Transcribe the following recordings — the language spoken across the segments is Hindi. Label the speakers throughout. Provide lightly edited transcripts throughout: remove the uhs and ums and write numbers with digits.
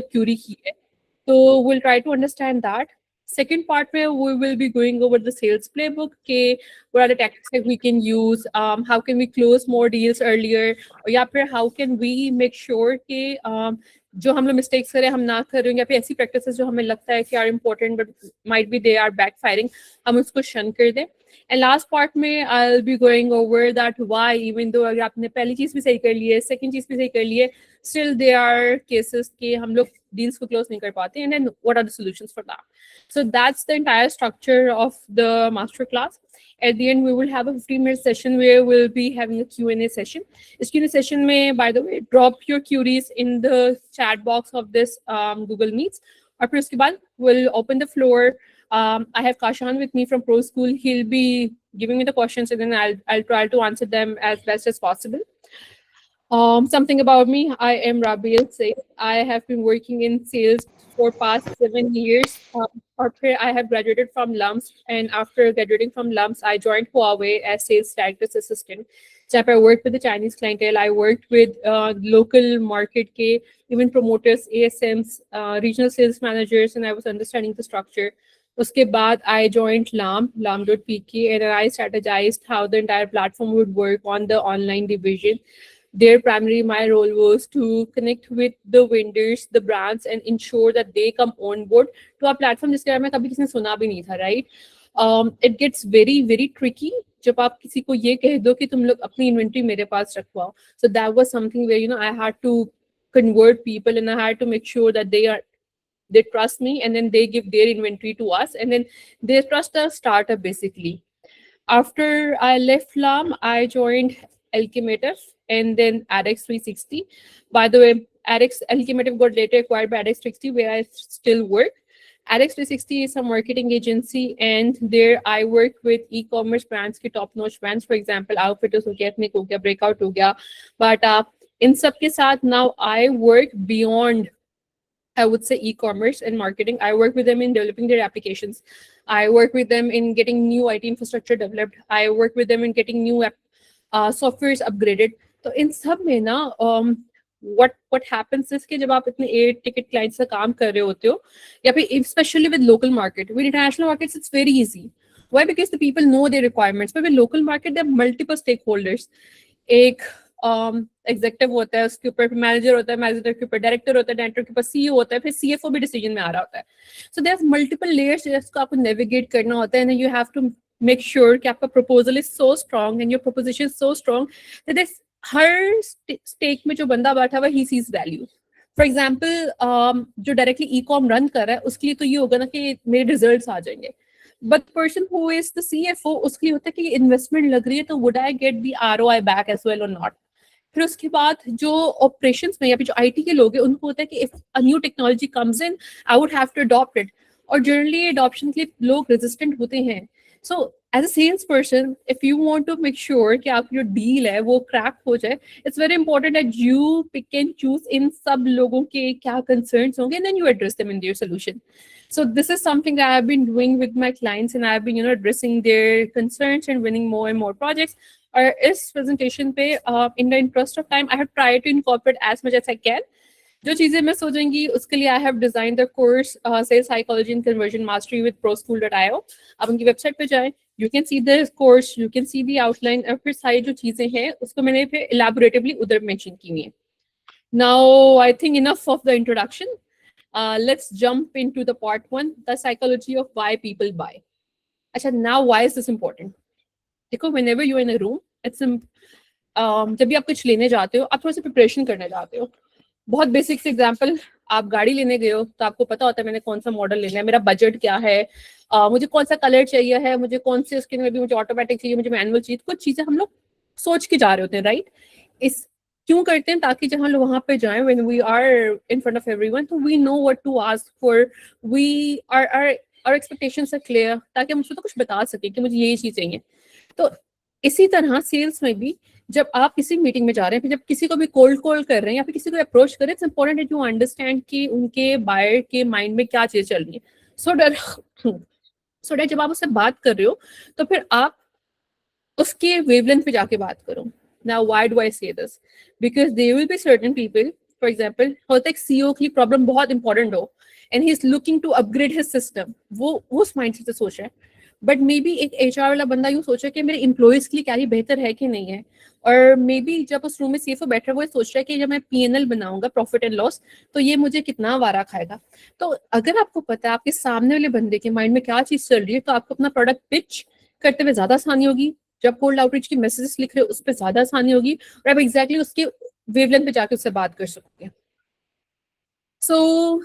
Speaker 1: क्यूरी की है, तो we'll try to understand that. Second part where we will be going over the sales playbook, के what are the tactics that we can use, how can we close more deals earlier, or या फिर how can we make sure कि जो हम लोग मिस्टेक्स करें हम ना करें, या फिर ऐसी प्रैक्टिसेस जो हमें लगता है कि are important but might be they are backfiring, हम उसको शन कर दें. एंड लास्ट पार्ट में I will be going over that why even though अगर आपने पहली चीज़ भी सही कर ली है, सेकंड चीज़ भी सही कर ली है, still there are cases के हम लोग deals को close नहीं कर पाते, and then what are the solutions for that. So that's the entire structure of the master class. At the end we will have a 15-minute session where we'll be having a Q&A session. इस Q&A session में, by the way, drop your queries in the chat box of this Google Meets, और फिर उसके बाद we'll open the floor. I have Kashan with me from Pro School. He'll be giving me the questions, and then I'll try to answer them as best as possible. Something about me, I am Rabiel Saif. I have been working in sales for past 7 years. I have graduated from LUMS, and after graduating from LUMS, I joined Huawei as sales director's assistant. So I worked with the Chinese clientele. I worked with local market ke, even promoters, ASMs, regional sales managers, and I was understanding the structure. Uske baad, I joined LAM.pk, and I strategized how the entire platform would work on the online division. There, primarily, my role was to connect with the vendors, the brands, and ensure that they come on board to our platform, जिसके बारे में कभी किसी ने सुना भी नहीं था, right? It gets very, very tricky जब आप किसी को ये कह दो कि तुम लोग अपनी इन्वेंट्री मेरे पास रखवाओ. So that was something where I had to convert people, and I had to make sure that they trust me, and then they give their inventory to us, and then they trust a startup basically. After I left LAM, I joined Alchemative and then ADX 360. By the way, Alchemative got later acquired by ADX 360, where I still work. ADX 360 is a marketing agency, and there I work with e-commerce brands, top-notch brands, for example, Outfitters हो गया, Ethnic हो गया, Breakout हो गया. But in सबके साथ now I work beyond, I would say, e-commerce and marketing. I work with them in developing their applications. I work with them in getting new IT infrastructure developed. I work with them in getting new softwares upgraded. So in सब में ना what happens is कि जब आप इतने 8 ticket clients से काम कर रहे होते हो, या फिर especially with local market, with international markets it's very easy. Why? Because the people know their requirements. But with local market there are multiple stakeholders. एक एग्जेक्टिव होता है, उसके ऊपर मैनेजर होता है, मैनेजर के ऊपर डायरेक्टर होता है, डायरेक्टर के ऊपर सीईओ होता है, फिर सीएफओ भी डिसीजन में आ रहा होता है. So there are multiple layers जिसको आपको नेविगेट करना होता है, and you have to make sure कि आपका proposal is so strong and your proposition so strong that this हर स्टेक में जो बंदा बैठा हुआ he sees value. For example जो डायरेक्टली ई कॉम रन कर रहा है उसके लिए तो ये होगा ना कि मेरे रिजल्ट आ जाएंगे, but person who is the CFO उसके लिए होता है कि इन्वेस्टमेंट लग रही है तो would I get the ROI back as well और नॉट. फिर उसके बाद जो ऑपरेशंस में या फिर जो आईटी के लोग हैं उनको होता है कि if a new technology comes in I would have to adopt it, और जनरली अडॉप्शन के लिए लोग रेजिस्टेंट होते हैं. So as a sales person if you want to make sure कि आपकी जो डील है वो क्रैक हो जाए, it's very important that you pick and choose in सब लोगों के क्या कंसर्न्स होंगे, and then you address them in their solution. So this is something that I've been doing with my clients, and I've been addressing their concerns and winning more and more projects. Or इस presentation पे in the interest of time I have tried to incorporate as much as I can. जो चीज़ें मिस हो जाएंगी उसके लिए I have designed the course Sales Psychology and Conversion Mastery with proschool.io. आप उनकी वेबसाइट पे जाएं, you can see the course, you can see the outline, और फिर सारी जो चीज़ें हैं उसको मैंने फिर elaboratively उधर mention की हुई है. Now I think enough of the introduction. Let's jump into the part 1, the psychology of why people buy. अच्छा, now why is this important? देखो, whenever you're in a room, it's जब भी आप कुछ लेने जाते हो आप थोड़ा सा प्रिपरेशन करने जाते हो. बहुत बेसिक से एग्जांपल, आप गाड़ी लेने गए हो तो आपको पता होता है मैंने कौन सा मॉडल लेना है, मेरा बजट क्या है, मुझे कौन सा कलर चाहिए है, मुझे कौन से उसके में भी मुझे ऑटोमेटिक चाहिए, मुझे मैनुअल चाहिए. कुछ चीज़ें हम लोग सोच के जा रहे होते हैं, राइट? इस क्यों करते हैं? ताकि जब हम लोग वहाँ पे जाएं, when we are in front of everyone, तो we know what to ask for, we our expectations are clear, ताकि हम उसको तो कुछ बता सकें कि मुझे ये चीज़ चाहिए. तो इसी तरह सेल्स में भी जब आप किसी मीटिंग में जा रहे हैं, फिर जब किसी को भी कोल्ड कॉल कर रहे हैं या फिर किसी को अप्रोच कर रहे हैं, it's important that you understand कि उनके बायर के माइंड में क्या चीज़ चल रही है. सो दैट जब आप उससे बात कर रहे हो तो फिर आप उसके वेवलेंथ पे जाके बात करो. Now, why do I say this? Because there will be certain people for example होता है सीईओ की प्रॉब्लम बहुत इंपॉर्टेंट हो and he is looking to upgrade his system, वो उस माइंडसेट से सोच रहा है। बट मे बी एक एचआर वाला बंदा यूँ सोचा कि मेरे एम्प्लॉयज के लिए क्या ही बेहतर है कि नहीं है, और मे बी जब उस रूम में सीएफओ बैठ रहा है वो सोच रहा है कि जब मैं पीएनएल बनाऊंगा प्रॉफिट एंड लॉस तो ये मुझे कितना वारा खाएगा। तो अगर आपको पता है आपके सामने वाले बंदे के माइंड में क्या चीज चल रही है तो आपको अपना प्रोडक्ट पिच करते हुए ज्यादा आसानी होगी, जब कोल्ड आउटरीच की मैसेजेस लिख रहे हो उस पर ज्यादा आसानी होगी और आप एग्जैक्टली उसके वेवलेंथ पे जाके उससे बात कर सकते। So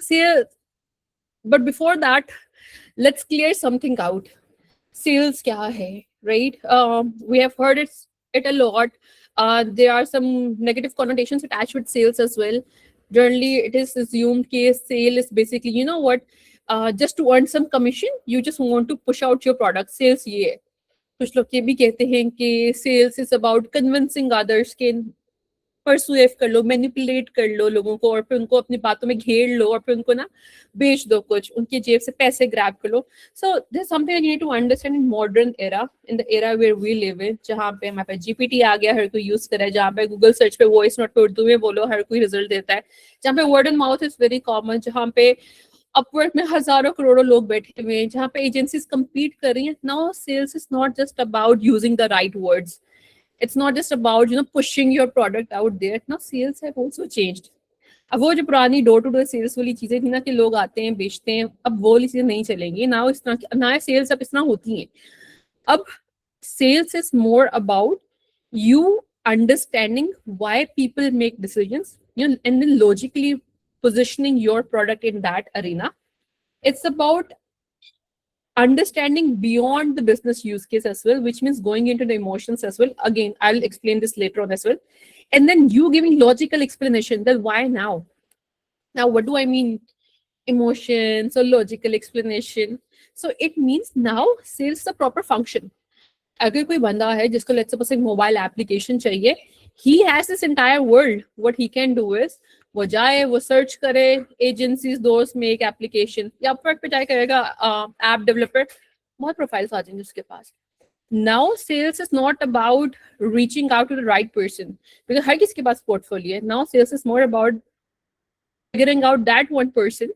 Speaker 1: but before that let's clear something out. Sales क्या है, right? We have heard it a lot. There are some negative connotations attached with sales as well. Generally it is assumed that sale is basically, you know what, just to earn some commission, you just want to push out your product. Sales ये है। कुछ लोग ये भी कहते हैं कि sales is about convincing others के परसुएव कर लो, मैनिपुलेट कर लो लोगों को और फिर उनको अपनी बातों में घेर लो और फिर उनको ना बेच दो, कुछ उनकी जेब से पैसे ग्रैब कर लो। So this is something you need to understand in modern era, in the era where we live in, जहाँ पे हमारे पास जीपीटी आ गया, हर कोई यूज करे, जहाँ पे गूगल सर्च पे वॉइस नोट पे उर्दू में बोलो हर कोई रिजल्ट देता है, जहाँ पे word and mouth is very common, जहाँ पे अपवर्क में हजारों करोड़ों लोग बैठे हुए हैं, जहाँ पे एजेंसीज compete कर रही हैं। Now sales is not just about using the right words, it's not just about pushing your product out there. Now sales have also changed. अब वो जो पुरानी डोर टू डोर सेल्स वाली चीजें थी ना कि लोग आते हैं बेचते हैं, अब वो वाली चीजें नहीं चलेंगी ना, इस तरह की ना सेल्स अब इस तरह होती हैं। अब sales is more about you understanding why people make decisions, and then logically positioning your product in that arena. It's about understanding beyond the business use case as well, which means going into the emotions as well. Again, I'll explain this later on as well. And then you giving logical explanation that why now. Now, what do I mean? Emotions or logical explanation. So it means now sales the proper function. अगर कोई बंदा है जिसको लेट्स सपोज एक मोबाइल एप्लीकेशन चाहिए, he has this entire world. What he can do is वो जाए, वो सर्च करे, एजेंसीज दोस्त में एक एप्लीकेशन या अपवर्क पे जाए करेगा ऐप डेवलपर, बहुत प्रोफाइल्स आ जाएंगे उसके पास। Now sales is not about reaching out to the right person, because हर किसी के पास पोर्टफोलियो है। Now sales is more about figuring out that one person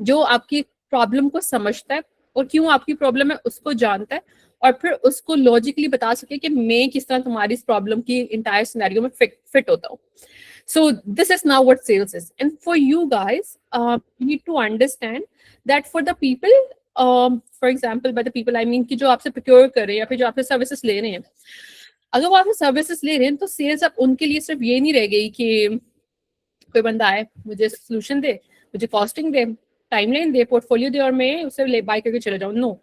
Speaker 1: जो आपकी प्रॉब्लम को समझता है और क्यों आपकी प्रॉब्लम है उसको जानता है, और फिर उसको लॉजिकली बता सके कि मैं किस तरह तुम्हारी इस प्रॉब्लम की इंटायर सिनेरियो में फिट होता हूँ। So this is now what sales is. And for you guys, you need to understand that for the people, for example, by the people I mean कि जो आपसे procure कर रहे हैं या फिर जो आपसे सर्विसेज ले रहे हैं, अगर वो आपसे सर्विसेज ले रहे हैं तो सेल्स अब उनके लिए सिर्फ ये नहीं रह गई कि कोई बंदा आए मुझे सोल्यूशन दे, मुझे कॉस्टिंग दे, टाइमलाइन दे, पोर्टफोलियो दे और मैं उसे ले बाय करके चले जाऊँ। नो,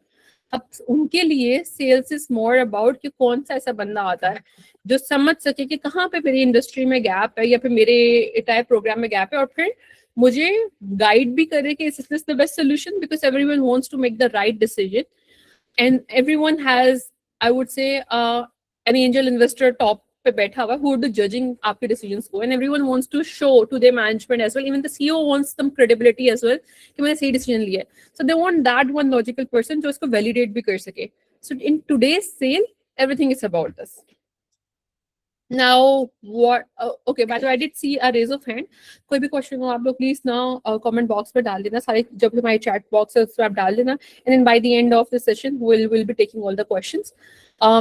Speaker 1: अब उनके लिए सेल्स इज मोर अबाउट कि कौन सा ऐसा बंदा आता है जो समझ सके कि कहाँ पे मेरी इंडस्ट्री में गैप है या फिर मेरे एंटायर प्रोग्राम में गैप है, और फिर मुझे गाइड भी करे कि is this the best solution, because everyone wants to make the right decision and everyone has, I would say, an angel investor top पे बैठा हुआ who are judging आपके decisions को, and everyone wants to show to their management as well, even the CEO wants some credibility as well कि मैंने सही decision लिया है, so they want that one logical person जो इसको validate भी कर सके. So in today's sale everything is about this. Now what, okay, by the way I did see a raise of hand. कोई भी क्वेश्चन हो आप लोग प्लीज ना कमेंट बॉक्स में डाल देना, सारे जब हमारे चैट बॉक्स है उसमें आप डाल देना, and then by the end of the session we'll be taking all the questions.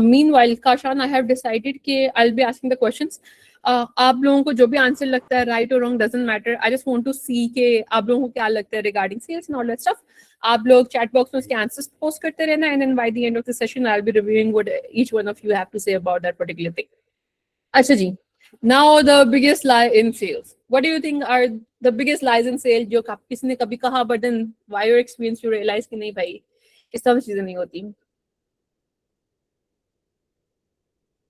Speaker 1: Meanwhile, Kashan, I have decided कि I'll be asking the questions. आप लोगों को जो भी आंसर लगता है right or wrong doesn't matter. I just want to see कि आप लोगों को क्या लगता है regarding sales and all that stuff. आप लोग chat box में उसके answers post करते रहना, and then by the end of the session I'll be reviewing what each one of you have to say about that particular thing. अच्छा जी, now the biggest lie in sales. What do you think are the biggest lies in sales जो किसी ने कभी कहा, but then by your experience you realize कि नहीं भाई इस तरह चीजें नहीं होती?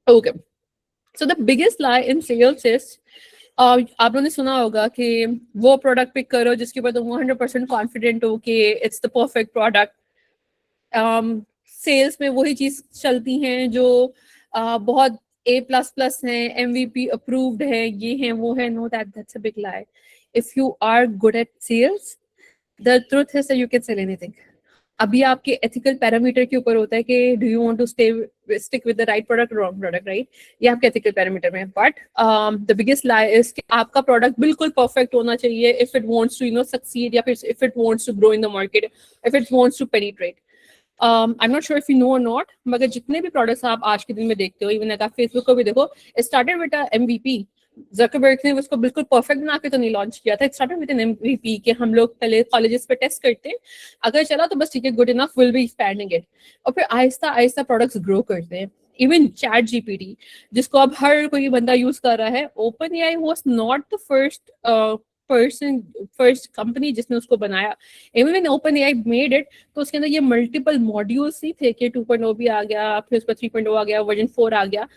Speaker 1: Okay, so the biggest lie in sales is आप लोगों ने सुना होगा कि वो प्रोडक्ट पिक करो जिसके ऊपर तुम 100% कॉन्फिडेंट हो कि it's the perfect product. Sales में वही चीज चलती हैं जो बहुत A++ हैं, MVP अप्रूव्ड है, ये हैं वो है। No, that's a big lie. If you are good at sales, the truth is that you can sell anything. अभी आपके एथिकल पैरामीटर के ऊपर होता है कि do you want to stick with the right product, wrong product, right? ये आपके एथिकल पैरामीटर में है। But the biggest lie is कि आपका प्रोडक्ट बिल्कुल परफेक्ट होना चाहिए if it wants to succeed, या फिर if it wants to grow in the market, if it wants to penetrate. I am not sure if you know और नॉट, मगर जितने भी प्रोडक्ट्स आप आज के दिन में देखते हो, इवन अगर आप फेसबुक को भी देखो, स्टार्टेड विद MVP। जकरबर्ग ने उसको बिल्कुल परफेक्ट बना के तो नहीं लॉन्च किया था, it started with an MVP कि हम लोग पहले कॉलेजेस पे टेस्ट करते हैं, अगर चला तो बस ठीक है, good enough, will be expanding it, और फिर आहिस्ता आहिस्ता प्रोडक्ट्स ग्रो करते हैं। इवन चैट GPT, जिसको अब हर कोई बंदा यूज कर रहा है, open AI was not the first company जिसने उसको बनाया। Even when open AI made it, तो उसके अंदर ये मल्टीपल मॉड्यूल्स ही थे कि 2.0 भी आ गया, फिर उसका 3.0 आ गया, वर्जन 4 आ गया।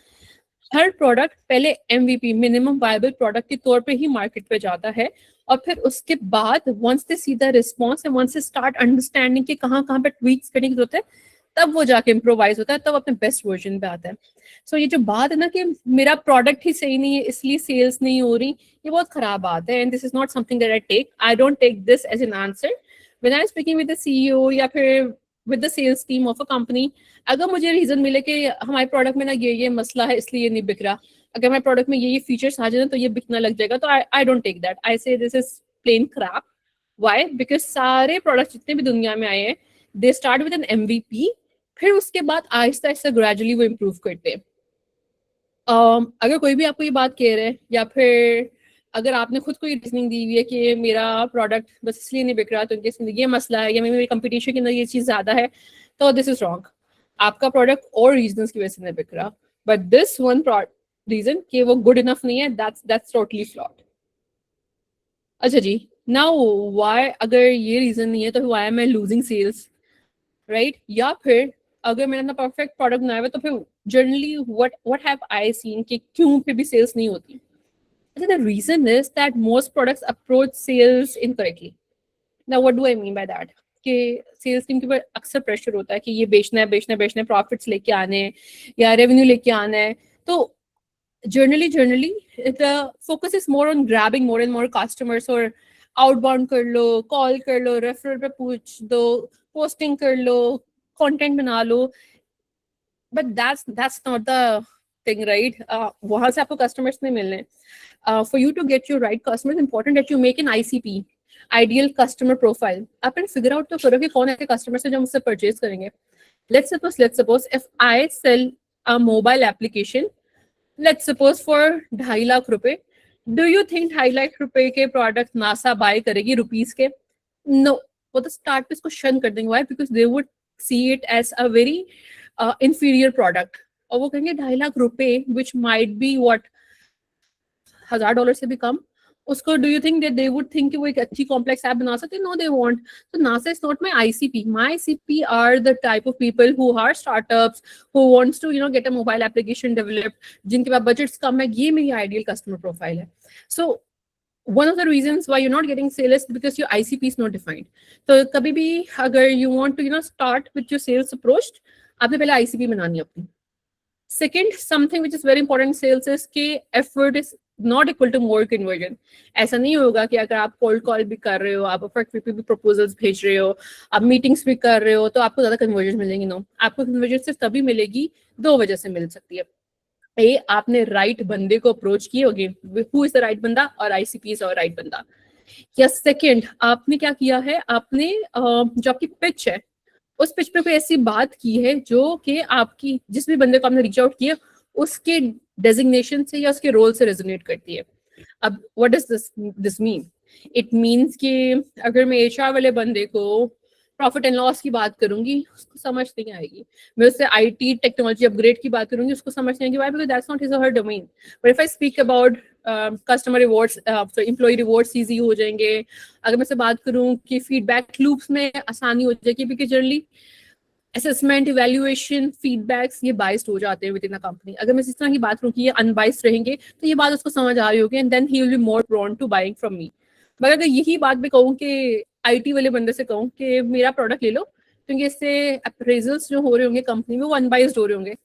Speaker 1: हर प्रोडक्ट पहले MVP, मिनिमम वायबल प्रोडक्ट के तौर पे ही मार्केट पे जाता है, और फिर उसके बाद once they see the response and once they start understanding कि कहाँ कहाँ पे ट्वीक्स करने की जरूरत है, तब वो जाके इम्प्रोवाइज होता है, तब अपने बेस्ट वर्जन पे आता है। सो ये जो बात है ना कि मेरा प्रोडक्ट ही सही नहीं है इसलिए सेल्स नहीं हो रही, ये बहुत खराब बात है, and this is not something that I don't take this as an answer when I am speaking with the CEO या फिर with the sales team of a company. अगर मुझे रीजन मिले कि हमारे प्रोडक्ट में ना ये मसला है इसलिए ये नहीं बिक रहा, अगर हमारे प्रोडक्ट में ये फीचर्स आ जाए तो ये बिकना लग जाएगा, तो I don't take that, I say this is plain crap. Why? Because सारे प्रोडक्ट जितने भी दुनिया में आए हैं, they start with an MVP, फिर उसके बाद आहिस्ता आहिस्ता ग्रेजुअली वो इम्प्रूव करते हैं। अगर कोई भी आपको ये बात कह रहे हैं, या फिर अगर आपने खुद को ये रीजनिंग दी हुई है कि मेरा प्रोडक्ट बस इसलिए नहीं बिक रहा तो इनके ये मसला है, या मेरी कंपटीशन के अंदर ये चीज़ ज़्यादा है, तो दिस इज रॉन्ग। आपका प्रोडक्ट और रीजंस की वजह से नहीं बिक रहा, बट दिस वन रीजन कि वो गुड इनफ नहीं है, दैट्स टोटली फ्लॉड। अच्छा जी, नाउ व्हाई, अगर ये रीजन नहीं है तो why am I losing sales, right? या फिर अगर मैंने अपना परफेक्ट प्रोडक्ट बनाया हुआ तो फिर generally what have I seen कि क्यों फिर भी सेल्स नहीं होती? The reason is that most products approach sales incorrectly. Now what do I mean by that? कि सेल्स टीम के ऊपर अक्सर प्रेशर होता है कि ये बेचना है, बेचना है, बेचना है, प्रॉफिट्स लेके आने हैं या रेवेन्यू लेके आना है, तो generally the focus is more on grabbing more and more customers, और आउटबाउंड कर लो, कॉल कर लो, रेफरल पे पूछ दो, पोस्टिंग कर लो, कंटेंट बना लो, but that's not the thing, right? वहां से आपको कस्टमर्स नहीं मिलने। For you to get your right customers, important that you make an ICP, ideal customer profile. अपन फिगर आउट तो करो कि कौन ऐसे कस्टमर्स है जो मुझसे परचेज करेंगे। Let's suppose if I sell a mobile application, let's suppose for 2.5 lakh रुपए, डू यू थिंक 2.5 लाख रुपए के प्रोडक्ट नासा बाय करेगी रुपीज के? नो, वो तो स्टार्ट पे इसको शन कर देंगे। Why? Because they would see it as a very inferior product, और वो कहेंगे 2.5 लाख रुपए विच माइट बी व्हाट $1,000 से भी कम, उसको do you think that they would think कि वो एक अच्छी कॉम्प्लेक्स ऐप बना सकते? No, they won't. So NASA is not my ICP. My ICP are the type of people who are startups, who wants to get a mobile application developed, जिनके पास budgets कम है, ये मेरी ideal customer profile है। So one of the reasons why you're not getting sales is because your ICP is not defined. तो कभी भी अगर you want to start with your sales approach, आपने पहले ICP बनानी है अपनी। Second, something which is very important in sales is कि effort is not equal to more conversion. ऐसा नहीं होगा कि अगर आप cold call भी कर रहे हो, आप effective भी proposals भेज रहे हो, आप meetings भी कर रहे हो, तो आपको ज़्यादा conversion मिलेगी। नो, आपको conversion सिर्फ तभी मिलेगी, 2 वजह से मिल सकती है। ए, आपने right बंदे को approach किए होगे, who is the right बंदा, और ICP is our right बंदा। या सेकेंड, आपने क्या किया है, आपने जो आपकी पिच है, उस पिच पे कोई ऐसी बात की है जो कि आपकी जिस भी बंदे को आपने रीच आउट किया उसके डेजिग्नेशन से या उसके रोल से रेजोनेट करती है। अब what does this mean? It means कि अगर मैं HR वाले बंदे को प्रॉफिट एंड लॉस की बात करूंगी, उसको समझ नहीं आएगी। मैं उससे IT टेक्नोलॉजी अपग्रेड की बात करूंगी, उसको समझ नहीं आएगी। Why? Because that's not his और her domain. But if I speak about customer rewards, तो एम्प्लॉय रिवॉर्ड्स ईजी हो जाएंगे। अगर मैं से बात करूं कि फीडबैक लूप्स में आसानी हो जाएगी, because generally assessment, evaluation, feedbacks ये बाइस्ड हो जाते हैं विद इन अ कंपनी। अगर मैं इस तरह की बात करूं कि ये अनबाइस्ड रहेंगे, तो ये बात उसको समझ आ रही होगी, and then he will be more prone to buying from me. मगर अगर यही बात मैं कहूँ कि IT वाले बंदे से कहूँ कि मेरा प्रोडक्ट ले लो, क्योंकि इससे अप्रेजल्स जो हो रहे होंगे कंपनी में वो अनबाइस्ड हो रहे होंगे,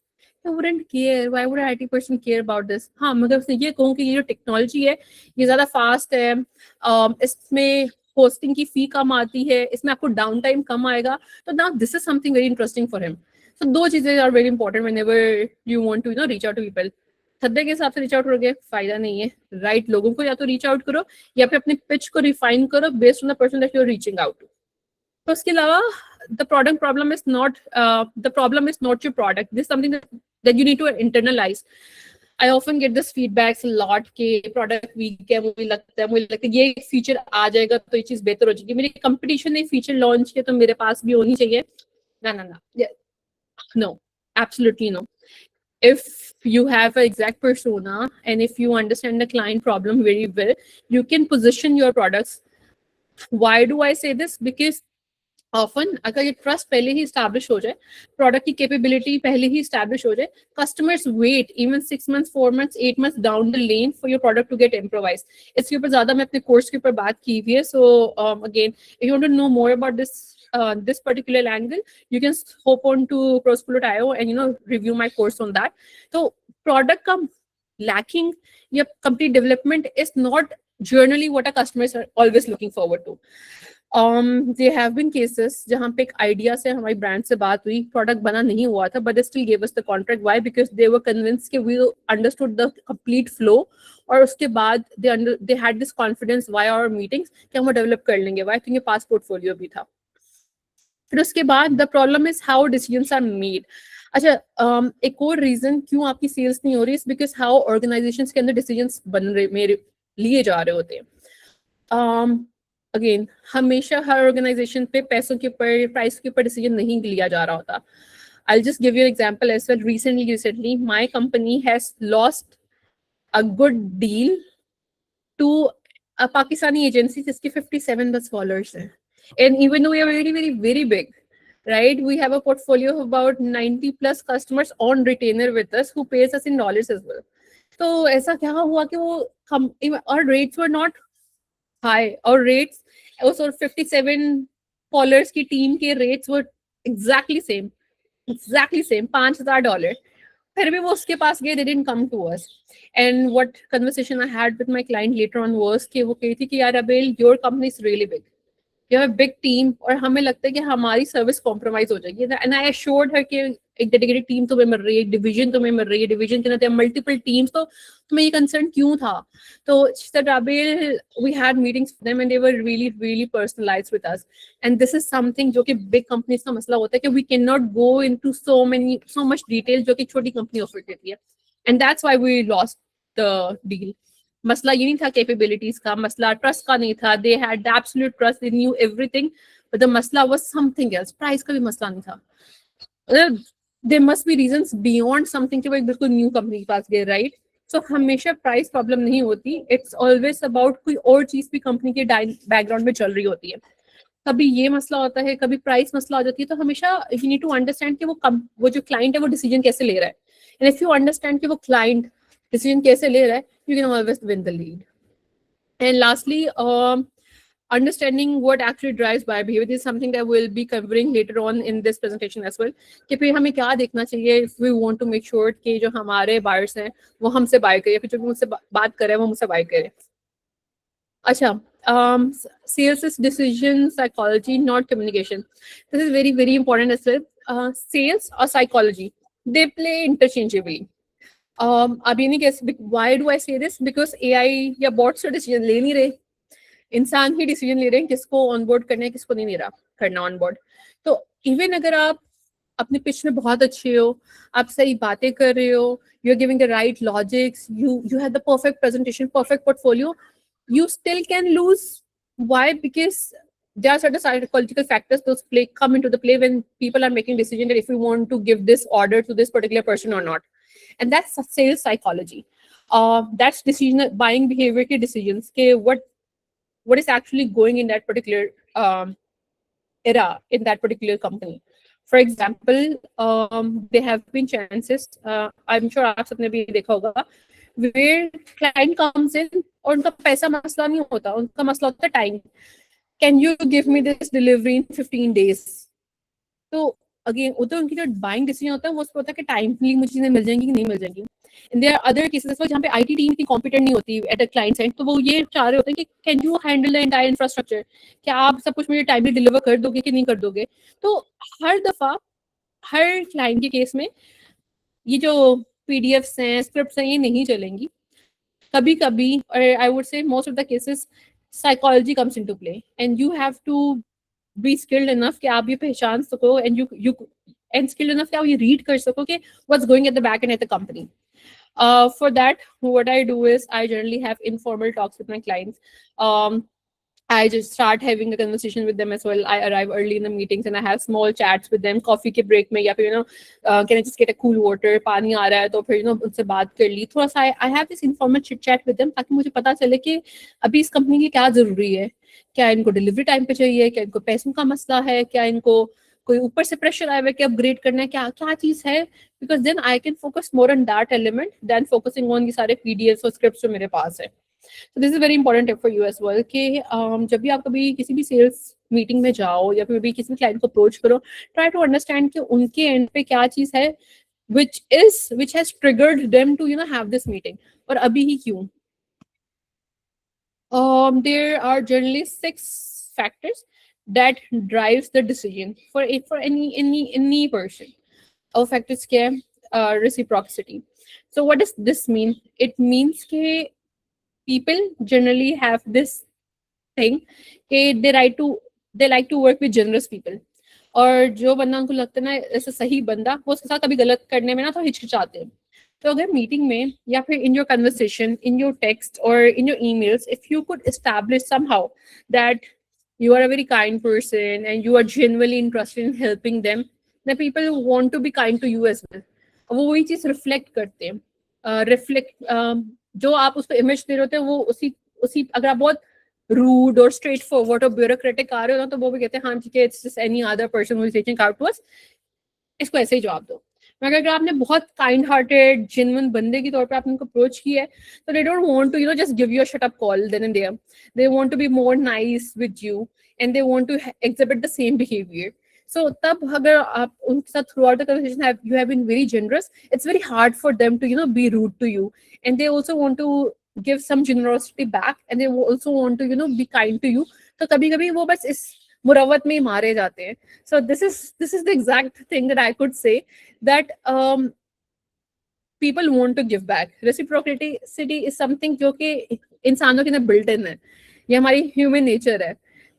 Speaker 1: I wouldn't care. Why would an IT person care about this? हाँ, मगर उसने ये कहूँ कि ये जो टेक्नोलॉजी है ये ज़्यादा फास्ट है, इसमें होस्टिंग की फी कम आती है, इसमें आपको डाउन टाइम कम आएगा, तो now this is something very interesting for him. So दो चीजें are very important whenever you want to reach out to people. थद्दे के हिसाब से रीच आउट करोगे फायदा नहीं है. राइट लोगों को या तो रीच आउट करो या फिर अपने पिच को रिफाइन करो based on the person that you are reaching out to. तो उसके अलावा the product problem is not the problem is not your product. This is something that you need to internalize. I often get this feedbacks a lot कि product weak है, मुझे लगता है ये feature आ जाएगा तो ये चीज बेहतर हो जाएगी, मेरी competition ने feature launch किया तो मेरे पास भी होनी चाहिए. ना no, absolutely no. If you have an exact persona and if you understand the client problem very well, you can position your products. Why do I say this? Because often अगर ये ट्रस्ट पहले ही स्टैब्लिश हो जाए, प्रोडक्ट की कैपेबिलिटी पहले ही स्टैब्लिश हो जाए, customers wait even 6 months 4 months 8 months down the lane for your product to get improvise. इसके ऊपर ज्यादा मैं अपने कोर्स के ऊपर बात की हुई है. So again if you want to know more about this particular angle, you can hop on to prosperous.io and review my course on that. So product का lacking या complete development is not generally what our customers are always looking forward to. There have been cases जहाँ पे एक आइडिया से हमारी ब्रांड से बात हुई, प्रोडक्ट बना नहीं हुआ था, but they still gave us the contract. Why? Because they were convinced कि we understood the complete flow, और उसके बाद they had this confidence via our meetings कि हम वो डेवलप कर लेंगे. Why? क्योंकि पास पोर्टफोलियो भी था. फिर उसके बाद the problem is how decisions are made. अच्छा, एक और रीजन क्यों आपकी सेल्स नहीं हो रही है बिकॉज हाउ ऑर्गेनाइजेशंस के अंदर डिसीजंस बन रहे मेरे लिए जा रहे होते हैं. अगेन हमेशा हर ऑर्गेनाइजेशन पे पैसों के ऊपर प्राइस के ऊपर डिसीजन नहीं लिया जा रहा होता. I'll just give you an example as well. Recently, my company has lost a good deal to a Pakistani agency जिसके 57 बस followers हैं. And even though we are very, very, very big, right? We have a portfolio of about 90 plus customers on retainer with us who pays us in dollars as well. तो ऐसा क्या हुआ कि वो our rates were not high. Our rates, also 57 followers की team के rates were exactly same, $5,000. फिर भी वो उसके पास गए, they didn't come to us. And what conversation I had with my client later on was कि वो कही थी कि यार अबेल, your company is really big. You have a big team और हमें लगता है कि हमारी सर्विस कॉम्प्रोमाइज हो जाएगी. एंड आई एश्योर्ड हर कि एक डेडिकेटेड टीम तुम्हें मिल रही है, एक डिवीजन तुम्हें मिल रही है, डिवीजन के अंदर मल्टीपल टीम्स, तो तुम्हें ये कंसर्न क्यों था? तो राबेल, we had meetings with them and they were really really personalized with us. And this is something जो कि बिग कंपनीज का मसला होता है कि वी कैन नॉट गो इनटू सो मच डिटेल जो कि छोटी कंपनी ऑफर करती है. And that's why we lost the deal. मसला ये नहीं था कैपेबिलिटीज का, मसला ट्रस्ट का नहीं था. They had absolute trust, they knew everything, but the मसला वाज समथिंग एल्स. प्राइस का भी मसला नहीं था. There must be reasons beyond something कि वो एक बिल्कुल न्यू कंपनी के पास गए, राइट? सो हमेशा प्राइस प्रॉब्लम नहीं होती. इट्स ऑलवेज अबाउट कोई और चीज भी कंपनी के बैकग्राउंड में चल रही होती है. कभी ये मसला होता है, कभी प्राइस मसला हो जाती है. तो हमेशा यू नीड टू अंडरस्टैंड कि वो जो क्लाइंट है वो डिसीजन कैसे ले रहा है. एंड इफ यू अंडरस्टैंड कि वो क्लाइंट decision कैसे ले रहा है, you can always win the lead. And lastly, understanding what actually drives buyer behavior. This is something that we'll be covering later on in this presentation as well. कि फिर हमें क्या देखना चाहिए if we want to make sure कि जो हमारे buyers हैं वो हमसे buy करें, फिर जो मुझसे बात कर रहे हैं वो मुझसे buy करें. अच्छा, sales is decision psychology, not communication. This is very, very important as well. Sales or psychology, they play interchangeably. अब ये नहीं कह, why do I say this? Because AI या bots से डिसीजन ले नहीं रहे, इंसान ही डिसीजन ले रहे हैं किसको ऑनबोर्ड करना है, किसको नहीं ले रहा करना ऑनबोर्ड. तो इवन अगर आप अपने पिच में बहुत अच्छे हो, आप सही बातें कर रहे हो, you are giving the right logics, you have the perfect presentation, perfect portfolio, you still can lose. Why? Because there are certain psychological factors those come into the play when people are making decision that if we want to give this order to this particular person or not. And that's sales psychology. That's decision buying behavior ke decisions ke what is actually going in that particular era in that particular company. For example, there have been chances, I'm sure aap sabne bhi dekha hoga, where client comes in और उनका पैसा मसला नहीं होता, उनका मसला होता है time. Can you give me this delivery in 15 days? तो अगेन उधर उनकी जो बाइंग डिसीजन होता है वो होता है कि टाइमली मुझे चीजें मिल जाएंगी कि नहीं मिल जाएंगी. And there are other cases जहाँ पे आईटी टीम इतनी कॉम्पिटेंट नहीं होती एट अ क्लाइंट साइड, तो वो ये चाह रहे होते हैं कि can you handle the entire infrastructure, क्या आप सब कुछ मुझे टाइमली डिलीवर कर दोगे कि नहीं कर दोगे। तो हर दफा हर क्लाइंट के केस में ये जो पीडीएफ्स हैं, स्क्रिप्ट्स हैं, ये नहीं चलेंगी। कभी कभी, और I would say most of the cases, psychology comes into play and you have to be skilled enough कि आप ये पहचान सको and you and skilled enough कि आप ये रीड कर सको कि what's going at the back end at the company. For that, what I do is I generally have informal talks with my clients. I just start having a conversation with them as well. I arrive early in the meetings and I have small chats with them. Coffee के break में, या फिर can I just get a cool water? पानी आ रहा है तो फिर उनसे बात कर ली थोड़ा सा. I have this informal chit chat with them ताकि मुझे पता चले कि अभी इस कंपनी की क्या जरूरी है, क्या इनको डिलीवरी टाइम पे चाहिए, क्या इनको पैसों का मसला है, क्या इनको कोई ऊपर से प्रेशर आया हुआ है कि अपग्रेड करना है, क्या क्या चीज है. Because then I can focus more on that element than focusing on ये सारे पीडीएफ और स्क्रिप्ट जो मेरे पास है. So this is very important tip for you as well कि जब भी आप कभी किसी भी सेल्स मीटिंग में जाओ या फिर भी किसी भी क्लाइंट को अप्रोच करो, ट्राई टू अंडरस्टैंड कि उनके एंड पे क्या चीज है which has triggered them to have this meeting, और अभी ही क्यों. There are generally 6 factors that drives the decision for any person. Our factors क्या है? Reciprocity. So what does this mean? It means कि people generally have this thing कि they like to work with generous people. और जो बंदा उनको लगता है ना ऐसा सही बंदा, वो उसके साथ कभी गलत करने में ना तो हिचकिचाते हैं. तो अगर मीटिंग में या फिर in your conversation, in your text और in your emails, if you could establish somehow that you are a very kind person and you are genuinely interested in helping them, then people want to be kind to you as well. वो वही चीज रिफ्लेक्ट करते हैं. जो आप उसको इमेज दे रहे होते हैं वो उसी अगर आप बहुत रूड और स्ट्रेट फॉरवर्ड और ब्यूरोक्रेटिक आ रहे हो ना, तो वो भी कहते हैं हाँ ठीक है, it's just any other person who is reaching out to us, इसको ऐसे ही जवाब दो. मगर अगर आपने बहुत काइंड हार्टेड जेन्युइन बंदे की तौर पे आपने उनको अप्रोच किया है, तो they don't want to just give you a shut up call then and there. They want to be more nice with you and they want to exhibit the same behaviour. So तब अगर आप उनके साथ throughout the conversation you have been very generous, it's very hard for them to be rude to you, and they also want to give some generosity back, and they also want to be kind to you. तो कभी-कभी वो बस इस मुरवत में ही मारे जाते हैं. So this is the exact thing that I could say, that people want to give back. Reciprocity is something जो कि इंसानों के अंदर built in है, ये हमारी human nature है.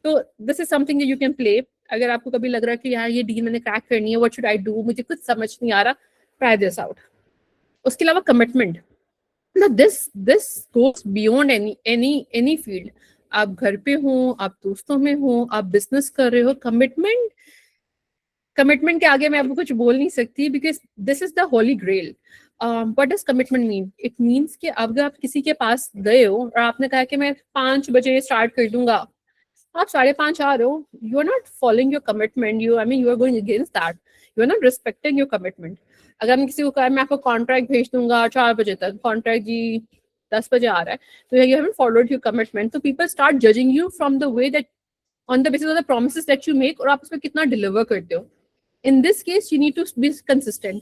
Speaker 1: तो this is something that you can play. अगर आपको कभी लग रहा है कि यार ये डील मैंने क्रैक करनी है, व्हाट शुड आई डू, मुझे कुछ समझ नहीं आ रहा, ट्राई दिस आउट. उसके अलावा commitment, this goes beyond any field. आप घर पे हो, आप दोस्तों में हो, आप बिजनेस कर रहे हो, कमिटमेंट के आगे मैं आपको कुछ बोल नहीं सकती, because this is the holy grail. What does commitment mean? It means कि अगर आप किसी के पास गए हो और आपने कहा कि मैं 5 बजे स्टार्ट कर दूंगा, आप 5:30 आ रहे हो, you are not following your commitment. You are going against that. You are not respecting your commitment. अगर मैं किसी को कहा मैं आपको कॉन्ट्रैक्ट भेज दूंगा 4 बजे तक, कॉन्ट्रैक्ट जी 10 बजे आ रहा है, तो you haven't followed your commitment. तो people start judging you from the way that, on the basis of the promises that you make, और आप उसमें कितना डिलीवर करते हो. In this case you need to be consistent.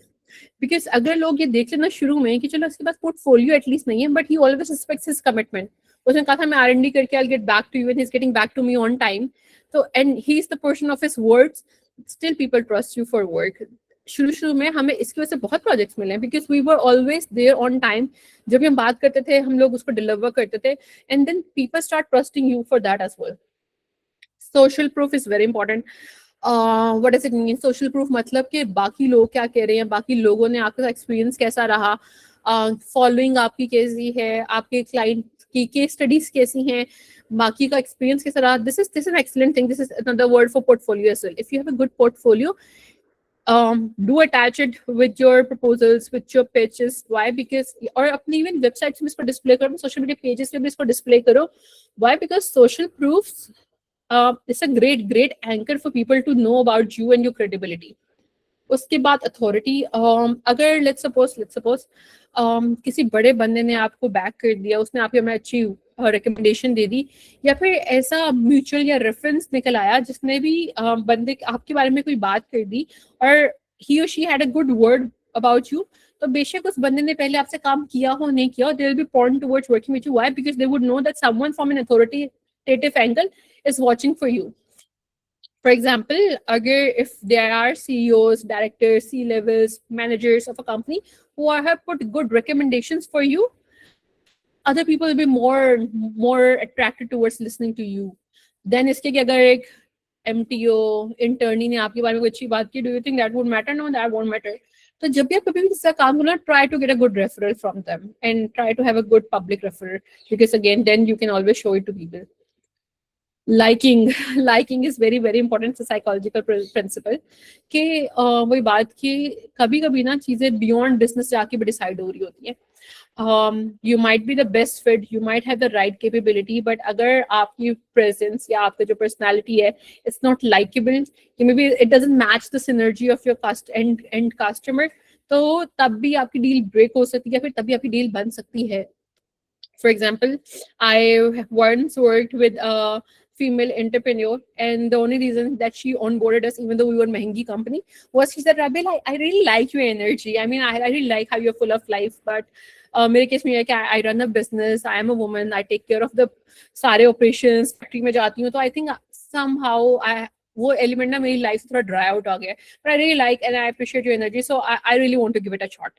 Speaker 1: Because अगर लोग ये देख लेना शुरू में कि चलो इसके पास पोर्टफोलियो एटलीस्ट नहीं है, but he always respects his commitment. उसने कहा था मैं R&D करके I'll get back to you, and he's getting back to me on time. So and he's the person of his words. Still people trust you for work. शुरू में हमें इसकी वजह से बहुत प्रोजेक्ट्स मिले हैं, because we were always there on time. जब भी हम बात करते थे हम लोग उसको डिलीवर करते थे, and then people start trusting you for that as well. Social proof is very important. What does it mean social proof? मतलब कि बाकी लोग क्या कह रहे हैं, बाकी लोगों ने आपका एक्सपीरियंस कैसा रहा, फॉलोइंग आपकी कैसी है, आपके क्लाइंट की केस स्टडीज कैसी हैं, बाकी का एक्सपीरियंस कैसा रहा. This is an excellent thing. This is another word for portfolio as well. If you have a good portfolio, do attach it with your proposals, with your pitches. Why? Because और अपनी even websites में इसको डिस्प्ले करो, social media pages पे भी इसको डिस्प्ले करो. Why? Because social proofs is a great anchor for people to know about you and your credibility. उसके बाद अथॉरिटी. अगर लेट्स सपोज किसी बड़े बंदे ने आपको बैक कर दिया, उसने आपकी हमें अच्छी रिकमेंडेशन दे दी, या फिर ऐसा म्यूचुअल या रेफरेंस निकल आया जिसने भी बंदे आपके बारे में कोई बात कर दी, और ही और she had a good word about you, तो बेशक उस बंदे ने पहले आपसे काम किया हो नहीं किया हो, they will be drawn towards working with you. Why? Because they would know that someone from an authoritative angle is watching for you. For example, अगर if there are CEOs, directors, C-levels, managers of a company who have put good recommendations for you, other people will be more attracted towards listening to you. Then इसके कि अगर एक MTO इंटर्नी ने आपके बारे में कोई अच्छी बात की, do you think that would matter? No, that won't matter. तो जब भी आप कभी भी किसी का काम करो, try to get a good referral from them and try to have a good public referral, because again then you can always show it to people. Liking is very very important. It's a psychological principle कि वही बात कि कभी कभी ना चीजें beyond business जाके भी decide हो रही होती है. You might be the best fit, you might have the right capability, but अगर आपकी presence या आपका जो personality है, it's not likable, maybe it doesn't match the synergy of your end customer, तो तब भी आपकी deal break हो सकती है, फिर तभी आपकी deal बन सकती है. For example, I once worked with a female entrepreneur, and the only reason that she onboarded us, even though we were a Mehengi company, was she said, Rabil, I really like your energy. I mean, I really like how you're full of life, but मेरे केस में है कि I run a business, I am a woman, I take care of the सारे operations, factory में जाती हूँ, तो I think somehow वो element ना मेरी life से थोड़ा dry out आ गया, but I really like and I appreciate your energy, so I really want to give it a shot.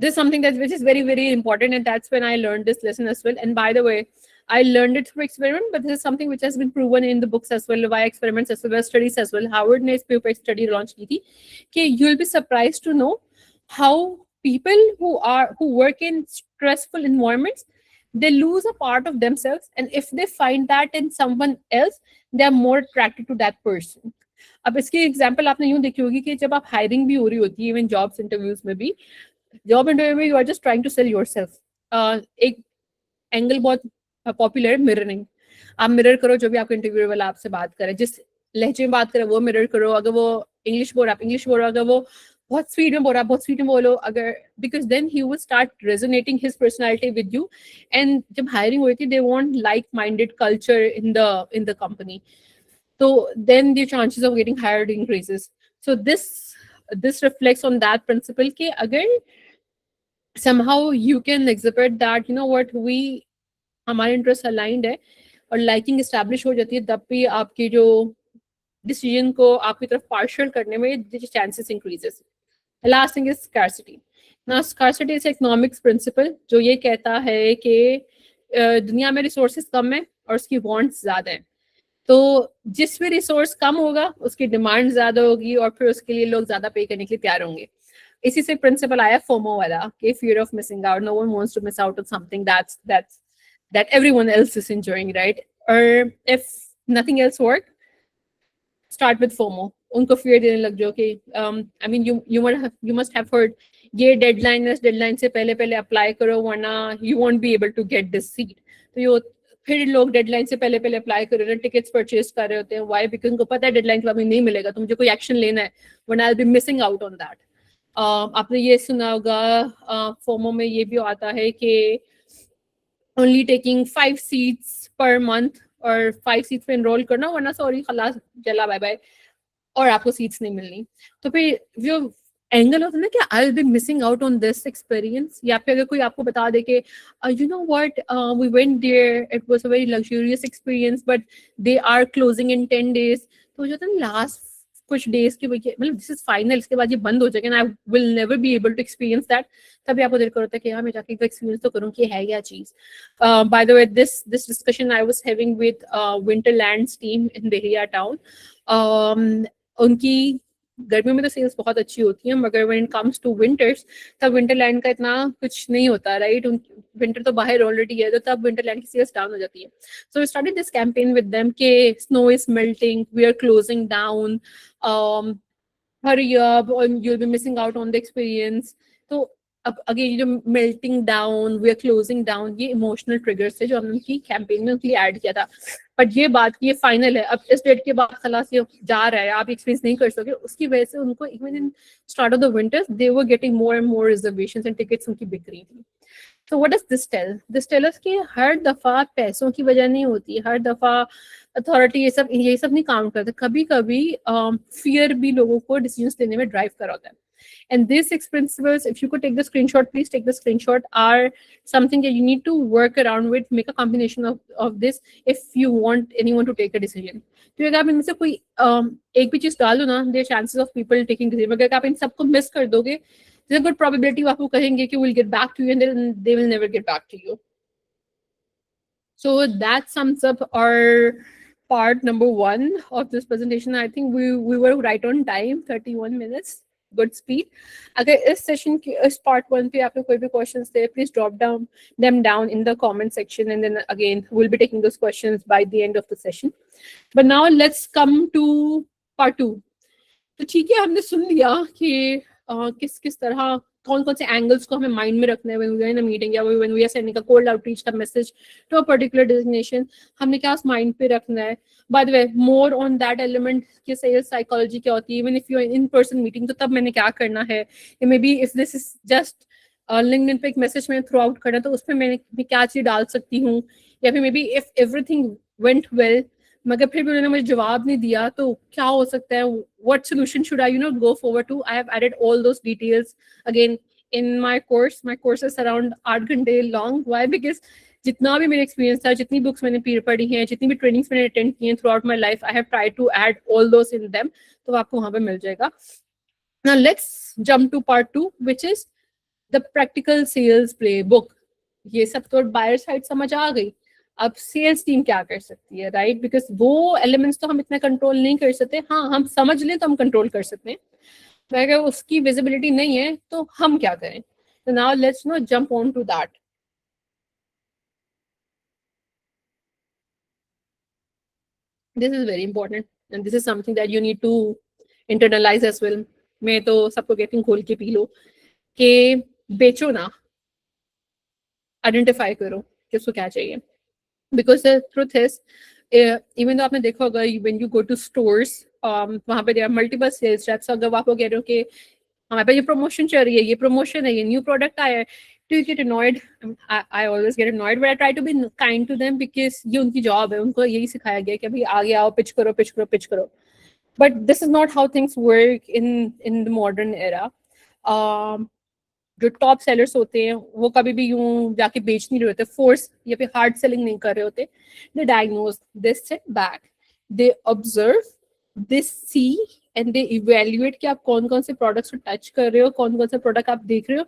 Speaker 1: This is something which is very very important, and that's when I learned this lesson as well. And by the way, I learned it through experiment, but this is something which has been proven in the books as well, by experiments as well as studies as well. Howard ने इस पे ऊपर study launch की थी कि you'll be surprised to know how people who work in stressful environments, they lose a part of themselves, and if they find that in someone else, they are more attracted to that person. अब इसकी एग्जांपल आपने यूं देखी होगी कि जब आप हायरिंग भी हो रही होती है, इवन जॉब्स इंटरव्यूज में भी, जॉब इंटरव्यू में you are just trying to sell yourself. एक एंगल बहुत पॉपुलर है, मिररिंग. आप मिरर करो जो भी आपको इंटरव्यू वाला आपसे बात करे, जिस लहजे में बात करे वो मिरर करो. अगर वो इंग्लिश बोल रहा आप इंग्लिश बोलो, अगर वो बहुत स्वीट में बोल रहा बहुत स्वीट में बोलो, अगर because then he will start resonating his personality with you. And जब हायरिंग हुई थी, they want like minded culture in the company, so then the chances of getting hired increases. So this reflects on that principle कि अगर somehow you can exhibit that, you know what, we हमारे interest aligned है और liking establish हो जाती है, तब भी आपकी जो decision को आपकी तरफ partial करने में the chances increases. The last thing is scarcity. Now scarcity is economics principle जो ये कहता है कि दुनिया में resources कम है और उसकी wants ज़्यादा है, तो जिस भी रिसोर्स कम होगा उसकी डिमांड ज्यादा होगी और फिर उसके लिए लोग ज्यादा पे करने के लिए तैयार होंगे. इसी से प्रिंसिपल आया फोमो वाला कि fear of missing out. No one wants to miss out on something that everyone else is enjoying, right? Or if nothing else work, start with FOMO. उनको fear देने लग जाओ कि I mean you must have heard ये deadline से पहले apply करो वरना you won't be able to get this seat. तो ये फिर लोग डेडलाइन से पहले अप्लाई कर रहे हैं, टिकट्स परचेज कर रहे होते हैं. व्हाई? बिकॉज उनको पता है डेडलाइन के बाद नहीं मिलेगा, तो मुझे कोई एक्शन लेना है, वरना आई will be missing out on that. आपने ये सुना होगा फोमो में ये भी आता है कि only taking 5 seats per month और 5 सीट्स पे एनरोल करना, वरना सॉरी खलास चला बाय बाय और आपको सीट्स नहीं मिलनी. तो फिर जो एंगल होता है ना कि I will be missing out on this experience, या फिर अगर कोई आपको बता दे कि you know what we went there, it was a very luxurious experience but they are closing in 10 days, तो जो है लास्ट कुछ डेज के मतलब दिस इज फाइनल, इसके बाद ये बंद हो जाएगा, I will never be able to experience that. तभी आपको दिल करता है कि हाँ मैं जाके एक्सपीरियंस तो करूँ कि है क्या चीज. By the way this discussion I was having with Winterlands team in Dehriya town. उनकी गर्मियों में तो सेल्स बहुत अच्छी होती है, मगर when it comes to winters तब विंटरलैंड का इतना कुछ नहीं होता, राइट? विंटर तो बाहर ऑलरेडी है, तो तब विंटरलैंड की सेल्स डाउन हो जाती है. So we started this campaign with them के snow is melting, we are closing down, hurry up and you will be missing out on the experience. तो अब अगेन जो melting down, we are closing down, ये इमोशनल ट्रिगर्स थे जो हमने उनकी कैंपेन में उनके लिए ऐड किया था. बट ये बात ये फाइनल है, अब इस डेट के बाद खलास ये जा रहा है, आप एक्सपीरियंस नहीं कर सके, उसकी वजह से उनको even in start of the winters they were getting more and more reservations and tickets उनकी बिक रही थी. तो what does this tell? This tell us कि हर दफा पैसों की वजह नहीं होती, हर दफा अथॉरिटी ये सब नहीं काम करते. कभी कभी फियर भी लोगों को डिसीजंस लेने में ड्राइव कर होता है. And these 6 principles, if you could take the screenshot, please take the screenshot, are something that you need to work around with, make a combination of this if you want anyone to take a decision. तो अगर आप इनमें से कोई एक भी चीज डाल दो ना, there chances of people taking decision, अगर आप इन सबको मिस कर दोगे, there's a good probability वो आपको कहेंगे कि we'll get back to you, and then they will never get back to you. So that sums up our part number 1 of this presentation. I think we were right on time, 31 minutes, good speed. अगर इस session की इस part 1 पे आपके कोई भी questions थे, please drop them down in the comment section, and then again we'll be taking those questions by the end of the session. But now let's come to part 2. तो ठीक है, हमने सुन लिया कि किस तरह कौन से एंगल्स को हमें माइंड में रखना है when we are in a meeting या when we are sending a cold outreach का message to a particular destination, हमने क्या उस माइंड पे रखना है. By the way, more on that element कि sales psychology क्या होती है, even if you are in person meeting, तो तब मैंने क्या करना है, may be if this is just LinkedIn पे एक मैसेज में थ्रू आउट करना, तो उसमें मैं क्या चीज डाल सकती हूँ, या फिर may be if everything went well मगर फिर भी उन्होंने मुझे जवाब नहीं दिया, तो क्या हो सकता है, what solution should I go forward to. I have added all those details again in my course. My course is around 8 घंटे long. Why? Because जितना भी मेरा एक्सपीरियंस था, जितनी बुक्स मैंने पढ़ी हैं, जितनी भी ट्रेनिंग्स मैंने अटेंड की हैं throughout my life, I have try to add all those in them, तो आपको वहाँ पे मिल जाएगा. Now let's jump to part 2, which is the practical sales playbook. ये सब तो बायर साइड समझ आ गई. अब सेल्स टीम क्या कर सकती है, राइट? बिकॉज वो एलिमेंट्स तो हम इतना कंट्रोल नहीं कर सकते. हाँ, हम समझ लें तो हम कंट्रोल कर सकते हैं, तो अगर उसकी विजिबिलिटी नहीं है तो हम क्या करें. तो now let's jump on to that. This is very important and this is something that you need to internalise as well. मैं तो सबको कहती हूँ खोल के पी लो, कि बेचो ना, आइडेंटिफाई करो कि उसको क्या चाहिए. Because the truth is, even though आपने देखा होगा when you go to stores, वहाँ पे there are multiple sales reps. अगर आप कह रहे हो कि हमारे पे ये promotion चल रही है, ये promotion है, ये new product आया है, do you get annoyed? I always get annoyed, but I try to be kind to them because ये उनकी job है, उनको यही सिखाया गया कि अभी आगे आओ, pitch करो, pitch करो, pitch करो. But this is not how things work in the modern era. जो टॉप सेलर्स होते हैं वो कभी भी यूं जाके बेच नहीं रहे होते, फोर्स या फिर हार्ड सेलिंग नहीं कर रहे होते. They diagnose, they sit back, they observe, they see and they evaluate कि आप कौन कौन से प्रोडक्ट्स को टच कर रहे हो, कौन कौन से प्रोडक्ट आप देख रहे हो,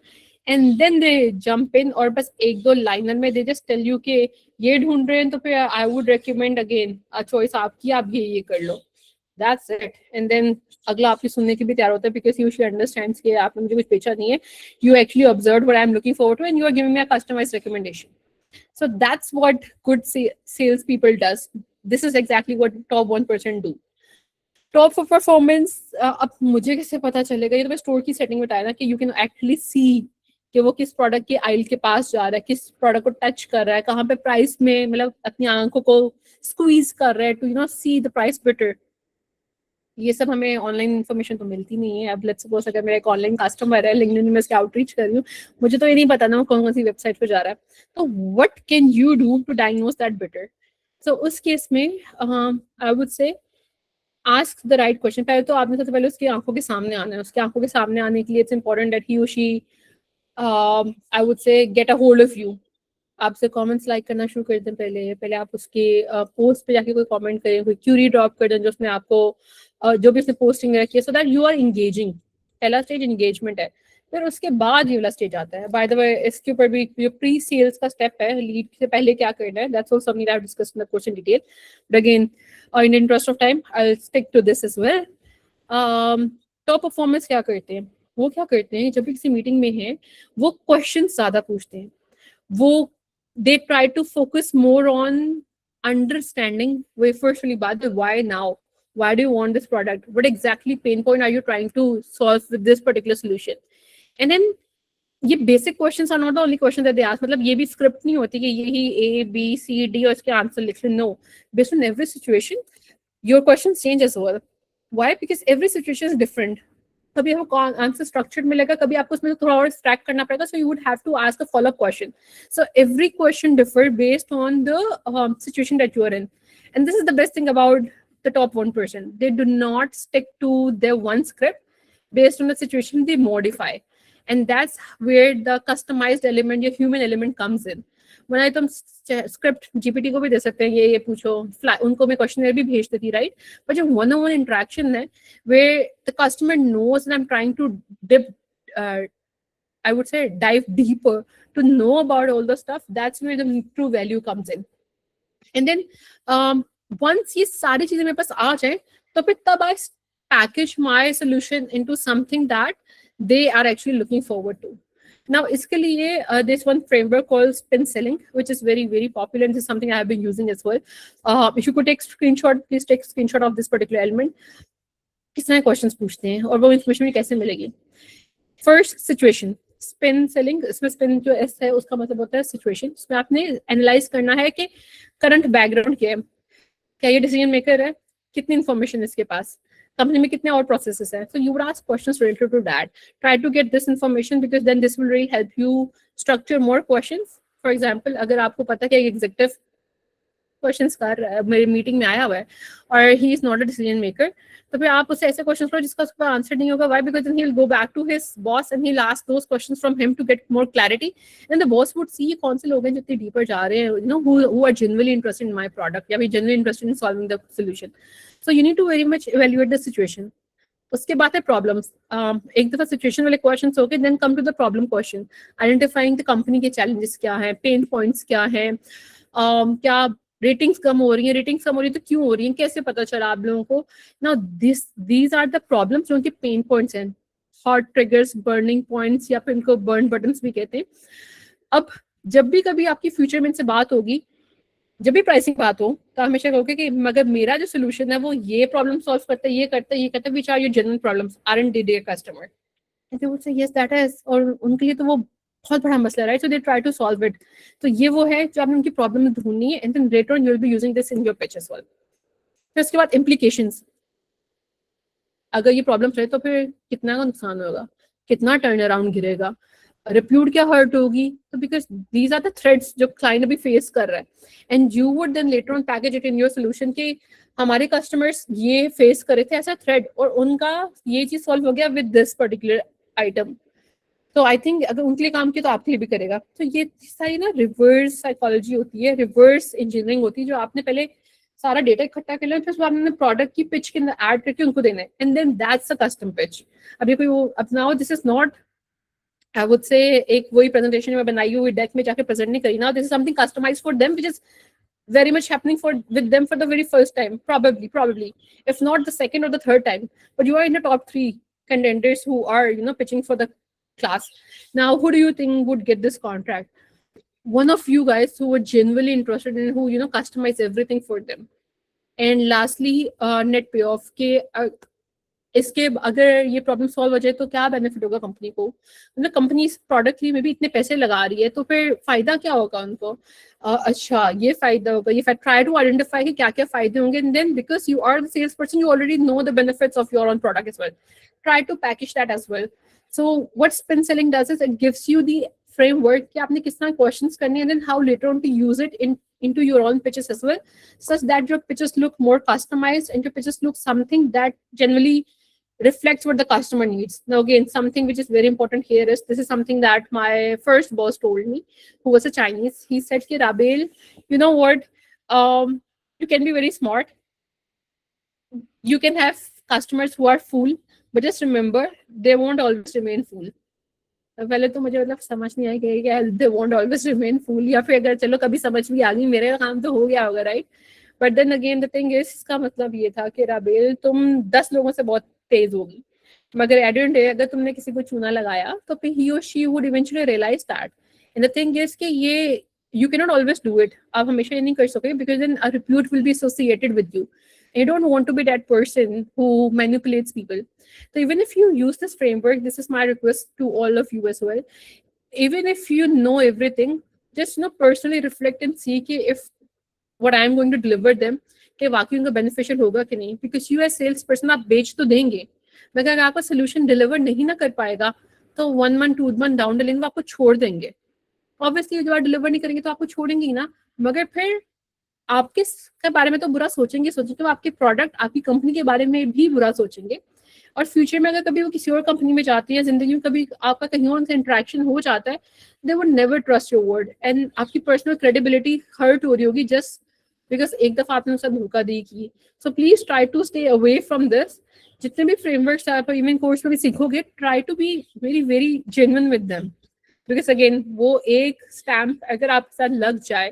Speaker 1: and then they jump in और बस एक दो लाइनर में दे जस्ट टेल यू कि ये ढूंढ रहे हैं तो फिर I would recommend again choice आपकी, आप ये कर लो. That's it. And then अगला आपकी सुनने की भी तैयार होता है because you should understand कि आपने मुझे कुछ बेचा नहीं है. You actually observed what I'm looking forward to and you are giving me a customized recommendation. So that's what good sales people does. This is exactly what top 1% do. Top for performance, अब मुझे कैसे पता चलेगा, ये तो मैं स्टोर की सेटिंग में बताया ना कि you can actually see कि वो किस प्रोडक्ट के आइल के पास जा रहा है, किस प्रोडक्ट को टच कर रहा है, कहाँ पे प्राइस में मतलब अपनी आंखों को स्क्वीज कर रहा है to see the price better. ये सब हमें ऑनलाइन इन्फॉर्मेशन तो मिलती नहीं है. अब लेट्स सपोज अगर मेरा एक ऑनलाइन कस्टमर है, लिंक्डइन में इसके आउटरीच कर रही हूँ, मुझे तो ये नहीं पता ना वो कौन कौन सी वेबसाइट पे जा रहा है. तो what can you do to diagnose that better? So उस केस में I would say ask the right question. पहले तो आपने सबसे पहले उसकी आंखों के सामने आना है. उसकी आंखों के सामने आने के लिए इट्स इंपॉर्टेंट दैट ही और शी आई वुड से get a hold of you. आपसे कमेंट्स लाइक करना शुरू कर दें. पहले आप उसके पोस्ट पे जाके कोई कमेंट करें, कोई क्यूरी ड्रॉप कर दें जो उसमें आपको जो भी उसने पोस्टिंग रखी है, so that you are engaging. पहला स्टेज एंगेजमेंट है, फिर उसके बाद ये वाला स्टेज आता है. बाय द वे इसके ऊपर भी जो प्री सेल्स का स्टेप है, लीड से पहले क्या करना है, that's also something I have discussed in the course in detail. But again in interest of time I will stick to this as well. Top performance क्या करते हैं? वो क्या करते हैं जब भी किसी मीटिंग में है, वो क्वेश्चन ज्यादा पूछते हैं. वो they try to focus more on understanding firstly about why now, why do you want this product, what exactly pain point are you trying to solve with this particular solution. And then ये basic questions are not the only questions that they ask. मतलब ये भी script नहीं होती कि यही A B C D और इसके आंसर लिख लें. No, based on every situation your questions change as well. Why? Because every situation is different. कभी आपको आंसर स्ट्रक्चर्ड मिलेगा, कभी आपको उसमें थोड़ा और एक्सट्रैक्ट करना पड़ेगा. So you would have to ask a follow up question. So every question differ based on the situation that you are in. And this is the best thing about the top 1%. They do not stick to their one script. based on the situation they modify, and that's where the customized element या human element comes in. वरना तुम स्क्रिप्ट जीपीटी को भी दे सकते हैं, ये पूछो, उनको मैं क्वेश्चनर भी भेज देती, राइट? पर जो वन ऑन वन इंटरेक्शन है where the customer knows that I'm trying to I would say dive deeper to know about all the stuff, that's where the true value comes in. And then once ये सारी चीजें मेरे पास आ जाए, तो फिर तब I package my solution into something that they are actually looking forward to. Now, इसके लिए there's one framework called spin selling, which is very, very popular, and this is something I have been using as well. If you could take screenshot, please take screenshot of this particular element. किस तरह क्वेश्चंस पूछते हैं और वो इन्फॉर्मेशन कैसे मिलेगी? फर्स्ट सिचुएशन, स्पिन सेलिंग, इसमें स्पिन जो एस है उसका मतलब होता है सिचुएशन. इसमें आपने एनालाइज करना है कि करंट बैकग्राउंड क्या है, क्या ये डिसीजन मेकर है, कितनी इन्फॉर्मेशन है इसके पास, कंपनी में कितने और प्रोसेसेस हैं. So you would ask questions related to that. Try to get this information because then this will really help you structure more questions. For example, अगर आपको पता है कि एग्जीक्यूटिव क्वेश्चंस कर रहा है, मेरी मीटिंग में आया हुआ है और he is not a decision maker, तो फिर आप उससे ऐसे क्वेश्चंस करो जिसका उसका आंसर नहीं होगा. Why? Because then he will go back to his boss and he will ask those questions from him to get more clarity, and the boss would see कौन से लोग हैं जो इतने डीपर जा रहे हैं, you know, who are genuinely interested in my product या फिर genuinely interested in solving the solution. So you need to very much evaluate the situation. उसके बाद है प्रॉब्लम्स. एक दफा सिचुएशन वाले क्वेश्चंस हो गए, then come to the problem question, identifying the company के चैलेंजेस क्या हैं, पेन पॉइंट्स क्या हैं, क्या रेटिंग्स कम हो रही है, रेटिंग्स कम हो रही है तो क्यों हो रही है, कैसे पता चला आप लोगों को. Now these are the problems जो उनके पेन पॉइंट्स हैं, हॉट ट्रिगर्स, बर्निंग पॉइंट्स, या फिर इनको बर्न बटन्स भी कहते हैं. अब जब भी कभी आपकी फ्यूचर में इनसे बात होगी, जब भी प्राइसिंग बात हो, तो हमेशा कहोगे कि मगर मेरा जो सोल्यूशन है वो ये प्रॉब्लम सॉल्व करता है, ये करता है, ये करता है, which are your genuine problems, aren't they their customer. And they would say yes that is, और उनके लिए तो वो बहुत बड़ा मसला है, right? So they try to solve it. तो ये वो है जो आपने उनकी प्रॉब्लम ढूंढनी है, and then later on you will be using this in your pitch as well. फिर उसके बाद इम्प्लीकेशंस. अगर ये प्रॉब्लम रहे तो फिर कितना का नुकसान होगा, कितना टर्न अराउंड गिरेगा, रिप्यूट क्या हर्ट होगी. तो because these are the threats जो क्लाइंट अभी फेस कर रहा है, and you would then later on package it in your solution कि हमारे कस्टमर्स ये फेस करे थे ऐसा थ्रेड, और उनका ये चीज सॉल्व हो गया विद दिस पर्टिकुलर आइटम. तो आई थिंक अगर उनके लिए काम किया तो आपके लिए भी करेगा. तो ये सारी ना रिवर्स साइकोलॉजी होती है, रिवर्स इंजीनियरिंग होती है, जो आपने पहले सारा डेटा इकट्ठा कर लिया, फिर उसके बाद आपने प्रोडक्ट की पिच के अंदर ऐड करके उनको देना है, and then that's a custom pitch. अब ये कोई वो अपनाओ, this is not, I would say एक वही प्रेजेंटेशन में बनाई हुई डेक में जाके प्रेजेंट नहीं करी ना. This is something customised for them, which is very much happening with them for the very first time, probably if not the second or the third time, but you are in the top 3 contenders who are, you know, pitching for the class. Now who do you think would get this contract? One of you guys who were genuinely interested in, who, you know, customize everything for them. And lastly, net payoff के इसके अगर ये प्रॉब्लम सॉल्व हो जाए तो क्या बेनिफिट होगा कंपनी को. मतलब कंपनी इस प्रोडक्ट के लिए में भी इतने पैसे लगा रही है, तो फिर फायदा क्या होगा उनको. अच्छा, ये फायदा होगा, ये ट्राई टू आइडेंटिफाई कि क्या क्या फायदे होंगे, and then because you are the sales person, you already know the benefits of your own product as well, try to package that as well. So what spin selling does is it gives you the framework कि आपने किस तरह क्वेश्चंस करने हैं, and then how later on to use it into your own pitches as well, such that your pitches look more customized and your pitches look something that generally reflects what the customer needs. Now again, something which is very important here is, this is something that my first boss told me, who was a Chinese. He said ki Rabel, you know what, you can be very smart, you can have customers who are fool, but just remember they won't always remain fool. पहले तो मुझे मतलब समझ नहीं आई कि they won't always remain fool, या फिर अगर चलो कभी समझ भी आ गई, मेरे काम तो हो गया होगा, right? But then again the thing is, इसका मतलब ये था कि राबेल तुम 10 लोगों से बहुत तेज होगी, मगर एट द एंड अगर तुमने किसी को चूना लगाया तो फिर ही और she would eventually realise that. And the thing is कि ये you can not always do it, आप हमेशा ये नहीं कर सकोगे, because then a repute will be associated with you. You don't want to be that person who manipulates people. So even if you use this framework, this is my request to all of you as well. Even if you know everything, just, you know, personally reflect and see कि if what I am going to deliver them कि वाकई उनका beneficial होगा कि नहीं. Because you as sales person आप बेच तो देंगे, मगर अगर आपका solution deliver नहीं ना कर पाएगा तो 1 month 2 month down the line वो आपको छोड़ देंगे. Obviously जब आप deliver नहीं करेंगे तो आपको छोड़ेंगे ही ना, मगर फिर आपके बारे में तो बुरा सोचेंगे, तो आपके प्रोडक्ट, आपकी कंपनी के बारे में भी बुरा सोचेंगे. और फ्यूचर में अगर कभी वो किसी और कंपनी में जाती है, जिंदगी में कभी आपका कहीं और से इंटरेक्शन हो जाता है, they would never trust your word and आपकी पर्सनल क्रेडिबिलिटी हर्ट हो रही होगी जस्ट बिकॉज एक दफा आपने उसका धोखा दी की. So please try to stay away from this. जितने भी फ्रेमवर्क्स आप इवन कोर्स में भी सीखोगे, try to be very very genuine with them. Because again वो एक स्टैम्प अगर आपके साथ लग जाए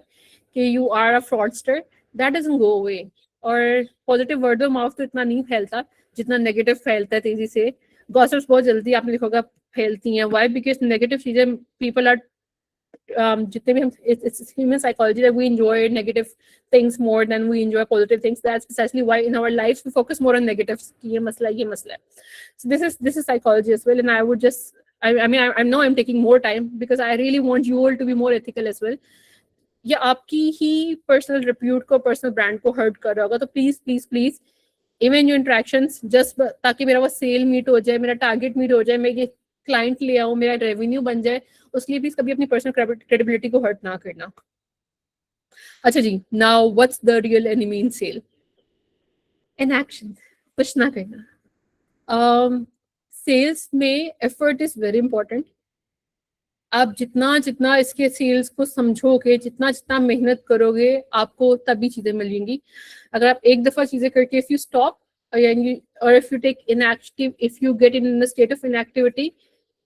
Speaker 1: कि you are a fraudster, that doesn't go away. और पॉजिटिव वर्ड ऑफ माउथ तो इतना नहीं फैलता जितना नेगेटिव फैलता है तेजी से. गॉसिप्स बहुत जल्दी आपने देखा होगा फैलती हैं. व्हाई? बिकॉज नेगेटिव चीजें पीपल आर जितने भी हम it's human psychology that we enjoy negative things more than we enjoy positive things. That's precisely why in our lives we focus more on negatives. ये मसला है. So this is psychology as well, and I would just I know I'm taking more time because I really want you all to be more ethical as well. ये आपकी ही पर्सनल रिप्यूट को, पर्सनल ब्रांड को हर्ट कर रहा होगा, तो please please please even your interactions just ताकि मेरा वो सेल मीट हो जाए, मेरा टारगेट मीट हो जाए, मैं ये क्लाइंट ले आऊँ, मेरा रेवेन्यू बन जाए, उसके लिए प्लीज कभी अपनी पर्सनल क्रेडिबिलिटी को हर्ट ना करना. अच्छा जी, now what's the real enemy in sale? Inaction, कुछ ना करना. सेल्स में एफर्ट इज वेरी इंपॉर्टेंट. आप जितना जितना इसके सेल्स को समझोगे, जितना जितना मेहनत करोगे, आपको तभी चीजें मिलेंगी. अगर आप एक दफा चीजें करके if you stop or if you take inactive, if you get in a state of inactivity,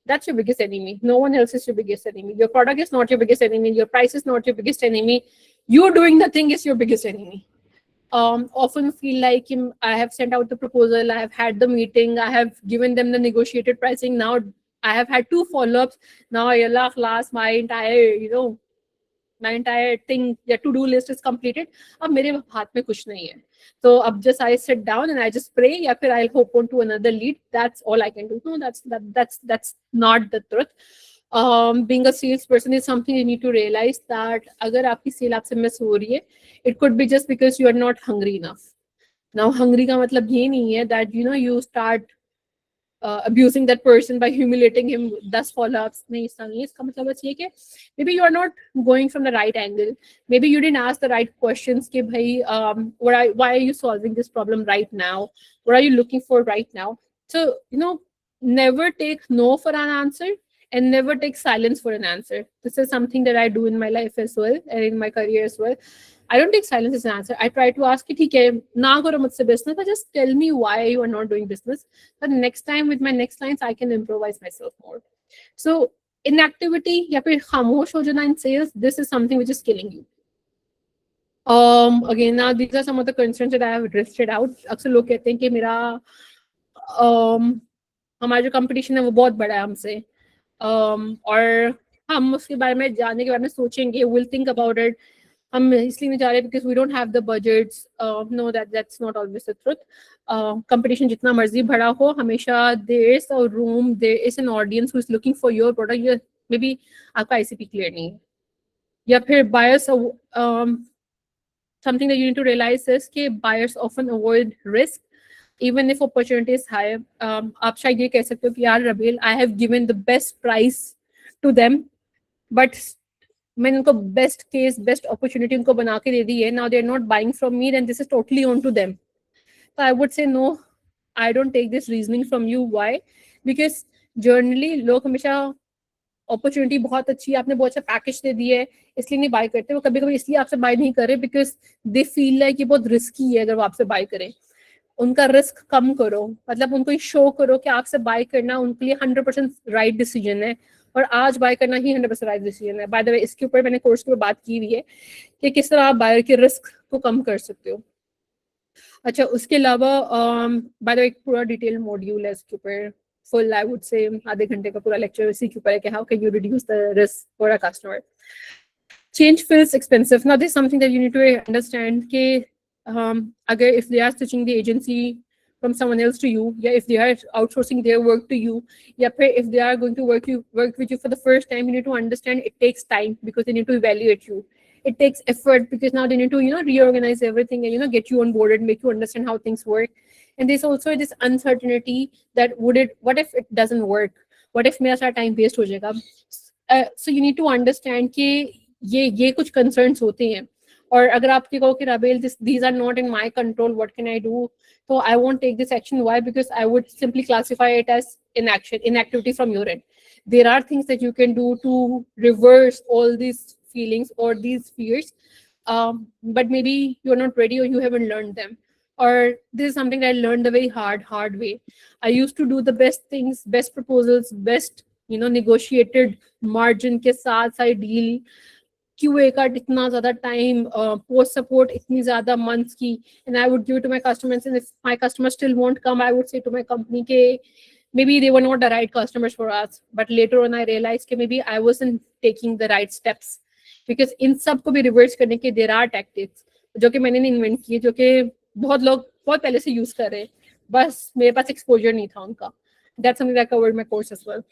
Speaker 1: that's your biggest enemy. No one else is your biggest enemy. Your product is not your biggest enemy. Your price is not your biggest enemy. You doing the thing is your biggest enemy. Often feel like I have sent out the proposal, I have had the meeting, I have given them the negotiated pricing. Now I have had 2 follow-ups. Now my entire thing, या to do list is completed. अब मेरे हाथ में कुछ नहीं है. So अब just I sit down and I just pray, या फिर I'll hope on to another lead. That's all I can do. No, that's not the truth. Being a salesperson is something you need to realize that अगर आपकी सेल आपसे मिस हो रही है, it could be just because you are not hungry enough. Now hungry का मतलब ये नहीं है that you start abusing that person by humiliating him 10 follow-ups. नहीं, इसका नहीं है. इसका मतलब बस ये कि maybe you are not going from the right angle. Maybe you didn't ask the right questions कि भाई why are you solving this problem right now? What are you looking for right now? So never take no for an answer and never take silence for an answer. This is something that I do in my life as well and in my career as well. I don't take silence as an answer. I try to ask, ठीक है, ना करो मुझसे business, but just tell me why you are not doing business. But next time with my next clients, I can improvise myself more. So inactivity या फिर खामोश हो जाना in sales, this is something which is killing you. Again, now these are some of the concerns that I have listed out. अक्सर लोग कहते हैं कि मेरा हमारा जो competition है वो बहुत बड़ा है हमसे, और हम उसके बारे में जानने के बारे में सोचेंगे, we'll think about it. हम इसलिए नहीं जा रहे because we don't have the budgets. No, that's not always the truth. Competition जितना मर्जी बड़ा हो, हमेशा there is a room, there is an audience who is looking for your product. Maybe आपका ICP clear नहीं है, या फिर buyers, something that you need to realize is कि buyers often avoid risk even if opportunity is high. आप शायद ये कह सकते हो कि यार Rabeel, I have given the best price to them, but मैंने उनको बेस्ट केस, बेस्ट अपॉर्चुनिटी उनको बना के दे दी है. Now they are not buying from me, then this is totally on to them. So I would say no, I don't take this reasoning from you. Why? Because generally लोग हमेशा अपॉर्चुनिटी बहुत अच्छी है, आपने बहुत अच्छा पैकेज दे दिया है, इसलिए नहीं बाय करते. वो कभी कभी इसलिए आपसे बाय नहीं कर रहे बिकॉज दे फील लाइक ये बहुत रिस्की है अगर वो आपसे बाय करें. उनका रिस्क कम करो, मतलब उनको शो करो कि आपसे बाय करना उनके लिए 100% राइट डिसीजन है, और आज बाय करना ही 100% राइट डिसीजन है. बाय द वे, इसके ऊपर मैंने कोर्स में बात की हुई है कि किस तरह आप बायर के रिस्क को कम कर सकते हो. अच्छा, उसके अलावा बाय द वे एक पूरा डिटेल मॉड्यूल है इसके ऊपर, फुल आई वुड से आधे घंटे का पूरा लेक्चर इसी के ऊपर है कि how can you reduce the risk for a customer. Change feels expensive. Now this something that you need to understand कि अगर if they are switching the agency from someone else to you, yeah, if they are outsourcing their work to you, yeah, if they are going to work with you for the first time, you need to understand it takes time because they need to evaluate you. It takes effort because now they need to reorganize everything and get you on board and make you understand how things work. And there's also this uncertainty that what if it doesn't work, what if मेरा सारा time waste हो जाएगा. So you need to understand कि ये कुछ concerns होते हैं, और अगर आप कहो कि राबेल these are not in my control, what can I do? So I won't take this action. Why? Because I would simply classify it as inactivity from your end. There are things that you can do to reverse all these feelings or these fears, but maybe you're not ready or you haven't learned them. Or this is something that I learned the very hard way. I used to do the best things, best proposals, best negotiated margin के साथ सारी deal, QA का इतना ज़्यादा time, post support इतनी ज़्यादा months की, and I would give it to my customers, and if my customers still won't come, I would say to my company के maybe they were not the right customers for us, but later on I realized कि maybe I wasn't taking the right steps, because इन सब को भी reverse करने के there are tactics जो कि मैंने नहीं invent किए, जो कि बहुत लोग बहुत पहले से use कर रहे हैं, बस मेरे पास exposure नहीं था उनका. That's something that I covered in my course as well.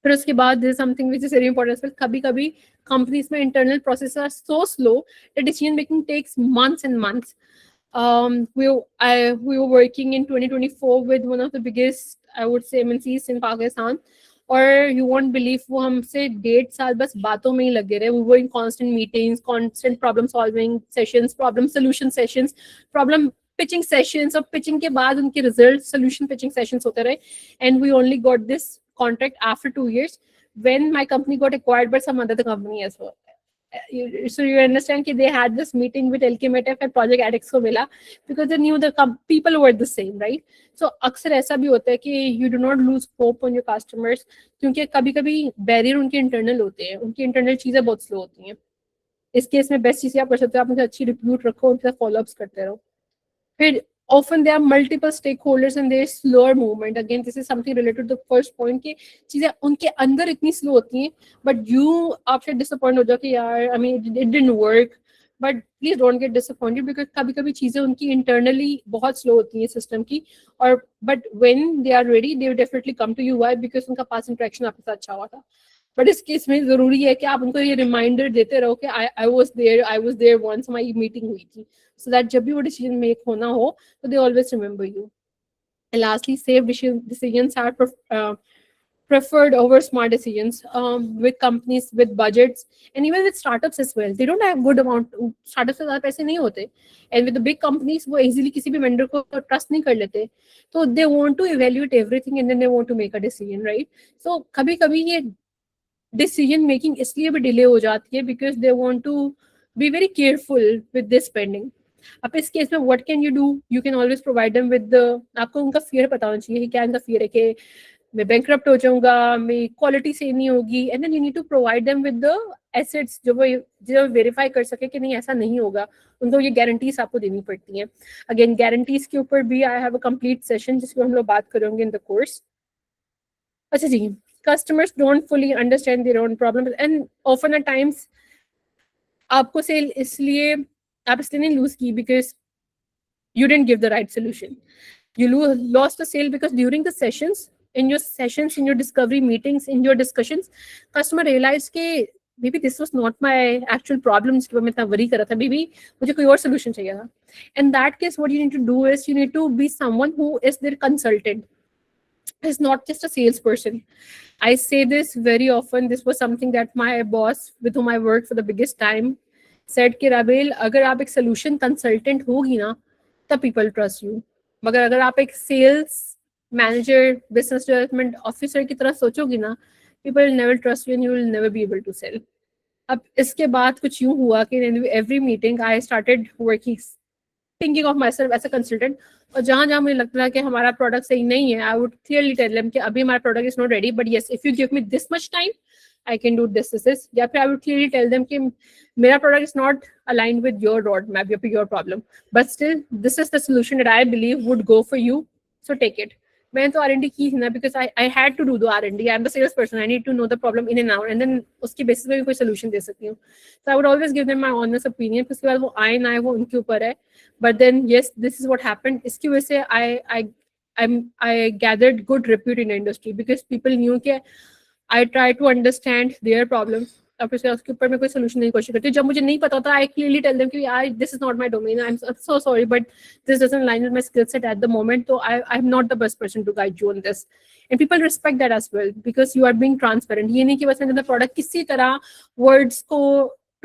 Speaker 1: फिर उसके बाद this something which is very important. कभी कभी कंपनीज में internal process are so slow that decision making takes months and months. We were working in 2024 with one of the biggest, I would say, MNCs in Pakistan. और you won't believe वो हमसे 1.5 साल बस बातों में ही लगे रहे. We were in constant meetings, constant problem solving sessions, problem solution sessions, problem pitching sessions, और pitching के बाद उनके result solution pitching sessions होते रहे. And we only got this contract after 2 years when my company got acquired by some other company as well. So you understand that they had this meeting with LKMTF and Project Addicts को मिला because they knew the people were the same, right? So अक्सर ऐसा भी होता है कि you do not lose hope on your customers, क्योंकि कभी-कभी barrier उनके internal होते हैं, उनकी internal चीजें बहुत slow होती हैं. इस केस में बेस्ट चीज़ आप कर सकते हो, आप उनसे अच्छी रिप्यूट रखो, उनके साथ फॉलोअप्स करते रहो. फिर often there are multiple stakeholders and there is slower movement. Again, this is something related to the first point कि चीजें उनके अंदर इतनी slow होती हैं, but you आपसे disappoint हो जाओ कि यार, I mean it didn't work. But please don't get disappointed because कभी-कभी चीजें उनकी internally बहुत slow होती हैं system की, और but when they are ready they will definitely come to you. Why? Because उनका past interaction आपके साथ अच्छा हुआ था. बट इस केस में जरूरी है कि आप उनको ये रिमाइंडर देते रहो कि आई वाज देयर वंस, हमारी मीटिंग हुई थी, सो दैट जब भी वो डिसीजन मेक होना हो तो they always remember you. And lastly, safe decisions are preferred over smart decisions with companies with budgets and even with startups as well. They don't have good amount. Startups से ज़्यादा पैसे नहीं होते, and with the big companies वो easily किसी भी vendor को trust नहीं कर लेते, तो they want to evaluate everything and then they want to make a decision, right? So कभी-कभी ये डिसीजन मेकिंग इसलिए भी डिले हो जाती है because they want to be very careful with this spending. अब इस केस में what can you do? You can always provide them with आपको उनका फियर पता होना चाहिए कि क्या उनका फियर है कि मैं बैंकरप्ट हो जाऊंगा, मेरी क्वालिटी सही नहीं होगी, and then you need to provide them with the assets जो वेरीफाई कर सके कि नहीं ऐसा नहीं होगा. उनको ये गारंटीज आपको देनी पड़ती हैं. अगेन गारंटीज के ऊपर भी I have a complete session जिसको हम लोग बात करेंगे इन द कोर्स. अच्छा जी, customers don't fully understand their own problems and often at times आपको सेल इसलिए आप इसलिए नहीं लूज की because you didn't give the right solution. You lost the sale because during the sessions, in your discovery meetings, in your discussions, customer realized कि maybe this was not my actual problem जिसके मैं इतना worry कर रहा था, maybe मुझे कोई और solution चाहिए था. In that case, what you need to do is you need to be someone who is their consultant. Is not just a salesperson. I say this very often. This was something that my boss, with whom I worked for the biggest time, said कि राबेल, अगर आप एक solution consultant होगी ना, तब people trust you. मगर अगर आप एक sales manager, business development officer की तरह सोचोगी ना, people will never trust you and you will never be able to sell. अब इसके बाद कुछ यूं हुआ कि in every meeting I started working, thinking of myself as a consultant. और जहाँ मुझे लगता था कि हमारा प्रोडक्ट सही नहीं है, I would clearly tell them कि अभी हमारा product is not ready, but yes if you give me this much time I can do this. या फिर I would clearly tell them कि मेरा product is not aligned with your road map या your problem, but still this is the solution that I believe would go for you, so take it. मैंने तो R&D की थी ना, because I had to do the R&D. I am the sales person, I need to know the problem in and out, and then उसके बेसिस पे भी कोई सोल्यूशन दे सकती हूँ. So I would always give them my honest opinion. उसके बाद वो आए ना आए वो उनके ऊपर है, but then yes this is what happened. इसकी वजह से I gathered good repute in the industry because people knew कि I try to understand their problems. अब उसके ऊपर मैं कोई सोल्यूशन नहीं कोशिश करती. जब मुझे नहीं पता होता, आई क्लियरली टेल देम कि यार this is not my domain, I am so sorry but this doesn't line with my skill set at the moment, तो I am not the best person to guide you on this. And people respect that as well because you are being transparent. ये नहीं कि बस मैंने प्रोडक्ट किसी तरह वर्ड्स को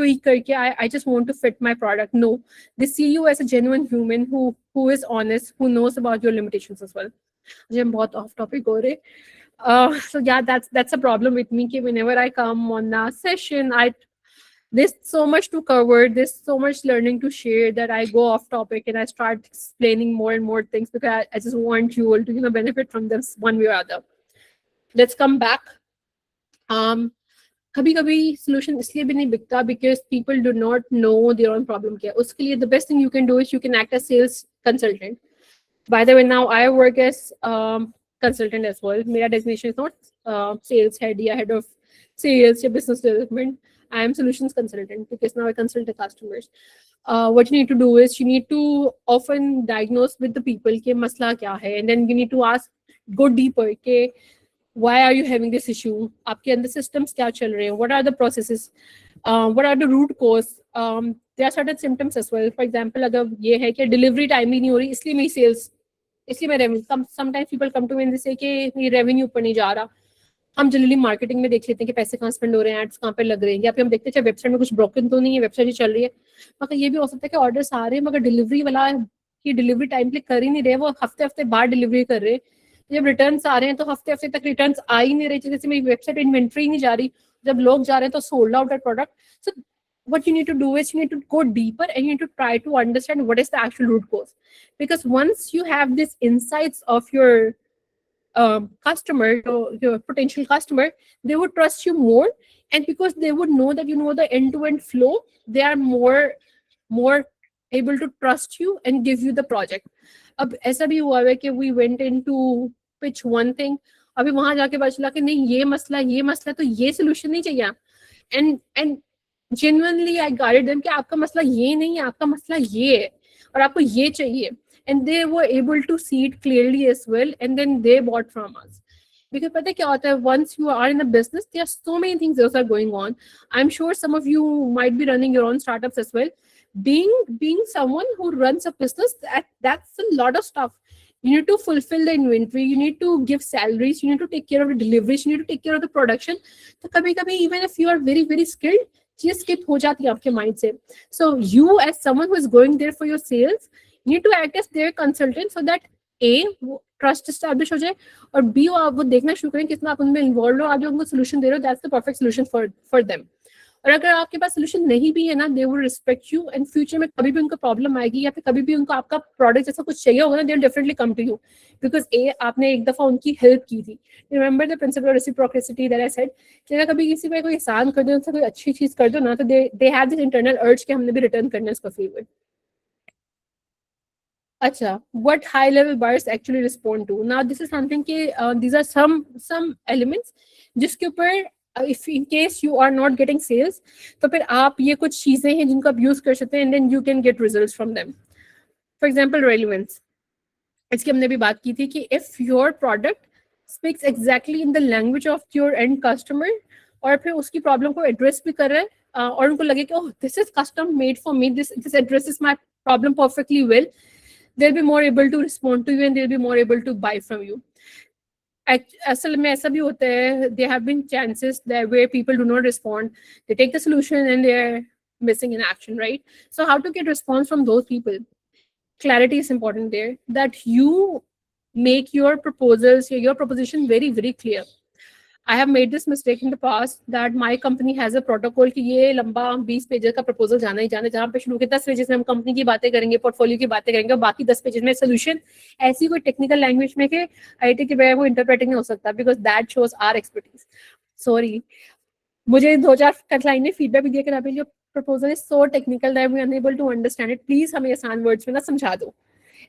Speaker 1: tweak करके I just want to fit my product. No, they see you as a genuine human who is honest, who knows about your limitations as well. मुझे हम बहुत off topic हो रहे. So yeah, that's a problem with me कि whenever I come on a session, there's so much to cover, there's so much learning to share that I go off topic and I start explaining more and more things because I just want you all to benefit from this one way or other. Let's come back. कभी कभी solution इसलिए भी नहीं बिकता because people do not know their own problem क्या है. उसके लिए the best thing you can do is you can act as sales consultant. By the way, now I work as consultant as well. मेरा designation is not sales head या head of sales या business development. I am solutions consultant because now I consult the customers. What you need to do is you need to often diagnose with the people कि मसला क्या है, and then you need to ask, go deeper कि why are you having this issue, आपके अंदर systems क्या चल रहे हैं, what are the processes, what are the root cause, there are certain symptoms as well. For example, अगर ये है कि delivery time ही नहीं हो रही इसलिए मेरी sales, इसलिए मैं revenue, sometimes people come to me and they say कि मेरी revenue ऊपर नहीं जा रहा. हम जनरली मार्केटिंग में देख लेते हैं कि पैसे कहाँ स्पेंड हो रहे हैं, एड्स कहाँ पे लग रहे हैं, या फिर हम देखते हैं वेबसाइट में कुछ ब्रोकन तो नहीं है, वेबसाइट ही चल रही है. मगर ये भी हो सकता है कि ऑर्डर्स आ रहे हैं मगर डिलीवरी वाला की डिलीवरी टाइम पे कर ही नहीं रहे, वो हफ्ते हफ्ते बाद डिलीवरी कर रहे हैं. जब रिटर्न आ रहे हैं तो हफ्ते हफ्ते तक रिटर्न आ ही नहीं रहे, जैसे मेरी वेबसाइट इन्वेंट्री नहीं जा रही, जब लोग जा रहे हैं तो सोल्ड आउट है product. So what you need to do is you need to go deeper and you need to try to understand what is the actual root cause, because once you have these insights of your customer, your potential customer, they would trust you more, and because they would know that you know the end-to-end flow, they are more able to trust you and give you the project. अब ऐसा भी हुआ है कि we went into pitch one thing, अभी वहां जाके पता चला कि नहीं ये मसला तो ये solution नहीं चाहिए, and genuinely I guided them कि आपका मसला ये नहीं है, आपका मसला ये है और आपको ये चाहिए. And they were able to see it clearly as well, and then they bought from us. Because पता है क्या होता है, once you are in a business, there are so many things that are going on. I'm sure some of you might be running your own startups as well. Being someone who runs a business, that's a lot of stuff. You need to fulfill the inventory, you need to give salaries, you need to take care of the deliveries, you need to take care of the production. तो कभी-कभी even if you are very very skilled, चीज skip हो जाती है आपके mind से. So you as someone who is going there for your sales, you need to act as their consultant so that A, trust establish हो जाए, और B, वो देखना शुरू करें कितना आप उनमें इन्वॉल्व हो, आप जो उनको सोल्यूशन दे रहे हो, that's the perfect solution for them. और अगर आपके पास सोल्यूशन नहीं भी है ना, they will respect you, and future में कभी भी उनको प्रॉब्लम आएगी या फिर कभी भी उनको आपका प्रोडक्ट जैसा कुछ चाहिए होगा ना, they will definitely come to you because A, आपने एक दफा उनकी हेल्प की थी. Remember the principle of reciprocity that I said, कि अगर कभी किसी पे कोई एहसान कर दो, उनसे कोई अच्छी चीज कर दो ना, तो they have this internal urge कि हमने भी रिटर्न करना है उसका favour. Acha, what high level buyers actually respond to? Now this is something कि these are some elements जिसके ऊपर if in case you are not getting sales, तो फिर आप ये कुछ चीजें हैं जिनको आप यूज कर सकते हैं, and then you can get results from them. For example, relevance. इसकी हमने भी बात की थी कि if your product speaks exactly in the language of your end customer, और फिर उसकी प्रॉब्लम को एड्रेस भी कर रहा है और उनको लगे कि oh, this is custom made for me, this addresses my problem perfectly well, they'll be more able to respond to you and they'll be more able to buy from you. असल में ऐसा भी होता है, there have been chances that where people do not respond, they take the solution and they're missing in action, right? So how to get response from those people? Clarity is important there, that you make your proposals, your proposition very very clear. I have made this mistake in the past that my company has a protocol कि ये लंबा 20 पेजेस का प्रपोजल जाना ही जाना, जहाँ पे शुरू के 10 पेजेस में हम कंपनी की बातें करेंगे, पोर्टफोलियो की बातें करेंगे, और बाकी 10 पेजेस में सोल्यूशन, ऐसी कोई टेक्निकल लैंग्वेज में कि आईटी के बगैर वो इंटरप्रेटिंग नहीं हो सकता, because that shows our expertise. Sorry, मुझे 2-4 लाइन में फीडबैक भी दिया कि अभी जो proposal is so technical that we are unable to understand it, please हमें आसान वर्ड्स में ना समझा दो.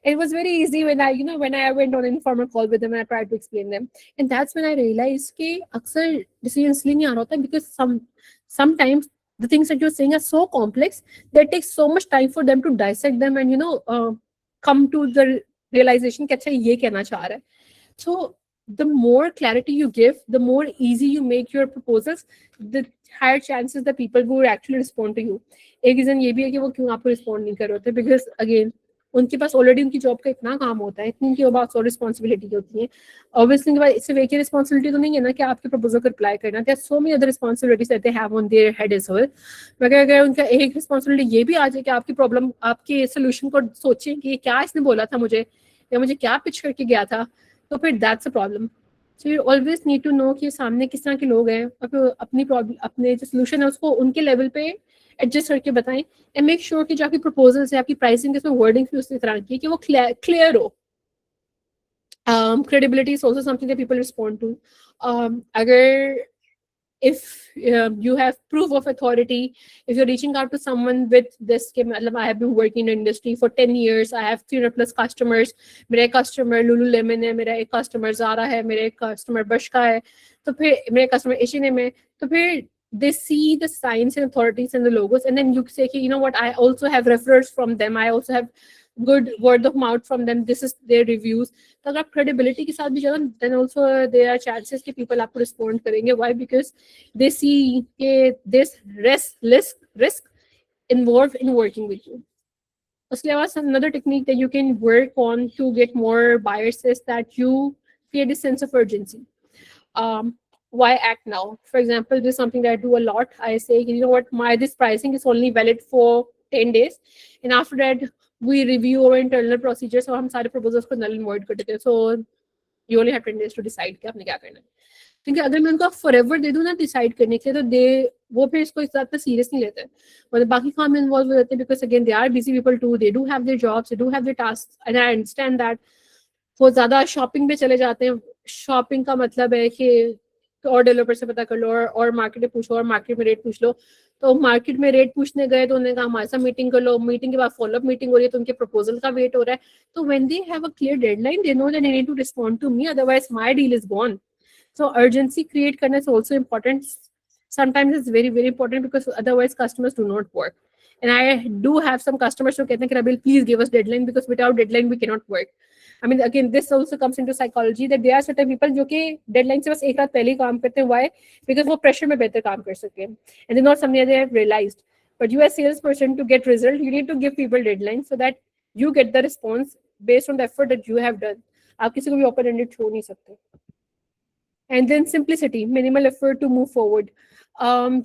Speaker 1: It was very easy when I went on an informal call with them and I tried to explain them, and that's when I realized कि अक्सर decision इसलिए नहीं आ रहा होता because sometimes the things that you're saying are so complex that it takes so much time for them to dissect them and come to the realization कि अच्छा ये कहना चाह रहा है. So the more clarity you give, the more easy you make your proposals, the higher chances that people will actually respond to you. एक reason ये भी है कि वो क्यों आपको respond नहीं कर रहे होते, because again उनके पास ऑलरेडी उनकी जॉब का इतना काम होता है, इतनी उनके पास और रिस्पॉन्सिबिलिटी होती है। ऑब्वियसली उनके पास सिर्फ एक ही रिस्पॉन्सिबिलिटी तो नहीं है ना कि आपके प्रपोजल को रिप्लाई करना, there are so many other responsibilities that they have on their head as well. मगर अगर उनका एक रिस्पॉन्सिबिलिटी ये भी आ जाए कि आपकी प्रॉब्लम, आपके सोल्यूशन को सोचें कि क्या इसने बोला था मुझे, या मुझे क्या पिच करके गया था, तो फिर that's a problem. So you always need to know कि सामने किस तरह के लोग हैं, और अपनी प्रॉब्लम, अपने जो सोल्यूशन है उसको उनके लेवल पे एडजस्ट करके बताएं, एंड मेक श्योर कि जो आपकी प्रपोजल्स है, आपकी प्राइसिंग, इसमें वर्डिंग भी उसी तरह की कि वो क्लियर हो। Credibility is also something that people respond to. Agar if you have proof of authority, if you're reaching out to someone with this कि मतलब I have been working in the industry for 10 years, I have 300 plus customers, मेरा एक customer Lululemon है, मेरा एक customer Zara है, मेरा एक customer Bershka है, तो फिर मेरा customer H&M है, तो फिर they see the signs and authorities and the logos, and then you say you know what, I also have referrals from them, I also have good word of mouth from them, this is their reviews. तो अगर आप credibility के साथ भी जाओ, then also there are chances कि people आपको respond करेंगे. Why? Because they see कि this risk involved in working with you. उसके अलावा another technique that you can work on to get more buyers is that you create a sense of urgency. Why act now? For example, this is something that I do a lot. I say, you know what, this pricing is only valid for 10 days, and after that we review our internal procedures, so हम सारे proposals को null and void कर देते हैं. So you only have 10 days to decide कि आपने क्या करना है. क्योंकि अगर मैं उनको फॉरएवर दे दूँ ना डिसाइड करने के लिए, तो वो फिर इसको इस ज़्यादा सीरियस नहीं लेते, मतलब बाकी काम में इन्वॉल्व हो जाते हैं, because again they are busy people too, they do have their jobs, they do have their task, and I understand that. वो ज़्यादा शॉपिंग पे चले जाते हैं. शॉपिंग का मतलब है कि और डेवलपर से पता कर लो, और मार्केट में पूछो, और मार्केट में रेट पूछ लो. तो मार्केट में रेट पूछने गए तो उन्होंने कहा हमारे साथ मीटिंग कर लो, मीटिंग के बाद फॉलोअप मीटिंग हो रही है, तो उनके प्रपोजल का वेट हो रहा है. तो when they have a clear deadline, they know that they need to respond to me, otherwise my deal is gone. So urgency create करना is also important. Sometimes it's very very important because otherwise customers do not work. And I do have some customers who कहते हैं कि Rabil, please give us deadline, because without deadline we cannot work. I mean, again, this also comes into psychology that there are certain people जो कि deadline से बस एक रात पहले ही काम करते हैं. Why? Because वो pressure में बेहतर काम कर सके. And they're not something that they have realized. But you as salesperson, to get result, you need to give people deadlines so that you get the response based on the effort that you have done. आप किसी को भी open ended छोड़ नहीं सकते. And then simplicity, minimal effort to move forward.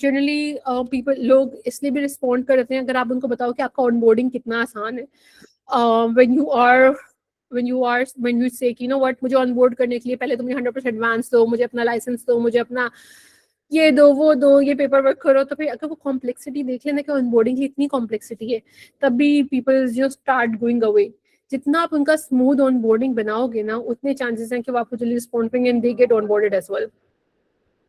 Speaker 1: Generally people, लोग इसलिए भी respond करते हैं अगर आप उनको बताओ कि आपका onboarding कितना आसान है. When you say you know what, मुझे onboard करने के लिए पहले तुम 100% advance दो, मुझे अपना license दो, मुझे अपना ये दो, वो दो, ये पेपर वर्क करो, तो फिर अगर वो कॉम्प्लेक्सिटी देख लेना कि onboarding की इतनी कॉम्प्लेक्सिटी है, तब भी people just start going away. जितना आप उनका स्मूथ ऑनबोर्डिंग बनाओगे ना, उतने चांसेस हैं कि वो आपको जल्दी रिस्पॉन्ड करेंगे and they get onboarded as well.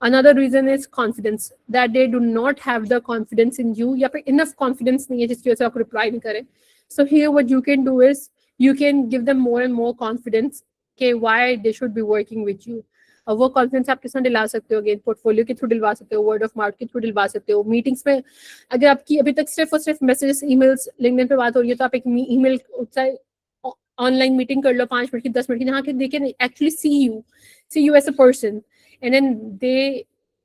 Speaker 1: Another reason is confidence, that they do not have the confidence in you, या फिर enough confidence नहीं है जिसकी वजह से आपको रिप्लाई नहीं करें. So here what you can do is you can give them more and more confidence कि why they should be working with you. और वो कॉन्फिडेंस आप किस तरह दिला सकते हो? अगेन पोर्टफोलियो के थ्रू दिलवा सकते हो, वर्ड ऑफ माउथ के थ्रू दिलवा सकते हो, मीटिंग्स में अगर आपकी अभी तक सिर्फ और सिर्फ मैसेजेस, ईमेल्स, लिंक्डइन पे बात हो रही है, तो आप एक ईमेल ऑनलाइन मीटिंग कर लो 5 मिनट की, 10 मिनट की, जहाँ के they can actually see you as a person. And then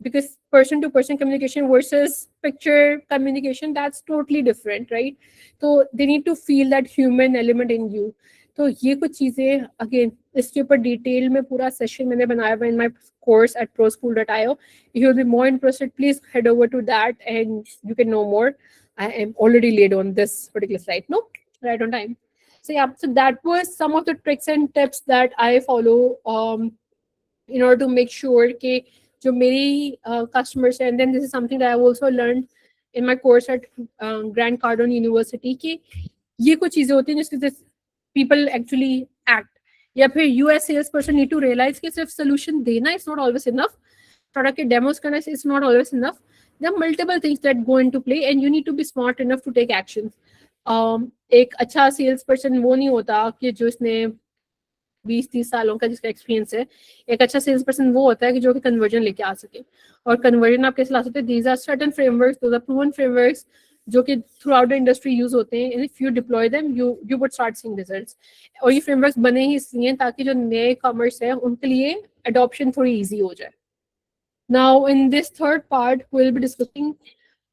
Speaker 1: because person to person communication versus picture communication, that's totally different, right? So they need to feel that human element in you. तो ये कुछ चीज़ें अगेन इसके ऊपर डिटेल में पूरा सेशन मैंने बनाया हुआ इन my course at proschool.io. If you'll be more interested, please head over to that and you can know more. I am already laid on this particular slide. No, right on time. So yeah, so that was some of the tricks and tips that I follow in order to make sure कि जो मेरी customers हैं, and then this is something that I also learned in my course at Grant Cardone University कि ये कुछ चीज़ें होती हैं जिसके people actually act. या फिर you as salesperson need to realize कि सिर्फ solution देना is not always enough, product के demos करना is not always enough. There are multiple things that go into play and you need to be smart enough to take actions. एक अच्छा salesperson वो नहीं होता कि जो इसने 20-30 सालों का जिसका एक्सपीरियंस है. एक अच्छा सेल्स पर्सन वो होता है कि जो कि कन्वर्जन लेके आ सके. और कन्वर्जन आप कैसे ला सकते हैं? These are certain frameworks, those are proven frameworks जो कि throughout the industry use होते हैं. And if you deploy them you would start seeing results. और ये फ्रेमवर्क्स बने ही इसलिए ताकि जो नए कॉमर्स है उनके लिए अडॉप्शन थोड़ी ईजी हो जाए. Now in this third part we will be discussing,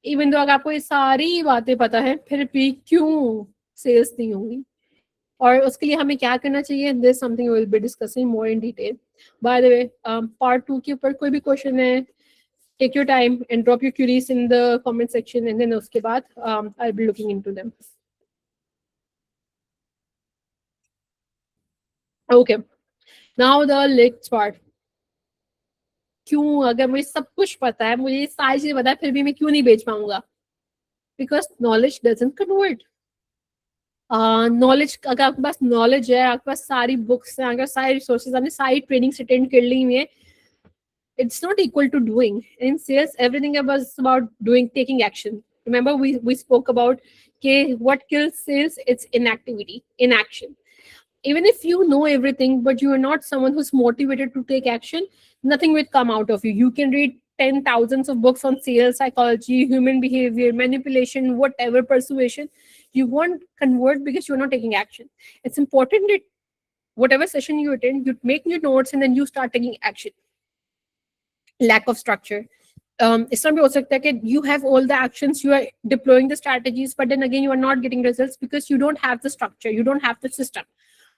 Speaker 1: even though अगर आपको ये सारी बातें पता है फिर भी क्यों सेल्स नहीं होंगी, और उसके लिए हमें क्या करना चाहिए, this something will be discussing more in detail. Bye the way, part 2 के ऊपर कोई भी क्वेश्चन है, take your time and drop your queries in the comment section, and then uske baad I'll be looking into them. Okay, now the next part. क्यों, अगर मुझे सब कुछ पता है, मुझे सारी चीजें पता है, फिर भी मैं क्यों नहीं बेच पाऊंगा? Because knowledge doesn't convert. Knowledge, अगर आपके पास नॉलेज है, आपके पास सारी बुक्स हैं, अगर सारी रिसोर्सेज, आपने सारी ट्रेनिंग अटेंड कर ली हुई है, it's not equal to doing. In sales, everything was about doing, taking action. Remember, we spoke about, okay, what kills sales? It's inactivity, inaction. Even if you know everything, but you are not someone who's motivated to take action, nothing will come out of you. You can read 10,000s of books on sales psychology, human behavior, manipulation, whatever, persuasion. You won't convert because you're not taking action. It's important that whatever session you attend, you make your notes and then you start taking action. Lack of structure. इस तरह भी हो सकता है कि you have all the actions, you are deploying the strategies, but then again you are not getting results because you don't have the structure, you don't have the system.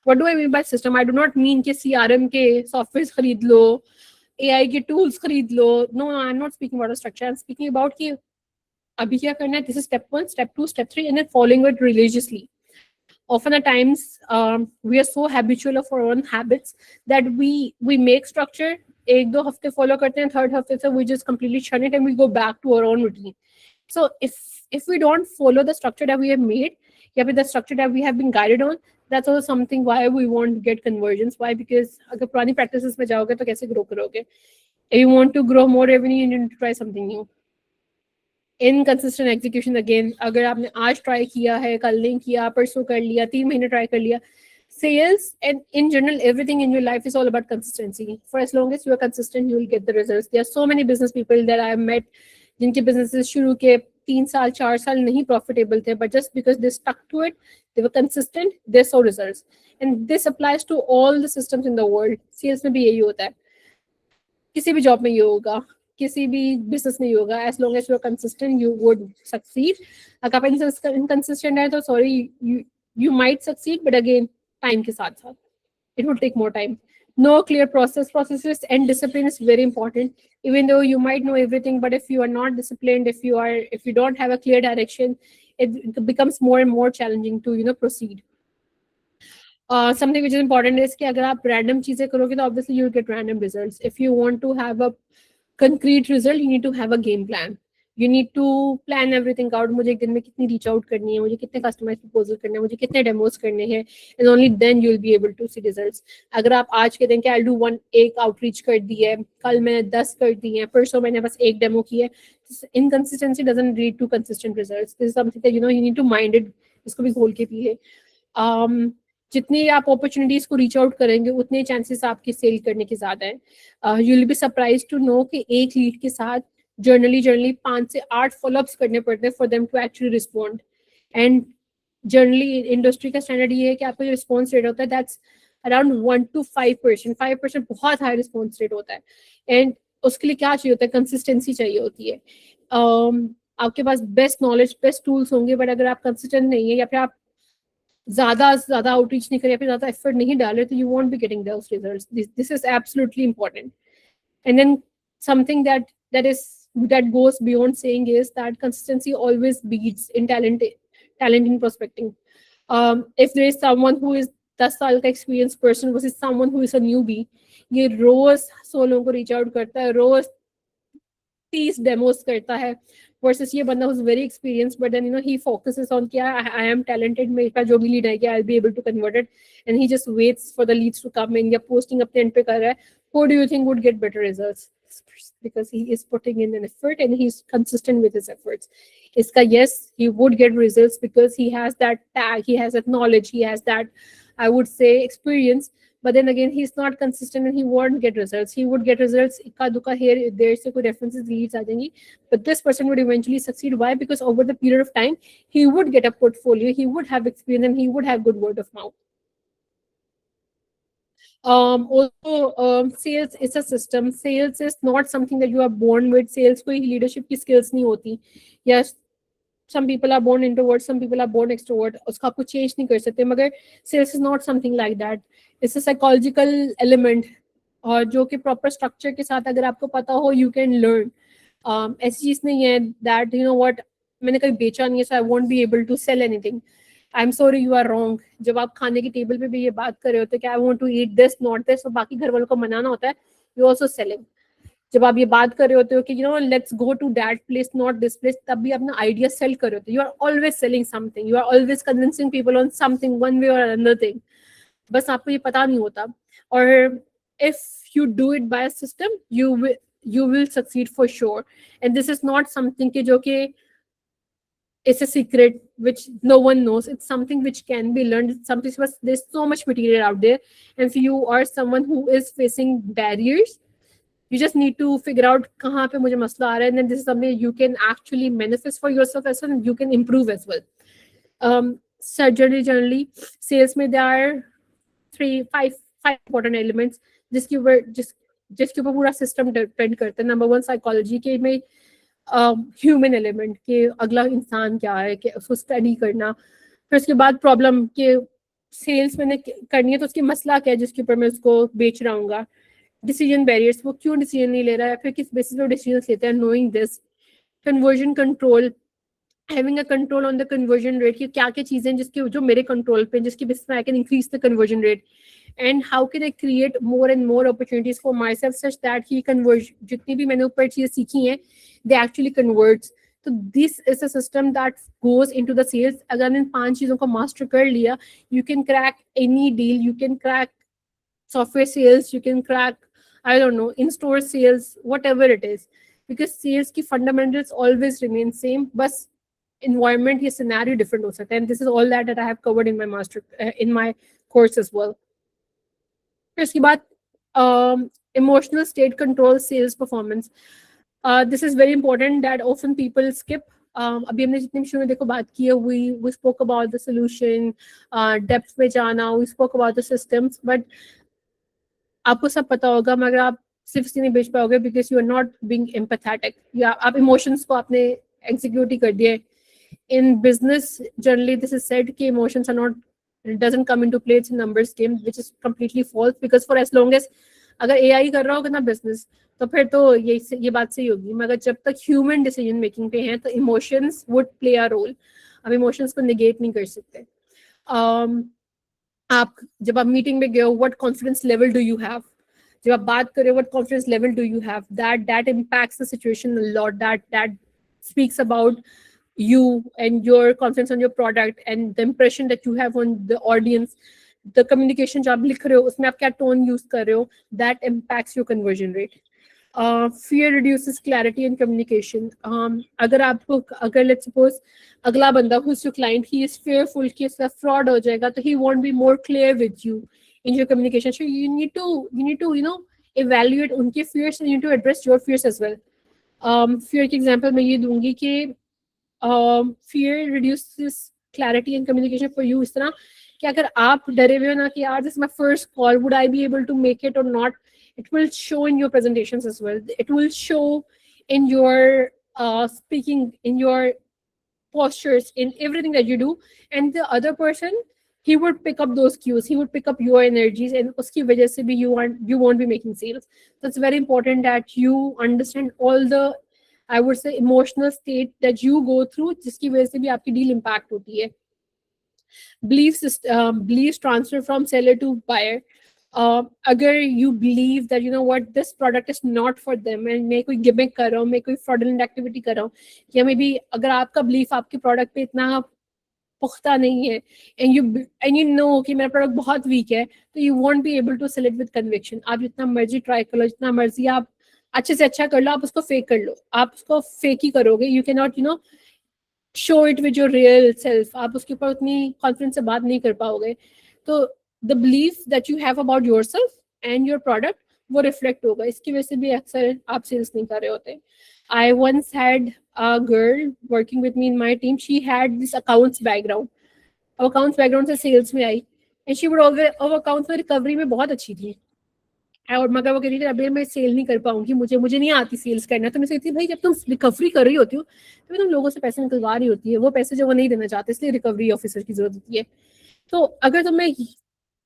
Speaker 1: What do I mean by system? I do not mean कि CRM के softwares खरीद लो, AI के tools खरीद लो. No, I'm not speaking about a structure. I'm speaking about कि अभी क्या करना है. This is step 1, step 2, step 3, and then following it religiously. Often at times we are so habitual of our own habits that we make structure, एक दो हफ्ते follow करते हैं, third हफ्ते से we just completely shun it and we go back to our own routine. So if we don't follow the structure that we have made, या फिर the structure that we have been guided on, that's also something why we won't get conversions. Why? Because अगर पुरानी practices में जाओगे तो कैसे grow करोगे? If you want to grow more revenue, you need to try something new. Inconsistent execution, again, अगर आपने आज ट्राई किया है, कल नहीं किया, परसों कर लिया, 3 महीने ट्राई कर लिया. Sales and in general everything in your life is all about consistency. For as long as you are consistent, you will get the results. There are so many business people that I have met जिनके businesses शुरू के 3 साल 4 साल नहीं profitable थे, but just because they stuck to it, they were consistent, they saw results. And this applies to all the systems in the world. Sales में भी यही होता है, किसी भी जॉब में ये होगा, किसी भी बिजनेस में ये होगा. As long as you are consistent, you would succeed. अगर आप इनकंसिस्टेंट है तो sorry, you might succeed, but again time के साथ साथ it will take more time. No clear processes and discipline is very important. Even though you might know everything, but if you are not disciplined, if you don't have a clear direction, it becomes more and more challenging to proceed. Something which is important is कि अगर आप random चीजें करोगे तो obviously you will get random results. If you want to have a concrete result, you need to have a game plan. You need to plan everything out. मुझे एक दिन में कितनी reach out करनी है, मुझे कितने customize proposal करने हैं, मुझे कितने demos करने हैं, and only then you will be able to see results. अगर आप आज के दिन के I'll do एक outreach कर दी है, कल मैंने 10 कर दी है, परसों मैंने बस एक demo की है, inconsistency doesn't lead to consistent results. This is something that you need to mind it. इसको भी घोल के पिए. जितनी आप अपॉर्चुनिटीज को रीच आउट करेंगे उतने चांसेस आपकी सेल करने के ज्यादा है. You will be surprise to know कि एक लीड के साथ जर्नली 5 से 8 फॉलोअप्स करने पड़ते हैं for them to actually respond. And generally industry का स्टैंडर्ड ये है कि आपका जो रिस्पॉन्स रेट होता है दैट्स अराउंड 1 to 5%. 5% बहुत हाई रिस्पॉन्स रेट होता है. एंड उसके लिए क्या चाहिए होता है? कंसिस्टेंसी चाहिए होती है. आपके पास बेस्ट नॉलेज, बेस्ट टूल्स होंगे, बट अगर आप कंसिस्टेंट नहीं है या फिर आप ज्यादा आउटरीच नहीं करें या फिर ज्यादा एफर्ट नहीं डाले तो you won't be getting those results. This is absolutely important. And then something that goes beyond saying is that consistency always beats in talent in prospecting. If there is someone who is 10 साल का experience person versus someone who is a newbie, ये रोज 100 लोगों को रीच आउट करता है, रोज 30 डेमोस करता है, versus ये बंदा who's very experienced but then he focuses on क्या I am talented, मेरे पास जो भी लीड है क्या I'll be able to convert it, and he just waits for the leads to come in या posting अपने end पे कर रहा है. Who do you think would get better results? Because he is putting in an effort and he's consistent with his efforts. इसका yes, he would get results because he has that tag, he has that knowledge, he has that, I would say, experience. But then again, he's not consistent and he won't get results. He would get results ikka dukka here, there se koi references, leads aa jayengi, but this person would eventually succeed. Why? Because over the period of time, he would get a portfolio, he would have experience, and he would have good word of mouth. Also, sales is a system. Sales is not something that you are born with. Sales कोई leadership की skills नहीं होती. Yes, some people are born introvert, some people are born extrovert, उसका आपको change नहीं कर सकते, मगर sales is not something like that. It's a psychological element, और जो कि proper structure के साथ अगर आपको पता हो, you can learn. ऐसी चीज़ नहीं है that you know what, मैंने कभी बेचा नहीं है so I won't be able to sell anything. I'm sorry, you are wrong. जब आप खाने की टेबल पे भी ये बात कर रहे होते हैं कि I want to eat this, not this, और बाकी घर वालों को मनाना होता है, you also selling. जब आप ये बात कर रहे होते हो कि you know let's go to that place, not this place, तब भी अपना idea sell कर रहे होते हो. You are always selling something. You are always convincing people on something, one way or another thing. बस आपको ये पता नहीं होता. और if you do it by a system, you will succeed for sure. And this is not something कि जो कि it's a secret which no one knows. It's something which can be learned. It's something, but there's so much material out there. And if you are someone who is facing barriers, you just need to figure out कहाँ पे मुझे मसला आ रहा है, and then this is something you can actually manifest for yourself as well, and you can improve as well. Generally, sales में there are five important elements जिसके ऊपर पूरा system depend करता है. Number one, psychology के में ह्यूमन एलिमेंट के अगला इंसान क्या है, कि उसको स्टडी करना. फिर उसके बाद प्रॉब्लम के सेल्स मैंने करनी है तो उसकी मसला क्या है जिसके ऊपर मैं उसको बेच रहा हूँ. डिसीजन बैरियर्स, वो क्यों डिसीजन नहीं ले रहा है, फिर किस बेसिस पे डिसीजन लेते हैं. Knowing this. Conversion control, having a control on the conversion rate, कि क्या क्या चीज़ें जिसके जो मेरे कंट्रोल पे, जिसकी बेसिस पे I can increase the conversion rate. And how can I create more and more opportunities for myself such that he converge, जितनी भी मैंने ऊपर चीज़ें सीखी हैं, they actually converts. So this is a system that goes into the sales. अगर इन 5 चीज़ों को master कर लिया, you can crack any deal, you can crack software sales, you can crack, I don't know, in-store sales, whatever it is. Because sales की fundamentals always remain same, बस environment या scenario different हो सकता है. And this is all that I have covered in my in my course as well. फिर उसके बाद emotional state control sales performance. This is very important that often people skip. अभी हमने जितने शुरू में देखो बात की है, we spoke about the solution, depth में जाना, we spoke about the systems, but आपको सब पता होगा मगर आप सिर्फ इसी नहीं बेच पाओगे because you are not being empathetic. या आप emotions को आपने execute ही कर दिए. In business, generally this is said कि emotions are not, it doesn't come into play, it's a numbers game, which is completely false. Because for as long as अगर AI कर रहा होगा ना business, तो फिर तो ये बात सही होगी. मगर जब तक human decision making पे हैं तो emotions would play a role. अब emotions को negate नहीं कर सकते. आप जब आप मीटिंग में गए हो, what confidence level do you have? जब आप बात कर रहे हो, what confidence level do you have? That impacts the situation a lot. That speaks about you and your confidence on your product and the impression that you have on the audience. The communication जो आप लिख रहे हो उसमें आप क्या tone use कर रहे हो, that impacts your conversion rate. Fear reduces clarity and communication. अगर let's suppose अगला बंदा who's your client, he is fearful कि इसका fraud हो जाएगा, तो he won't be more clear with you in your communication. So you need to you know evaluate उनके fears and you need to address your fears as well. Fear के example मैं ये दूंगी कि fear reduces clarity and communication for you इस तरह कि अगर आप डरे हुए हो ना कि यार this is my first call, would I be able to make it or not, it will show in your presentations as well. It will show in your speaking, in your postures, in everything that you do. And the other person, he would pick up those cues, he would pick up your energies, and uski wajah se bhi you won't be making sales. So it's very important that you understand all the, I would say, emotional state that you go through, जिसकी वजह से भी आपकी deal impact होती है. Beliefs transfer from seller to buyer. अगर you believe that you know what, this product is not for them and मैं कोई gimmick कर रहा हूँ, मैं कोई fraudulent activity कर रहा हूँ, या maybe अगर आपका belief आपके product पे इतना पुख्ता नहीं है and you know कि मेरा product बहुत weak है, तो you won't be able to sell it with conviction. आप जितना मर्जी try कर लो, जितना मर्जी आप अच्छे से अच्छा कर लो, आप उसको fake कर लो, आप उसको fake ही करोगे. You cannot you know show it with your real self. आप उसके ऊपर उतनी confidence से बात नहीं कर पाओगे. तो the belief that you have about yourself and your product वो reflect होगा. इसकी वजह से भी अक्सर आप sales नहीं कर रहे होते. I once had a girl working with me in my team. She had this accounts background. अब accounts background से sales में आई, and she would always, अब accounts में recovery में बहुत अच्छी थी. और मगर वो कह रही थी अभी मैं सेल नहीं कर पाऊंगी, मुझे नहीं आती सेल्स करना। तो मैं सोचती थी भाई जब तुम रिकवरी कर रही होती हो तो तुम लोगों से पैसे निकलवा रही होती है, वो पैसे जो वो नहीं देना चाहते, इसलिए रिकवरी ऑफिसर की जरूरत होती है। तो अगर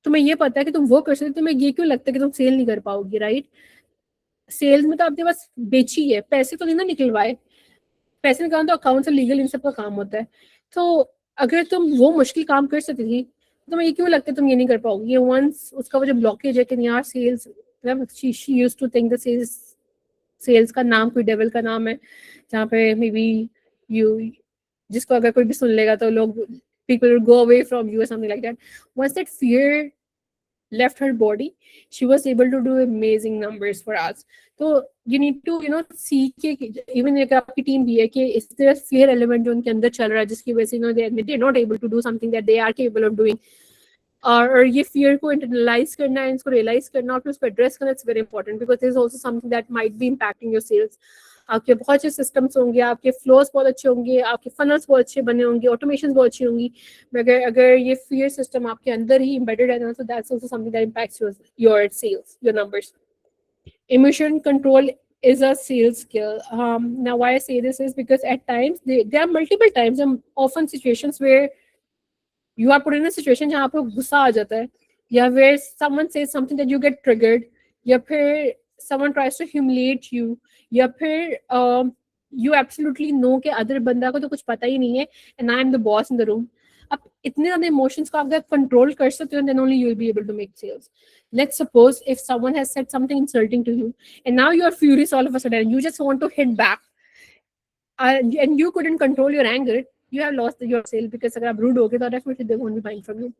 Speaker 1: तुम्हें ये पता है कि तुम वो कर सकते, तुम्हें ये क्यों लगता है कि तुम सेल नहीं कर पाओगी, राइट? सेल्स में तो आपने बस बेची है, पैसे तो नहीं ना निकलवाए। पैसे निकालना तो अकाउंट से लीगल इन सब का काम होता है। तो अगर तुम वो मुश्किल काम कर सकती थी तो तुम्हें ये क्यों लगता है तुम ये नहीं कर पाओगी? ये वंस उसका वो जो ब्लॉकेज है कि यार sales, she used to think the sales का नाम कोई डेविल का नाम है, जहाँ पे मे बी यू, जिसको अगर कोई भी सुन लेगा तो लोग, people will go away from you or something like that. Once that fear left her body, she was able to do amazing numbers for us. So you need to see कि even अगर आपकी टीम भी है कि is there a fear element जो उनके अंदर चल रहा है जिसकी वजह से they're not able to do something that they are capable of doing, और ये fear को internalize करना है, इसको realize करना और फिर उसको address करना, it's very important because this is also something that might be impacting your sales. आपके बहुत अच्छे सिस्टम्स होंगे, आपके फ्लोस बहुत अच्छे होंगे, आपके फनल्स बहुत अच्छे बने होंगे, ऑटोमेशन बहुत अच्छी होंगी, मगर अगर ये फियर सिस्टम आपके अंदर ही embedded है ना, so that's also something that impacts your sales, your numbers. Emotion control is a sales skill. Now why I say this is because at times there are multiple times and often situations where you are put in a situation जहाँ आपको गुस्सा आ जाता है, या where someone says something that you get triggered, या फिर someone tries to humiliate you, या फिर you absolutely know कि अदर बंदा को तो कुछ पता ही नहीं है and I am the boss in the room. अब इतने ज़्यादा इमोशंस को आप अगर कंट्रोल कर सकते हो then only you will be able to make sales. Let's suppose if someone has said something insulting to you and now you are furious all of a sudden and you just want to hit back, and you couldn't control your anger, you have lost your sale because अगर आप rude हो गए तो definitely they won't be buying from you.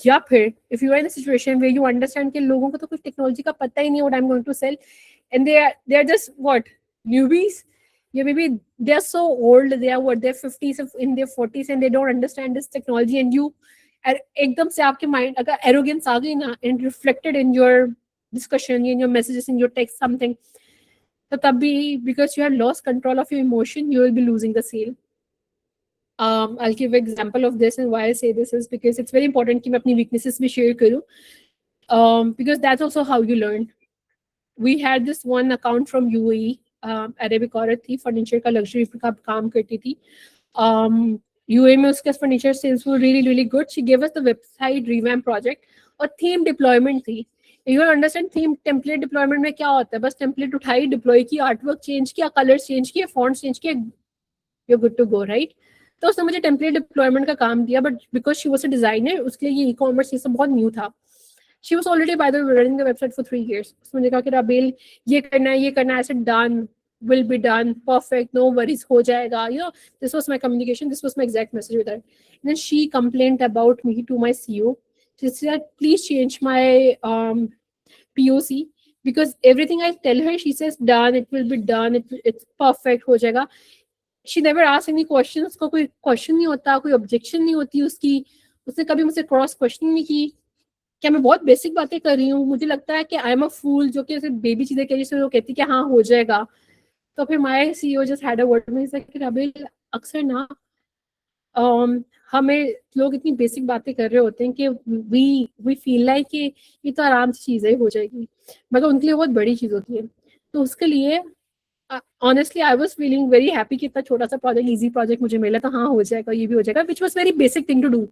Speaker 1: या फिर if you are in a situation where you understand कि लोगों को तो कुछ टेक्नोलॉजी का पता ही नहीं what I'm going to sell, and they are just what, newbies, yeah, maybe they are so old, they are what, their 50s, in their 40s, and they don't understand this technology, and you एकदम से आपके mind अगर arrogance आ गई ना and reflected in your discussion, in your messages, in your text something, तो तब भी because you have lost control of your emotion, you will be losing the sale. I'll give an example of this, and why I say this is because it's very important कि मैं अपनी weaknesses भी share करूँ, because that's also how you learn. We had this one account from UAE, Arabic औरत थी, फर्नीचर का लग्जरी का काम करती थी, UAE में उसके furniture sales were really really good. She give us the website revamp project और थीम डिप्लॉयमेंट थी. You will understand theme template deployment में क्या होता है, बस टेम्पलेट उठाई, डिप्लॉय की, आर्टवर्क चेंज किया, कलर्स चेंज किए, फॉन्ट्स चेंज किए, you good to go, right? तो उसने मुझे टेम्पलेट डिप्लॉयमेंट का काम दिया, but because she was a designer, उसके लिए ये ई-कॉमर्स ये सब बहुत न्यू था. She was already by the way running the website for 3 years. उसने कहा कि राबेल ये करना है, ये करना है, I said done, will be done, perfect, no worries, हो जाएगा. You know, this was my communication, this was my exact message with her. And then she complained about me to my CEO. She said, please change my POC because everything I tell her, she says done, it will be done, it's perfect, हो जाएगा. She never asked any questions. उसको कोई question नहीं होता, कोई objection नहीं होती उसकी. उसने कभी मुझसे cross question नहीं की. क्या मैं बहुत बेसिक बातें कर रही हूँ? मुझे लगता है कि आई एम अ फूल जो कि बेबी चीजें कह रही है, वो कहती है कि हाँ हो जाएगा. तो फिर my CEO just had a word में से कि राबेल अक्सर ना हमें लोग इतनी बेसिक बातें कर रहे होते हैं कि वी फील लाइक कि ये तो आराम से चीजें हो जाएगी, मगर उनके लिए बहुत बड़ी चीज होती है. तो उसके लिए honestly I was feeling very happy कि इतना छोटा सा प्रोजेक्ट, इजी प्रोजेक्ट मुझे मिला, तो हाँ हो जाएगा, ये भी हो जाएगा, which was very basic thing to do.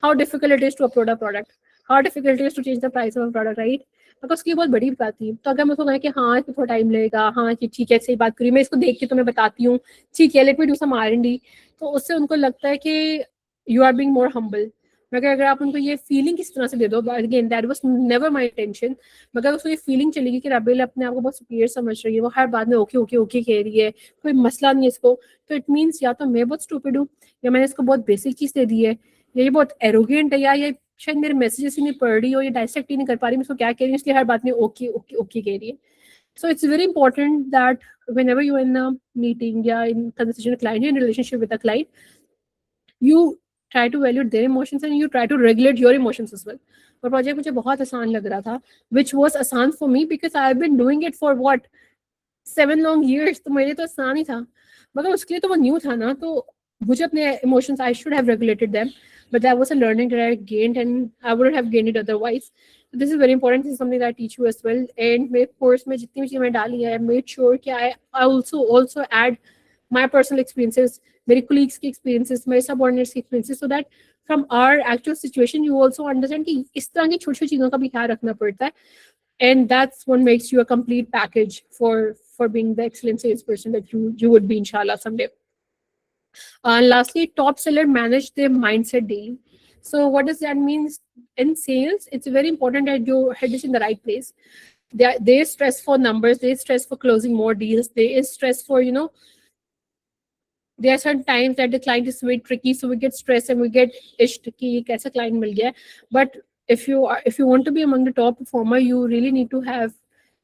Speaker 1: How difficult it is to upload a product, how difficult it is to change the price of a product, right? because उसकी बहुत बड़ी बात थी. तो अगर मैं उसको कहा कि हाँ इसमें थोड़ा टाइम लगेगा, हाँ कि ठीक है सही बात करी, मैं इसको देख के तुम्हें बताती हूँ, ठीक है let me do some R&D, तो उससे उनको लगता है कि you are being more humble. मगर अगर आप उनको ये फीलिंग किस तरह से दे दो, again that was never my intention, मगर उसको ये फीलिंग चलेगी कि राबेल अपने आप को बहुत सुपीरियर समझ रही है, वो हर बात में ओके ओके ओके कह रही है, कोई मसला नहीं है इसको, तो इट मीन्स या तो मैं बहुत स्टूपिड हूँ, या मैंने इसको बहुत बेसिक चीज़ दे दी है, ये बहुत एरोगेंट है, या ये शायद मेरे मैसेजेस ही नहीं पढ़ रही हो, ये डायसेक्ट ही नहीं कर पा रही मैं इसको क्या कह रही हूँ, इसलिए हर बात में ओके ओके ओके कह रही है. So it's very important that whenever you're in a meeting, yeah, in conversation with a client, in relationship with a client, you try to value their emotions and you try to regulate your emotions as well. और प्रोजेक्ट मुझे बहुत आसान लग रहा था, which was आसान for me because I have been doing it for what 7 long years. तो मेरे तो आसान ही था, मगर उसके लिए तो वो न्यू था ना, तो मुझे अपने emotions I should have regulated them, but that was a learning that I gained and I wouldn't have gained it otherwise. This is very important. This is something that I teach you as well. And मेरे course में जितनी भी चीज़ें मैंने डाली है, I made sure कि I also add my personal experiences, मेरे colleagues की experiences, मेरे subordinates की experiences, so that from our actual situation you also understand कि इस तरह की छोटी छोटी चीज़ों का भी ख्याल रखना पड़ता है. And that's what makes you a complete package for being the excellent salesperson that you would be, inshallah, someday. And lastly, top seller manage their mindset daily. So what does that mean in sales? It's very important that your head is in the right place. They stress for numbers, they stress for closing more deals, they stress for, there are certain times that the client is very tricky, so we get stressed and we get ished कि कैसा client मिल गया. But if you want to be among the top performer, you really need to have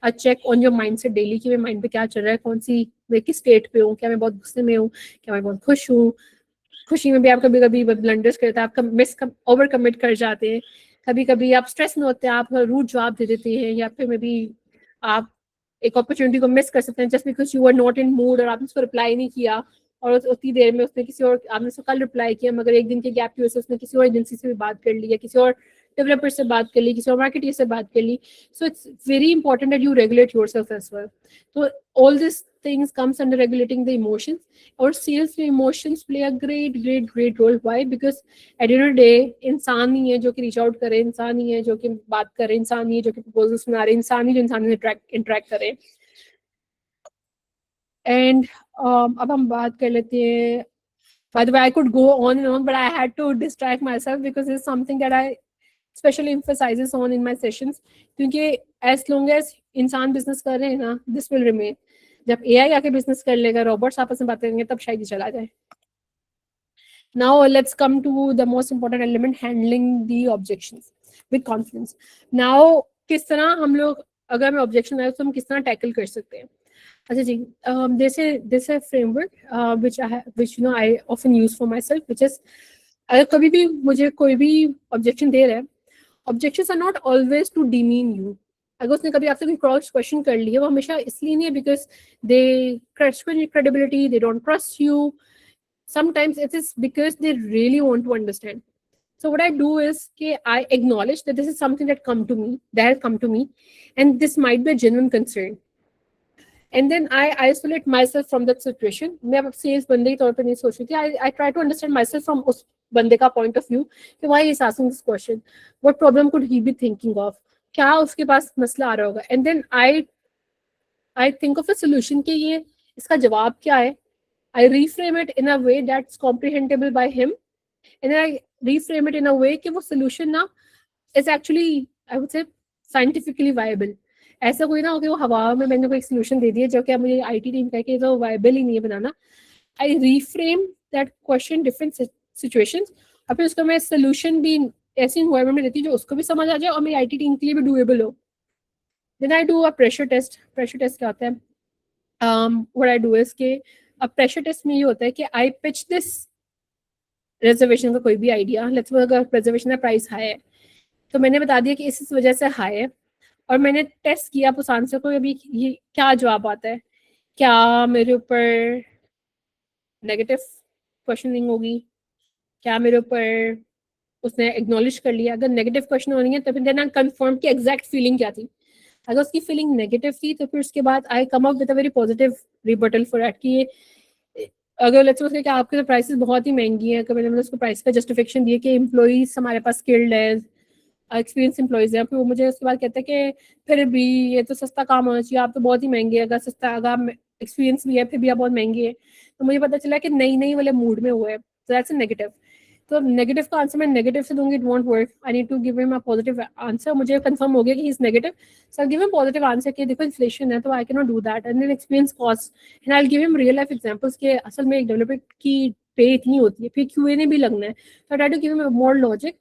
Speaker 1: a check on your mindset daily कि मेरे mind पे क्या चल रहा है, कौन सी मैं किस state पे हूँ, क्या मैं बहुत गुस्से में हूँ, क्या मैं बहुत खुश हूँ. खुशी में भी आप कभी कभी ब्लंडर्स करते हैं, आप ओवर कमिट कर जाते हैं, कभी कभी आप स्ट्रेस में होते हैं, आप रूट जवाब दे देते हैं, या फिर मे बी आप एक अपॉर्चुनिटी को मिस कर सकते हैं just because you are not in mood और आपने उसको रिप्लाई नहीं किया, और उतनी देर में उसने किसी और, आपने उसको कल रिप्लाई किया मगर एक दिन के गैप की वजह से उसने किसी और एजेंसी से भी बात कर ली, या किसी और डेवलपर से बात कर ली, किसी और मार्केटर से बात कर ली. So it's very important that you regulate yourself as well. तो all this things comes under regulating the emotions. Or sales में emotions play a great role. Why? Because at the end of the day, इंसान ही है जो कि reach out करे, इंसान ही है जो कि बात करे, इंसान ही है जो कि proposals बना रहे, इंसान ही जो इंसान से interact करे. And अब हम बात कर लेते हैं. By the way, I could go on and on, but I had to distract myself because it's something that I especially emphasizes on in my sessions. क्योंकि as long as इंसान business कर रहे हैं ना, this will remain. जब AI आके बिजनेस कर लेगा, रोबोट्स आपस में बात करेंगे, तब शायद ये चला जाए. Now let's come to the most important element, handling the objections with confidence. Now किस तरह हम लोग, अगर हमें ऑब्जेक्शन आए तो हम किस तरह टैकल कर सकते हैं. अच्छा जी, this is a framework which I often use for myself, which is अगर कभी भी मुझे कोई भी ऑब्जेक्शन दे रहा है, objections are not always to demean you. अगर उसने कभी आपसे कोई क्रॉस क्वेश्चन कर लिया, वो हमेशा इसलिए नहीं है because they question your credibility, they don't trust you. Sometimes it is because they really want to understand. So what I do is I acknowledge that this is something that has come to me, and this might be a genuine concern. And then I isolate myself from that situation. मैं अब सेल्स बंदे के तौर पे नहीं सोच रही थी. I try to understand myself from उस बंदे का point of view कि why he is asking this question, what problem could he be thinking of, क्या उसके पास मसला आ रहा होगा. And then I think of a solution कि ये इसका जवाब क्या है. I reframe it in a way that's comprehensible by him, and then I reframe it in a way कि वो solution ना is actually, I would say, scientifically viable. ऐसा कोई ना हो कि वो हवा में मैंने कोई solution दे दिया जो कि मुझे IT टीम कह के तो viable ही नहीं है बनाना. I reframe that question different situations, और फिर उसका मैं solution भी ऐसी environment में देती हूँ जो उसको भी समझ आ जाए और मेरी IT टीम के लिए भी doable हो. Then I do a pressure test. Pressure test क्या होता है? What I do is कि अब pressure test में ये होता है कि I pitch this reservation का कोई भी idea. Let's say अगर reservation का price high है, तो मैंने बता दिया कि इस वजह से high है, और मैंने टेस्ट किया उस आंसर को, अभी ये क्या जवाब आता है. क्या मेरे ऊपर नेगेटिव क्वेश्चनिंग होगी, क्या मेरे ऊपर उसने एक्नॉलेज कर लिया. अगर नेगेटिव क्वेश्चन होनी है तो फिर देन कंफर्म की एग्जैक्ट फीलिंग क्या थी. अगर उसकी फीलिंग नेगेटिव थी तो फिर उसके बाद I came up with a very positive rebuttal for that कि अगर लेट्स से कि आपके तो प्राइसेस बहुत ही महंगी हैं, मैंने उसको प्राइस का जस्टिफिकेशन दिया कि एम्प्लॉइज हमारे पास स्किल्ड है, एक्सपीरियंस एम्प्लॉइज हैं. फिर वो मुझे उसके बाद कहते हैं कि फिर भी ये तो सस्ता काम होना चाहिए, आप तो बहुत ही महंगे हैं. अगर सस्ता, अगर एक्सपीरियंस भी है फिर भी आप बहुत महंगे हैं. तो मुझे पता चला कि नई वाले मूड में हुए. तो दैट्स अ नेगेटिव. तो नेगेटिव का आंसर मैं नेगेटिव से दूंगी, it won't work. I need to give him a positive answer. मुझे कंफर्म हो गया कि he is negative, so I give him positive answer कि देखो इन्फ्लेशन है तो I can not do that, and then experience cost, and I give him real life examples के असल में एक डेवलपर की पे इतनी होती है, फिर क्यूए ने भी लगना है. तो I try to give him more logic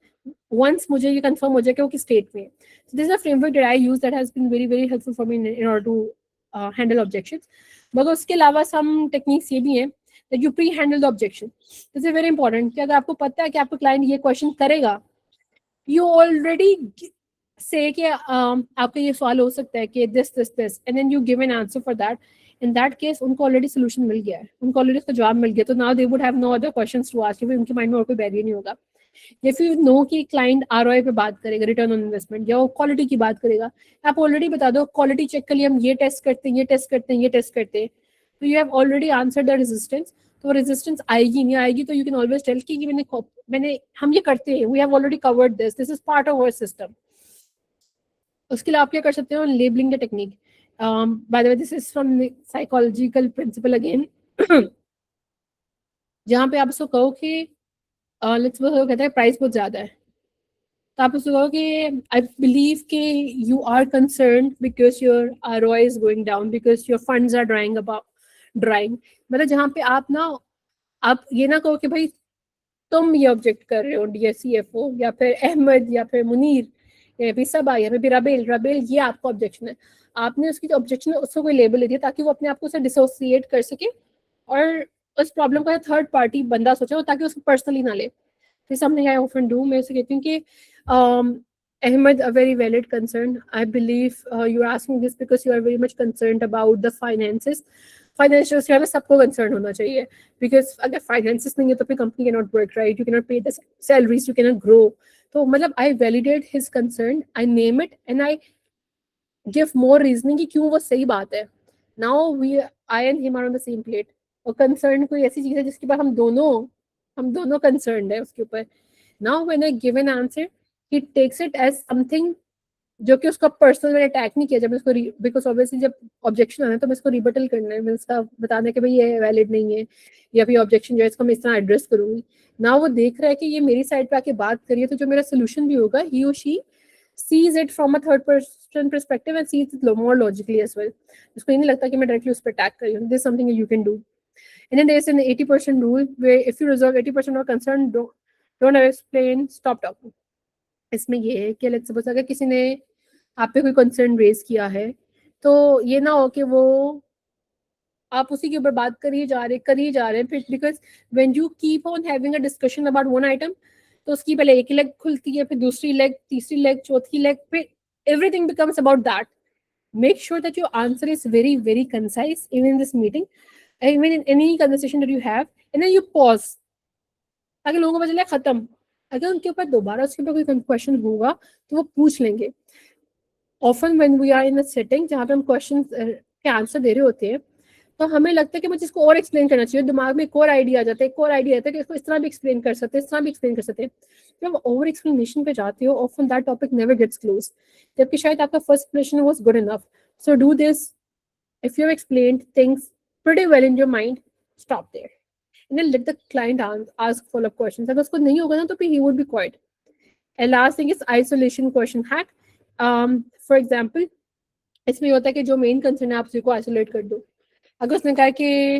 Speaker 1: once मुझे ये कंफर्म हो जाए कि वो किस स्टेट में है. So this is a framework that I use that has been very helpful for me in order to handle objections. मगर उसके अलावा some techniques ये भी हैं that you pre-handle the objection. This is very important कि अगर आपको पता है कि आपका क्लाइंट ये क्वेश्चन करेगा, you already say कि आपका ये सवाल हो सकता है कि this and then you give an answer for that. In that case उनको ऑलरेडी सोल्यूशन मिल गया है, उनको ऑलरेडी उसका जवाब मिल गया, तो now they would have no other questions to ask you. उनके माइंड में और कोई बैरियर नहीं होगा. इफ यू नो कि क्लाइंट ROI पे बात करेगा, रिटर्न ऑन इन्वेस्टमेंट, या वो क्वालिटी की बात करेगा, आप ऑलरेडी बता दो क्वालिटी चेक के लिए हम ये टेस्ट करते हैं, ये टेस्ट करते हैं, ये टेस्ट करते हैं, तो you have already answer the resistance. तो रेजिस्टेंस आएगी नहीं आएगी तो यू कैन ऑलवेज टेल कि मैंने हम ये करते हैं, we have already covered this is part of our system. उसके लिए आप क्या कर सकते हो, labelling the technique. By the way this is from psychological principle again, जहाँ पे आप उसको कहो कि लेट्स कहता है प्राइस बहुत ज्यादा है, तो आप उसको कहो कि आई बिलीव कि you are concern because your ROI is going down because your funds are drawing. मतलब जहाँ पे आप ये ना कहो कि भाई तुम ये ऑब्जेक्ट कर रहे हो डियर CFO, या फिर अहमद, या फिर मुनीर, या फिर सबा, या फिर रबेल, ये आपका ऑब्जेक्शन है। आपने उसकी जो ऑब्जेक्शन है उसको कोई लेबल दे दिया ताकि वो अपने आप को उससे डिसोसिएट कर सके और उस प्रॉब्लम का थर्ड पार्टी बंदा सोचे हो ताकि उसको पर्सनली ना ले। फिर समथिंग आई ऑफन डू, मैं उसे कहती हूँ कि Ahmed, a very valid concern. I believe you are asking this because you are very much concerned about the finances. Financial से हमें सबको कंसर्न होना चाहिए, बिकॉज अगर फाइनेंसिस नहीं है तो फिर company can not work, right? You can not pay the salaries, you can not grow. तो मतलब I validate his concern, I name it and I give more reasoning कि क्यों वो सही बात है। Now we I and him are on the same plate. और कंसर्न कोई ऐसी चीज है जिसके बाद हम दोनों कंसर्न है उसके ऊपर। Now when I give an answer he takes it as something जो कि उसका पर्सनल मैंने अटैक नहीं किया। जब इसको बिकॉज ऑब्वियसली जब ऑब्जेक्शन आना है तो मैं इसको रिबटल करना है, मैं इसका बताना है कि भाई ये वैलिड नहीं है, या फिर ऑब्जेक्शन जो है इसको मैं इस तरह एड्रेस करूंगी ना। वो देख रहा है कि ये मेरी साइड पे आके बात करिए, तो जो मेरा सोल्यूशन भी होगा ही और she sees it from a third person perspective and sees it more logically as well. उसको ये नहीं लगता कि मैं डायरेक्टली उस पर अटैक कर रही हूँ. This is something you can do. And then there's an 80% rule where if you resolve 80% of concern, don't explain, stop talking. इसमें ये है कि लेट्स सपोज अगर किसी ने आप पे कोई कंसर्न रेज किया है तो ये ना हो कि वो आप उसी के ऊपर बात कर ही जा रहे हैं फिर, because when you keep on having a discussion about one item तो उसकी पहले एक लेग खुलती है, फिर दूसरी लेग, तीसरी लेग, चौथी लेग, फिर everything becomes about that. Make sure that your answer is very, very concise, even in this meeting, even in any conversation that you have, and then you pause. ताकि लोगों को पता चले खत्म. अगर उनके ऊपर दोबारा उसके ऊपर कोई क्वेश्चन होगा तो वो पूछ लेंगे. Often when we are in a setting जहाँ पे हम क्वेश्चन के आंसर दे रहे होते हैं तो हमें लगता है कि मुझे इसको और एक्सप्लेन करना चाहिए. दिमाग में एक और आइडिया आ जाता है, एक और आइडिया आता है कि इसको इस तरह भी एक्सप्लेन कर सकते हैं, इस तरह भी एक्सप्लेन कर सकते हैं. जब ओवर एक्सप्लेनेशन पे जाते हो often that topic never gets close, जबकि शायद आपका first explanation was good enough. So do this. If you have explained things pretty well in your mind, stop there. And then let the client ask follow-up questions. अगर उसको नहीं होगा ना तो फिर he would be quiet. And last thing is isolation question hack. For example, इसमें होता है कि जो मेन कंसर्न है आप उसी को आइसोलेट कर दो. अगर उसने कहा कि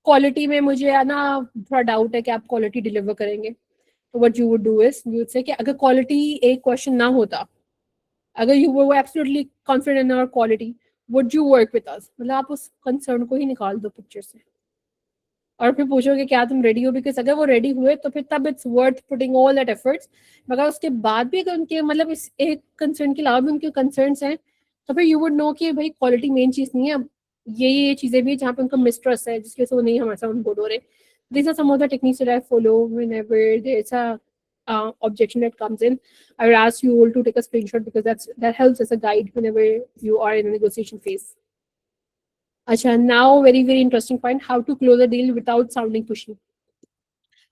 Speaker 1: क्वालिटी में मुझे ना थोड़ा डाउट है कि आप क्वालिटी डिलीवर करेंगे, तो what you would do is you would say कि अगर क्वालिटी एक क्वेश्चन ना होता, अगर you were absolutely confident in our quality, would you work with us? मतलब आप उस कंसर्न को ही निकाल दो पिक्चर से और फिर पूछोगे क्या तुम रेडी हो, बिकॉज अगर वो रेडी हुए तो फिर तब it's worth putting all that efforts. मगर उसके बाद भी अगर उनके मतलब इस एक कंसर्न के अलावा भी उनके कंसर्न्स हैं तो फिर यू वुड नो कि भाई क्वालिटी मेन चीज नहीं है, ये चीजें भी जहाँ पे उनका मिसट्रस्ट है जिसकी वजह से वो नहीं हमारे साथ ऑन बोर्ड हो रहे. These are some of the techniques that I follow whenever there's a objection that comes in. I would ask you all to take a screenshot because that helps as a guide whenever you are in a negotiation phase. Acha, now very, very interesting point, how to close a deal without sounding pushy.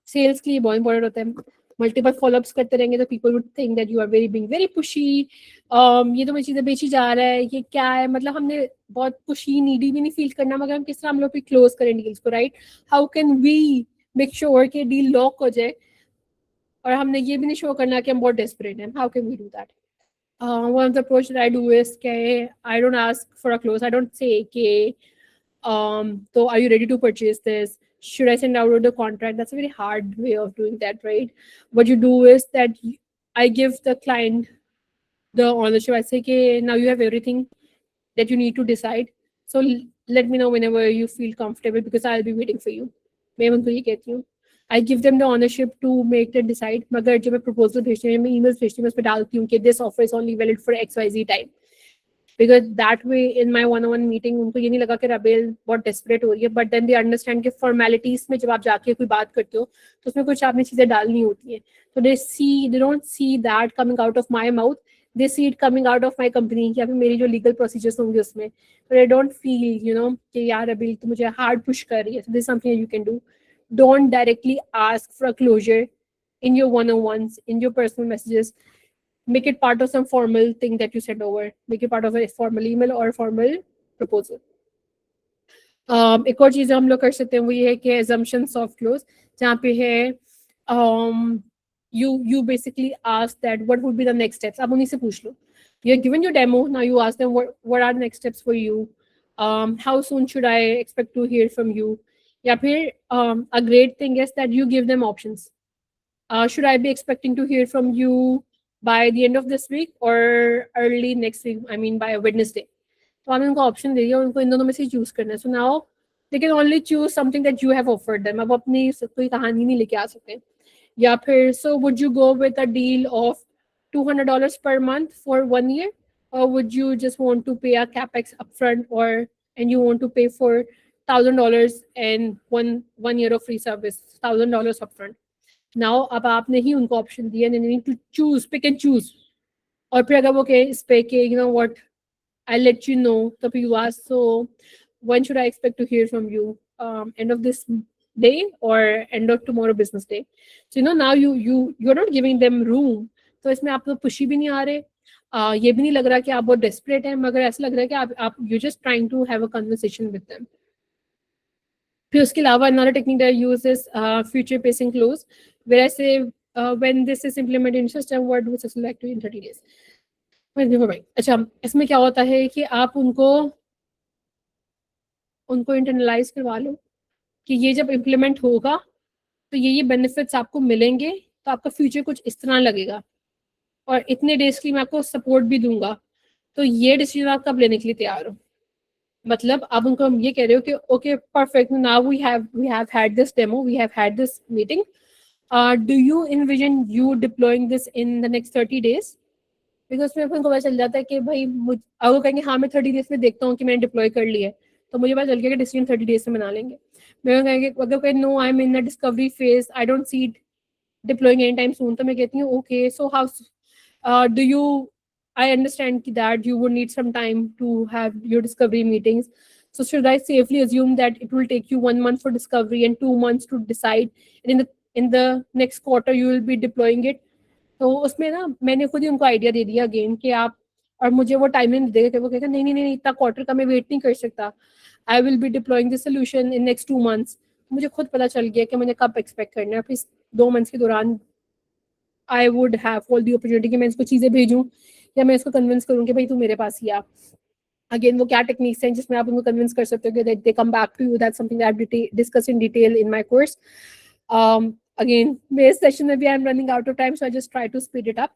Speaker 1: Sales के लिए बहुत important होता है. मल्टीपल फॉलोअप्स करते रहेंगे तो people would think that you are very being very pushy. ये तो मेरी चीजें बेची जा रहा है, ये क्या है, मतलब हमने बहुत पुशी नीडी भी नहीं फील करना, मगर हम किस तरह हम लोग भी क्लोज करें डील्स को, right? How can we make sure कि डील लॉक हो जाए और हमने ये भी नहीं शो करना कि हम बहुत डेस्परेट हैं. How can we do that? One of the approach that I do is I don't ask for a close. I don't say so are you ready to purchase this? Should I send out the contract? That's a very hard way of doing that, right? What you do is that I give the client the ownership. I say, okay, now you have everything that you need to decide. So let me know whenever you feel comfortable because I'll be waiting for you. मैं उनको ये कहती हूँ. I give them the ownership to make them decide. मगर जब मैं proposal भेजती हूँ, मैं emails भेजती हूँ, मैं उस पर डालती हूँ कि this offer is only valid for XYZ time. because that way in my one-on-one meeting उनको ये नहीं लगा कि रबेल बहुत desperate हो रही है, but then they understand कि formalities में जब आप जाके कोई बात करते हो तो उसमें कुछ आपने चीजें डालनी होती है, तो they don't see that coming out of my mouth, they see it coming out of my company या फिर मेरी जो legal procedures होंगे उसमें, so they don't feel कि यार रबेल तो मुझे hard push कर रही है. So this is something that you can do. Don't directly ask for a closure in your one-on-ones, in your personal messages. Make it part of some formal thing that you send over. Make it part of a formal email or formal proposal. एक और चीज़ हम लोग कर सकते हैं वो ये है कि assumptions of close, जहाँ पे है you basically ask that what would be the next steps. आप उन्हीं से पूछ लो. You're given your demo, now you ask them what are the next steps for you. How soon should I expect to hear from you? या फिर a great thing is that you give them options. Should I be expecting to hear from you by the end of this week or early next week? I mean by Wednesday. तो आपने उनको ऑप्शन दे दिया, उनको इन दोनों में से चूज करना है. So now they can only choose something that you have offered them. अब अपनी कोई कहानी नहीं लेके आ सकते. या फिर so would you go with a deal of $200 per month for 1 year, or would you just want to pay a capex upfront, or and you want to pay for $1,000 and one year of free service, $1,000 upfront. Now अब आपने ही उनको ऑप्शन दिया, they need to choose, pick and choose. और फिर अगर वो कहे इस पे के what, I'll let you know. So you ask, so when should I expect to hear from you? End of this day or end of tomorrow business day? So now you're not giving them room. तो इसमें आप लोग pushy भी नहीं आ रहे, ये भी नहीं लग रहा कि आप बहुत desperate हैं, मगर ऐसा लग रहा है कि आप you're just trying to have a conversation with them. फिर उसके अलावा another technique that I use is future pacing close, where I say when this is implemented in system, what do we successfully like to in 30 days. अच्छा, इसमें क्या होता है कि आप उनको इंटरनलाइज करवा लो कि ये जब इम्प्लीमेंट होगा तो ये बेनिफिट्स आपको मिलेंगे, तो आपका फ्यूचर कुछ इस तरह लगेगा और इतने डेज के लिए मैं आपको सपोर्ट भी दूंगा. तो ये डिसीजन आप कब लेने के लिए तैयार हो. मतलब आप उनको ये कह रहे हो कि okay perfect, now we have had this demo, we have had this meeting, do you envision you deploying this in the next 30 days. Because उसमें उनको पता चल जाता है कि भाई अगर कहेंगे हाँ मैं 30 days में देखता हूँ कि मैंने डिप्लॉय कर लिया है, तो मुझे पता चल गया कि डिसीजन 30 days में बना लेंगे. मैं कहेंगे अगर कहें no I am in the discovery phase, I don't see deploying any time soon, तो मैं कहती हूँ okay so how do you, I understand that you would need some time to have your discovery meetings. So should I safely assume that it will take you 1 month for discovery and 2 months to decide, and in the next quarter you will be deploying it. तो उसमें ना मैंने खुद ही उनको आइडिया दे दिया अगेन कि आप, और मुझे वो टाइम नहीं देगा कि वो कहेगा नहीं नहीं नहीं इतना क्वार्टर का मैं वेट नहीं कर सकता, आई will B deploying this solution in next 2 months. मुझे खुद पता चल गया कि मुझे कब एक्सपेक्ट करना है. फिर 2 months के दौरान आई would have all the opportunity कि मैं इसको चीज़ें भेजूँ या मैं इसको कन्विंस करूँ कि भाई तू मेरे पास ही आ. अगेन वो क्या टेक्निक्स हैं जिसमें आप उनको कन्विंस कर सकते हो कि they come back to you. That's something that I discuss in detail in my course. Again मेरे सेशन में भी I am running out of time, so I just try to speed it up.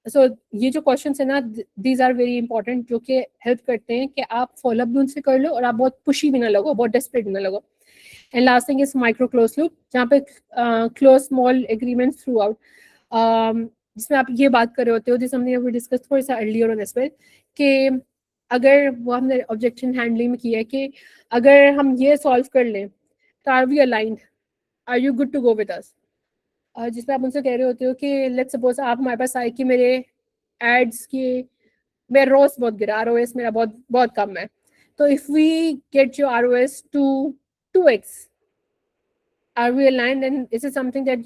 Speaker 1: So ये जो क्वेश्चन है ना, दीज आर वेरी इंपॉर्टेंट, जो कि हेल्प करते हैं कि आप फॉलोअप भी उनसे कर लो और आप बहुत पुशी भी ना लगो, बहुत डेस्परेट भी ना लगो. And last thing is micro close loop, जहाँ पे close small agreements through out, जिसमें आप ये बात कर रहे होते हो, जैसे हमने डिस्कस थोड़ा सा अर्लियर ऑन एज वेल, कि अगर वो हमने ऑब्जेक्शन हैंडलिंग में किया है कि अगर हम ये सॉल्व कर लें तो are we aligned, are you good to go with us. जिसमें आप उनसे कह रहे होते हो कि लेट्स सपोज आप हमारे पास आए कि मेरे एड्स के मेरा रोस बहुत गिरा, आरओएस मेरा बहुत बहुत कम है, तो if we get your ROS to 2x, are we aligned, and is it something that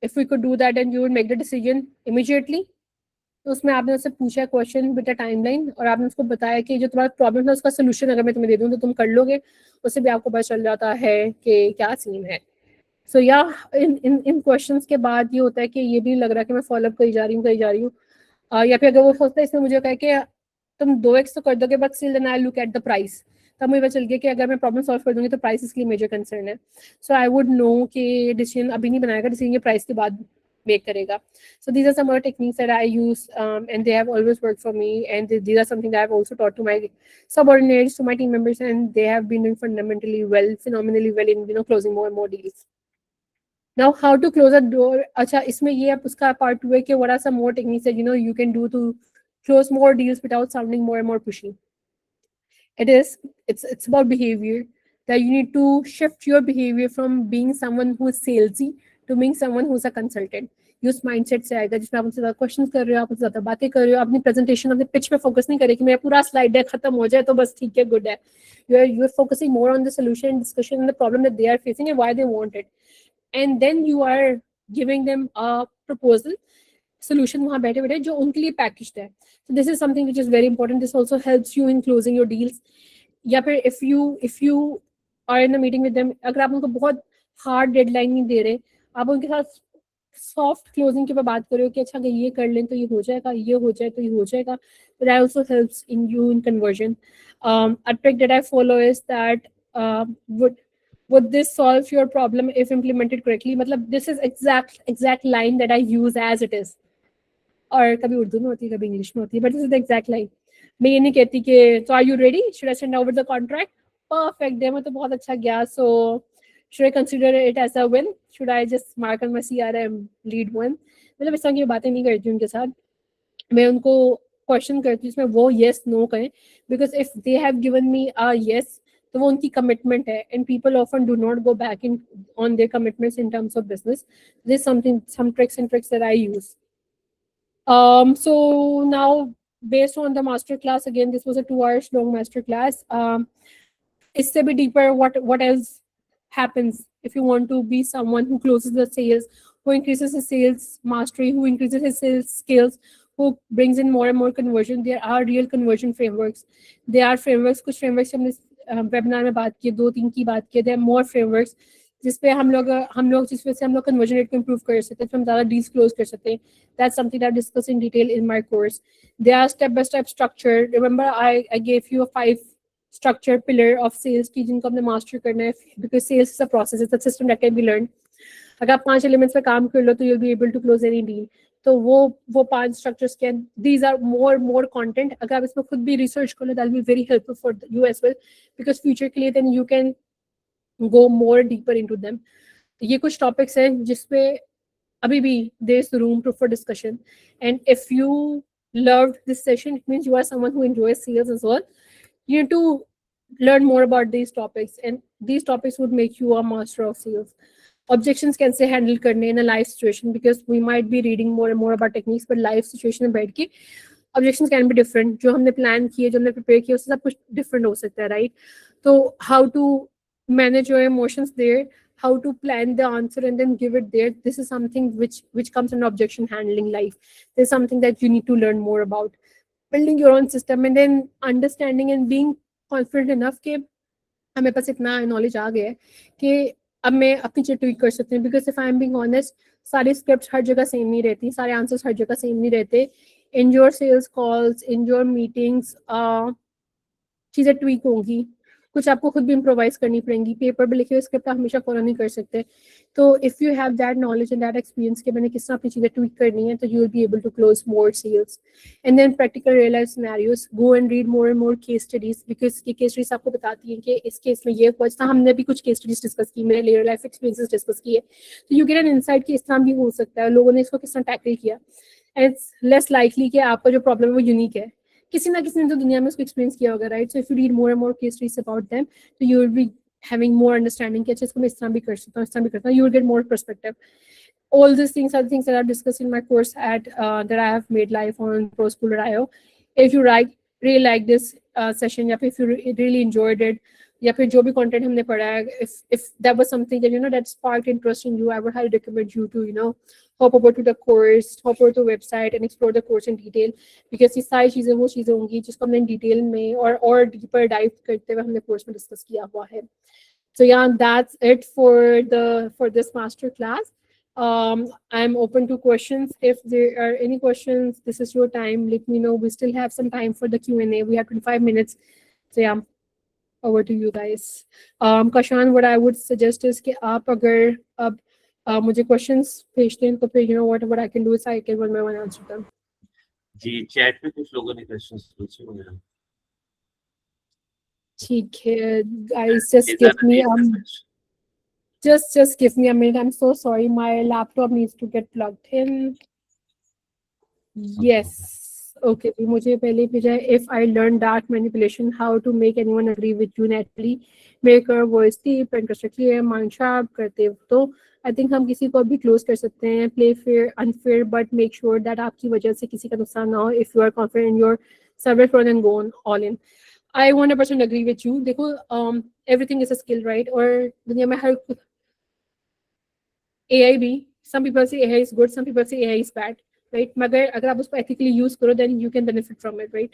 Speaker 1: if we could do that and you would make the decision immediately. तो उसमें आपने उससे पूछा क्वेश्चन विद अ टाइमलाइन और आपने उसको बताया कि जो तुम्हारा प्रॉब्लम है उसका सोल्यूशन अगर मैं तुम्हें दे दूँ तो तुम कर लोगे. उससे भी आपको पता चल जाता है कि क्या सीन है. सो या इन क्वेश्चंस के बाद ये होता है कि ये भी लग रहा है कि मैं फॉलोअप करी जा रही हूँ. या फिर अगर वो सोचता है इसमें मुझे कहे कि तुम 2x तो कर दोगे but still then I look at the price, तब मुझे पता चल गया कि अगर मैं प्रॉब्लम सॉल्व कर दूंगी तो प्राइस इसके लिए मेजर कंसर्न है. सो आई वुड नो कि डिसीजन अभी नहीं बनाएगा, डिसीजन ये प्राइस के बाद मेक करेगा. So these are some other techniques that I use, and they have always worked for me, and these are something that I've also taught to my subordinates, to my team members, and they have been doing phenomenally well in closing more and more deals. Now how to close a door. अच्छा, इसमें ये अब उसका part 2 है कि what are some more techniques that you can do to close more deals without sounding more and more pushy. It's about behavior, that you need to shift your behavior from being someone who is salesy to being someone who's a consultant. ये उस माइंडसेट से आएगा जिसमें आप उनसे ज़्यादा क्वेश्चन कर रहे हो, आप उनसे ज़्यादा बातें कर रहे हो, अपनी प्रेजेंटेशन अपने पिच पे फोकस नहीं करें कि मेरा पूरा स्लाइड है खत्म हो जाए तो बस ठीक है, गुड है. You are focusing more on the solution, discussion and the problem that they are facing and why they want it, and then you are giving them a proposal solution वहाँ बैठे बैठे जो उनके लिए पैकेज्ड है. So this is something which is very important. This also helps you in closing your deals. या फिर if you are in a meeting with them, अगर आप उनको बहुत हार्ड डेडलाइन नहीं दे रहे, आप उनके साथ सॉफ्ट क्लोजिंग के ऊपर बात कर रहे हो कि अच्छा अगर ये कर लें तो ये हो जाएगा, ये हो जाए तो ये हो जाएगा. That also helps in you in conversion. A trick that I follow is that would this solve your problem if implemented correctly? मतलब this is exact line that I use as it is. और कभी उर्दू में होती है, कभी इंग्लिश में होती है, but this is the exact line. मैं ये नहीं कहती कि तो are you ready, should I send over the contract, perfect, demo तो बहुत अच्छा गया, so should I consider it as a win, should I just mark on my CRM lead one. मतलब इस तरह की बातें नहीं करती उनके साथ. मैं उनको क्वेश्चन करती हूँ जिसमें वो येस नो कहें, because if they have given me a yes तो वो उनकी कमिटमेंट है, and people often do not go back in on their commitments in terms of business. This something, some tricks and tricks that I use. So now, based on the master class, again, this was a 2 hours long master class. It's a bit deeper. What else happens if you want to be someone who closes the sales, who increases his sales mastery, who increases his sales skills, who brings in more and more conversion? There are real conversion frameworks. There are frameworks. कुछ frameworks हमने webinar में बात की, 2-3 की बात की. There are more frameworks जिसपे हम लोग जिसपे से हम लोग कन्वर्जन रेट को इम्प्रूव कर सकते हैं, तो हम ज़्यादा डील्स क्लोज कर सकते हैं. That's something that I discuss in detail in my course. There are step-by-step structure. Remember, I gave you a 5 structure pillar of sales की जिनको हमने master करना है, because sales is a process, it's a system that can be learned. अगर आप 5 elements पे काम कर लो तो you'll be able to close any deal. तो वो 5 structures के, these are more content. अगर आप इसमें खुद भी research कर लो, that'll be very helpful for you as well, because future के लिए then you can go more deeper into them. ये कुछ topics हैं जिसपे अभी भी there's room for discussion, and if you loved this session, it means you are someone who enjoys sales as well. You need to learn more about these topics, and these topics would make you a master of sales. Objections कैसे handle करने in a live situation, because we might be reading more and more about techniques, but live situation में बैठ के objections can be different. जो हमने plan किए, जो हमने prepare किए, उससे सब कुछ different हो सकता है, right? तो how to manage your emotions there, how to plan the answer and then give it there. This is something which comes in objection handling life. There's something that you need to learn more about. Building your own system and then understanding and being confident enough कि हमें पास इतना knowledge आ गया है कि अब मैं अपनी चीज़ tweak कर सकती हूँ. Because if I am being honest, सारे scripts हर जगह same नहीं रहती, सारे answers हर जगह same नहीं रहते. In your sales calls, in your meetings, चीज़ें tweak होंगी, कुछ आपको खुद भी इम्प्रोवाइज करनी पड़ेंगी. पेपर पे लिखे हुए स्क्रिप्ट आप हमेशा फॉलो नहीं कर सकते. तो if you have that knowledge and that experience कि मैंने किस तरह अपनी चीज़ें ट्वीक करनी है, तो you will be able to close more sales. And then practical real life scenarios, go and read more and more case studies, because ये केस स्टडीज आपको बताती हैं कि इस केस में ये हुआ. जिस हमने भी कुछ केस स्टडीज डिस्कस की, मेरे रियल लाइफ एक्सपीरियंसेस डिस्कस किए, तो यू गेट एन इनसाइट कि इस तरह भी हो सकता है, लोगों ने इसको किस तरह टैकल किया. एंड इट्स लेस लाइकली कि आपका जो प्रॉब्लम है वो यूनिक है, किसी ना किसी ने तो दुनिया में उसको एक्सपीरियंस किया होगा, right? So if you read more and more case studies about them, तो you will be having more understanding कि अच्छा इसको मैं इस तरह भी कर सकता हूँ, इस तरह भी करता हूँ. You will get more perspective. All these things are the things that I've discussed in my course at that I have made live on ProSchool.io. If you really like this session, या फिर if you really enjoyed it, या फिर जो भी content हमने पढ़ा है, if that was something that that sparked interest in you, I would highly recommend you to hop over to the course, hop over to the website and explore the course in detail, because ये सारी चीज़ें वो चीज़ें होंगी जिसको हमने डिटेल में और deeper dive करते हुए हमने कोर्स में डिस्कस किया हुआ है. So yeah, that's it for this master class. I'm open to questions. If there are any questions, this is your time. Let me know. We still have some time for the Q&A. We have 25 minutes. So yeah, over to you guys. Kashan, what I would suggest is कि आप अगर अब मुझे questions भेजते हैं तो फिर what I can do is I can one by one answer them.
Speaker 2: Ji, chat पे कुछ लोगों ने questions पूछे हुए.
Speaker 1: ठीक है, guys, just give me a minute. I'm so sorry, my laptop needs to get plugged in. Yes, okay मुझे पहले भेजा है, if I learn dark manipulation how to make anyone agree with you naturally, make your voice deep and clear, mind sharp करते हो तो आई थिंक हम किसी को भी क्लोज कर सकते हैं, play fair unfair but make sure that आपकी वजह से किसी का नुकसान ना हो, if you are confident in your service run and go on all in. I 100% agree with you. देखो everything is a skill right, और दुनिया में हर AI भी, some people say AI is good, some people say AI is bad, right? मगर अगर आप उसको ethically use करो then you can benefit from it, right?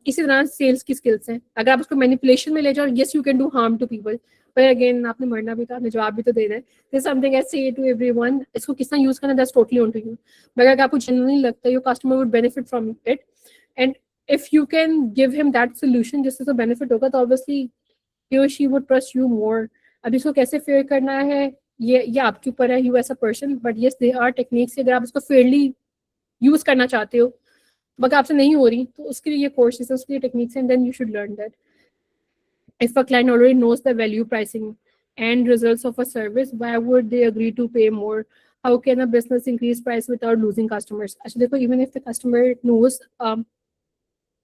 Speaker 1: इसी तरह सेल्स की स्किल्स हैं, अगर आप उसको मैनिपुलेशन में ले जाओ, yes you can do harm to people, but again आपने मरना भी था, आपने जवाब भी तो देना है। There's something I say to everyone, इसको कितना यूज करना that's totally on to you, मगर अगर आपको genuinely लगता है your customer would benefit from it and if you can give him that solution जिससे तो benefit होगा तो obviously he or she would trust you more। अब इसको कैसे फेयर करना है ये आपके ऊपर है, you as a person, but yes they are techniques, अगर आप इसको फेयरली यूज करना चाहते हो मगर आपसे नहीं हो रही तो उसके लिए ये कोर्सेज है, उसके लिए techniques and then you should learn that. If a client already knows the value pricing and results of a service, why would they agree to pay more? How can a business increase price without losing customers? अच्छा देखो, even if the customer knows